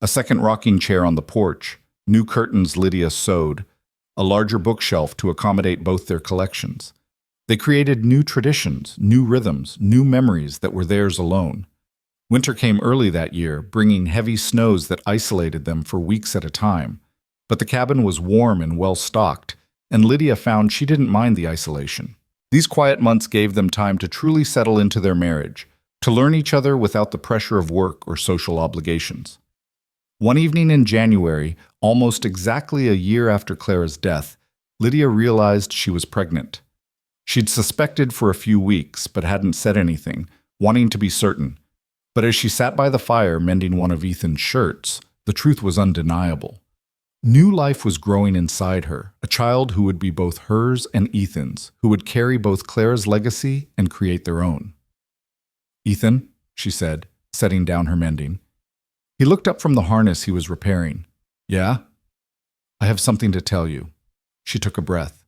a second rocking chair on the porch, new curtains Lydia sewed, a larger bookshelf to accommodate both their collections. They created new traditions, new rhythms, new memories that were theirs alone. Winter came early that year, bringing heavy snows that isolated them for weeks at a time. But the cabin was warm and well-stocked, and Lydia found she didn't mind the isolation. These quiet months gave them time to truly settle into their marriage, to learn each other without the pressure of work or social obligations. One evening in January, almost exactly a year after Clara's death, Lydia realized she was pregnant. She'd suspected for a few weeks, but hadn't said anything, wanting to be certain. But as she sat by the fire mending one of Ethan's shirts, the truth was undeniable. New life was growing inside her, a child who would be both hers and Ethan's, who would carry both Clara's legacy and create their own. "Ethan," she said, setting down her mending. He looked up from the harness he was repairing. "Yeah?" "I have something to tell you." She took a breath.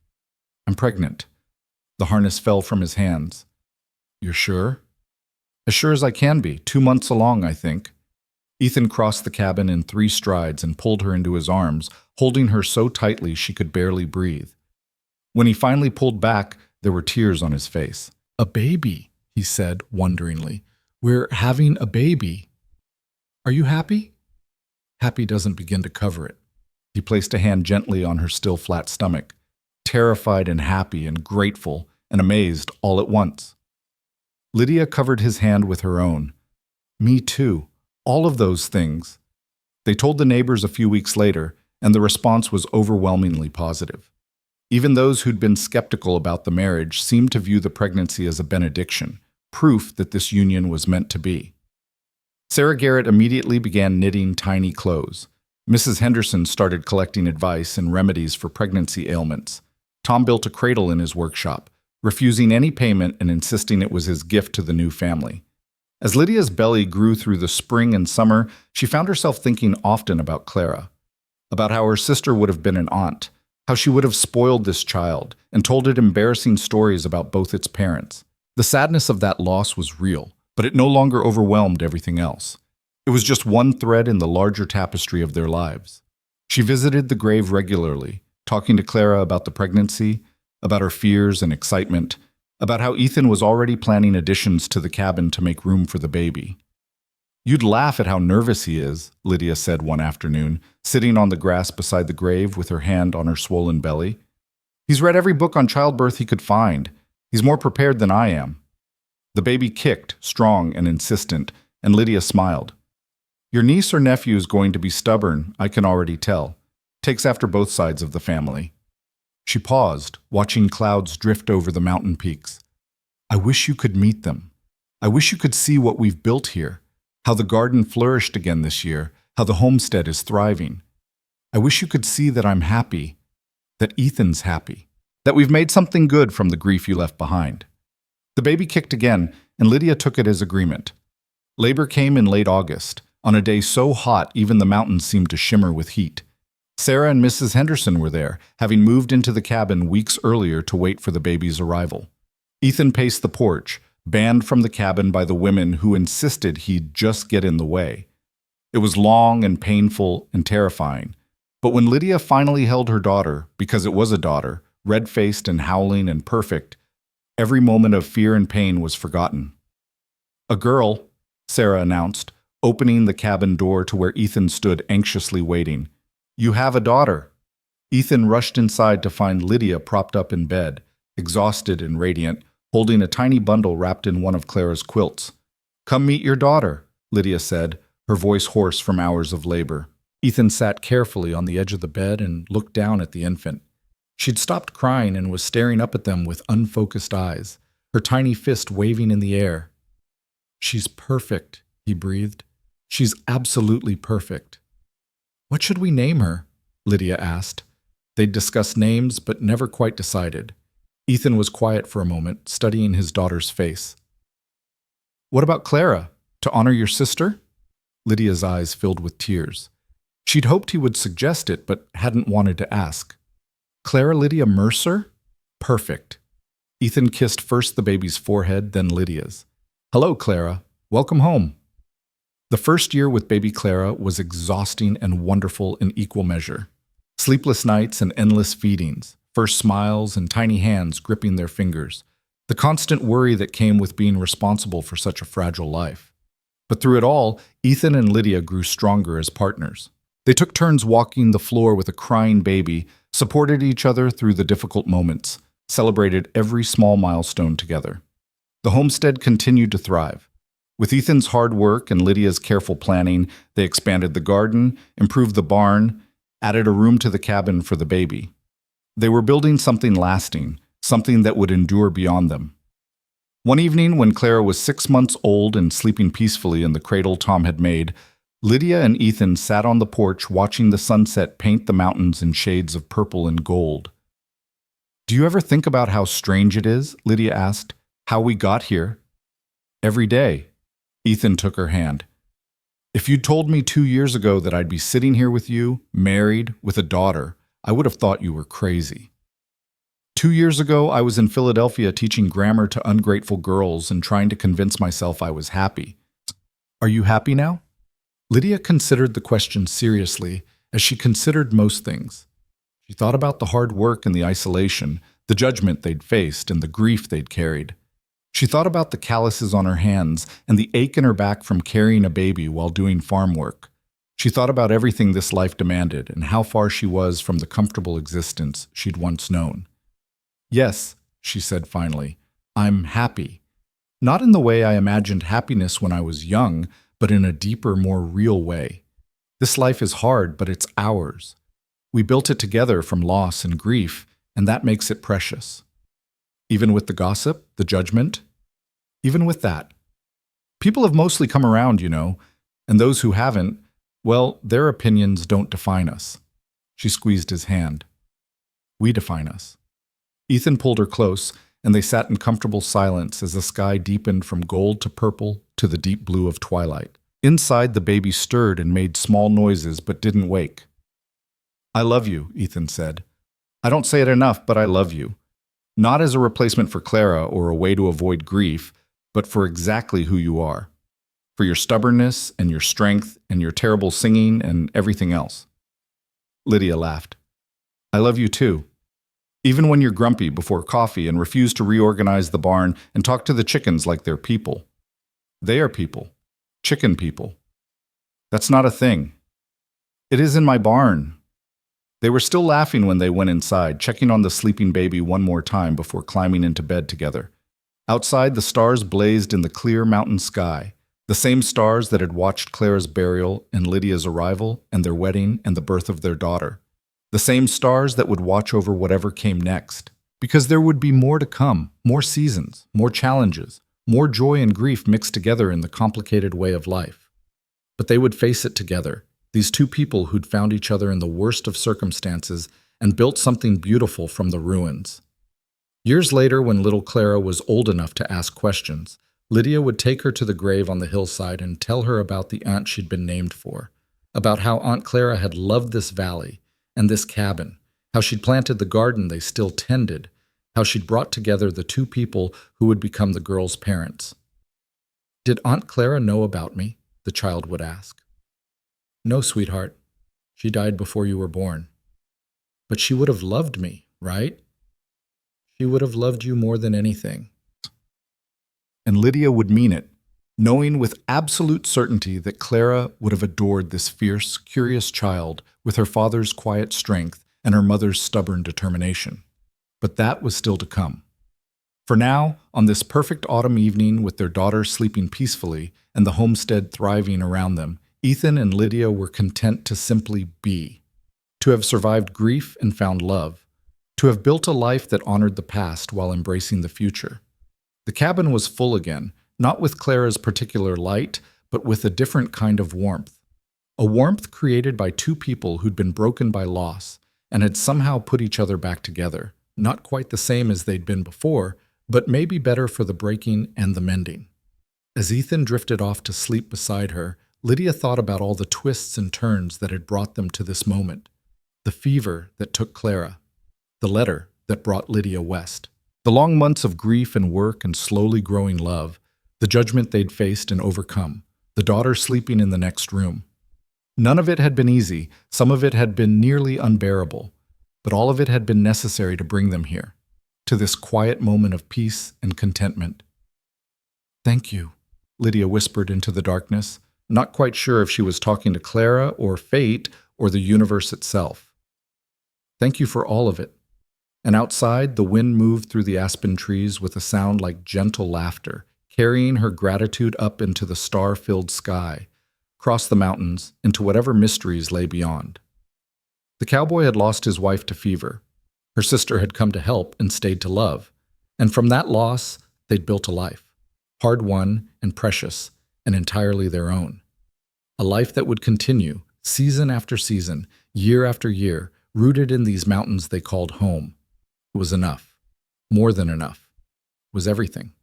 "I'm pregnant." The harness fell from his hands. "You're sure?" "As sure as I can be. 2 months along, I think." Ethan crossed the cabin in 3 strides and pulled her into his arms, holding her so tightly she could barely breathe. When he finally pulled back, there were tears on his face. "A baby," he said wonderingly. "We're having a baby. Are you happy?" Happy doesn't begin to cover it. He placed a hand gently on her still flat stomach, terrified and happy and grateful and amazed all at once. Lydia covered his hand with her own. "Me too. All of those things." They told the neighbors a few weeks later, and the response was overwhelmingly positive. Even those who'd been skeptical about the marriage seemed to view the pregnancy as a benediction, proof that this union was meant to be. Sarah Garrett immediately began knitting tiny clothes. Mrs. Henderson started collecting advice and remedies for pregnancy ailments. Tom built a cradle in his workshop, refusing any payment and insisting it was his gift to the new family. As Lydia's belly grew through the spring and summer, she found herself thinking often about Clara, about how her sister would have been an aunt, how she would have spoiled this child and told it embarrassing stories about both its parents. The sadness of that loss was real, but it no longer overwhelmed everything else. It was just one thread in the larger tapestry of their lives. She visited the grave regularly, talking to Clara about the pregnancy, about her fears and excitement, about how Ethan was already planning additions to the cabin to make room for the baby. "You'd laugh at how nervous he is," Lydia said one afternoon, sitting on the grass beside the grave with her hand on her swollen belly. He's read every book on childbirth he could find. He's more prepared than I am." The baby kicked, strong and insistent, and Lydia smiled. "Your niece or nephew is going to be stubborn, I can already tell. Takes after both sides of the family." She paused, watching clouds drift over the mountain peaks. "I wish you could meet them. I wish you could see what we've built here, how the garden flourished again this year, how the homestead is thriving. I wish you could see that I'm happy, that Ethan's happy, that we've made something good from the grief you left behind." The baby kicked again, and Lydia took it as agreement. Labor came in late August, on a day so hot even the mountains seemed to shimmer with heat. Sarah and Mrs. Henderson were there, having moved into the cabin weeks earlier to wait for the baby's arrival. Ethan paced the porch, banned from the cabin by the women who insisted he'd just get in the way. It was long and painful and terrifying, but when Lydia finally held her daughter, because it was a daughter, red-faced and howling and perfect, every moment of fear and pain was forgotten. "A girl," Sarah announced, opening the cabin door to where Ethan stood anxiously waiting. "You have a daughter." Ethan rushed inside to find Lydia propped up in bed, exhausted and radiant, holding a tiny bundle wrapped in one of Clara's quilts. "Come meet your daughter," Lydia said, her voice hoarse from hours of labor. Ethan sat carefully on the edge of the bed and looked down at the infant. She'd stopped crying and was staring up at them with unfocused eyes, her tiny fist waving in the air. "She's perfect," he breathed. "She's absolutely perfect." "What should we name her?" Lydia asked. They'd discussed names but never quite decided. Ethan was quiet for a moment, studying his daughter's face. "What about Clara? To honor your sister?" Lydia's eyes filled with tears. She'd hoped he would suggest it, but hadn't wanted to ask. "Clara Lydia Mercer? Perfect." Ethan kissed first the baby's forehead, then Lydia's. "Hello, Clara. Welcome home." The first year with baby Clara was exhausting and wonderful in equal measure. Sleepless nights and endless feedings, first smiles and tiny hands gripping their fingers, the constant worry that came with being responsible for such a fragile life. But through it all, Ethan and Lydia grew stronger as partners. They took turns walking the floor with a crying baby, supported each other through the difficult moments, celebrated every small milestone together. The homestead continued to thrive. With Ethan's hard work and Lydia's careful planning, they expanded the garden, improved the barn, added a room to the cabin for the baby. They were building something lasting, something that would endure beyond them. One evening, when Clara was 6 months old and sleeping peacefully in the cradle Tom had made, Lydia and Ethan sat on the porch watching the sunset paint the mountains in shades of purple and gold. "Do you ever think about how strange it is?" Lydia asked. "How we got here?" "Every day." Ethan took her hand. "If you'd told me 2 years ago that I'd be sitting here with you, married, with a daughter, I would have thought you were crazy. 2 years ago, I was in Philadelphia teaching grammar to ungrateful girls and trying to convince myself I was happy. Are you happy now?" Lydia considered the question seriously, as she considered most things. She thought about the hard work and the isolation, the judgment they'd faced and the grief they'd carried. She thought about the calluses on her hands and the ache in her back from carrying a baby while doing farm work. She thought about everything this life demanded and how far she was from the comfortable existence she'd once known. "Yes," she said finally, "I'm happy. Not in the way I imagined happiness when I was young, but in a deeper, more real way. This life is hard, but it's ours. We built it together from loss and grief, and that makes it precious. Even with the gossip, the judgment, even with that. People have mostly come around, you know, and those who haven't, well, their opinions don't define us." She squeezed his hand. "We define us." Ethan pulled her close, and they sat in comfortable silence as the sky deepened from gold to purple to the deep blue of twilight. Inside, the baby stirred and made small noises but didn't wake. "I love you," Ethan said. "I don't say it enough, but I love you. Not as a replacement for Clara or a way to avoid grief, but for exactly who you are. For your stubbornness and your strength and your terrible singing and everything else." Lydia laughed. "I love you too. Even when you're grumpy before coffee and refuse to reorganize the barn and talk to the chickens like they're people. They are people. Chicken people. That's not a thing. It is in my barn. They were still laughing when they went inside, checking on the sleeping baby one more time before climbing into bed together. Outside, the stars blazed in the clear mountain sky, the same stars that had watched Clara's burial and Lydia's arrival and their wedding and the birth of their daughter. The same stars that would watch over whatever came next. Because there would be more to come, more seasons, more challenges, more joy and grief mixed together in the complicated way of life. But they would face it together, these two people who'd found each other in the worst of circumstances and built something beautiful from the ruins. Years later, when little Clara was old enough to ask questions, Lydia would take her to the grave on the hillside and tell her about the aunt she'd been named for, about how Aunt Clara had loved this valley and this cabin, how she'd planted the garden they still tended, how she'd brought together the two people who would become the girl's parents. "Did Aunt Clara know about me?" the child would ask. "No, sweetheart. She died before you were born. But she would have loved me, right? She would have loved you more than anything." And Lydia would mean it, knowing with absolute certainty that Clara would have adored this fierce, curious child with her father's quiet strength and her mother's stubborn determination. But that was still to come. For now, on this perfect autumn evening with their daughter sleeping peacefully and the homestead thriving around them, Ethan and Lydia were content to simply be, to have survived grief and found love, to have built a life that honored the past while embracing the future. The cabin was full again, not with Clara's particular light, but with a different kind of warmth. A warmth created by two people who'd been broken by loss and had somehow put each other back together, not quite the same as they'd been before, but maybe better for the breaking and the mending. As Ethan drifted off to sleep beside her, Lydia thought about all the twists and turns that had brought them to this moment. The fever that took Clara, the letter that brought Lydia west, the long months of grief and work and slowly growing love, the judgment they'd faced and overcome, the daughter sleeping in the next room. None of it had been easy, some of it had been nearly unbearable, but all of it had been necessary to bring them here, to this quiet moment of peace and contentment. "Thank you," Lydia whispered into the darkness, not quite sure if she was talking to Clara or fate or the universe itself. "Thank you for all of it." And outside, the wind moved through the aspen trees with a sound like gentle laughter, carrying her gratitude up into the star-filled sky, across the mountains, into whatever mysteries lay beyond. The cowboy had lost his wife to fever. Her sister had come to help and stayed to love. And from that loss, they'd built a life, hard-won and precious, and entirely their own. A life that would continue, season after season, year after year, rooted in these mountains they called home. It was enough. More than enough. It was everything.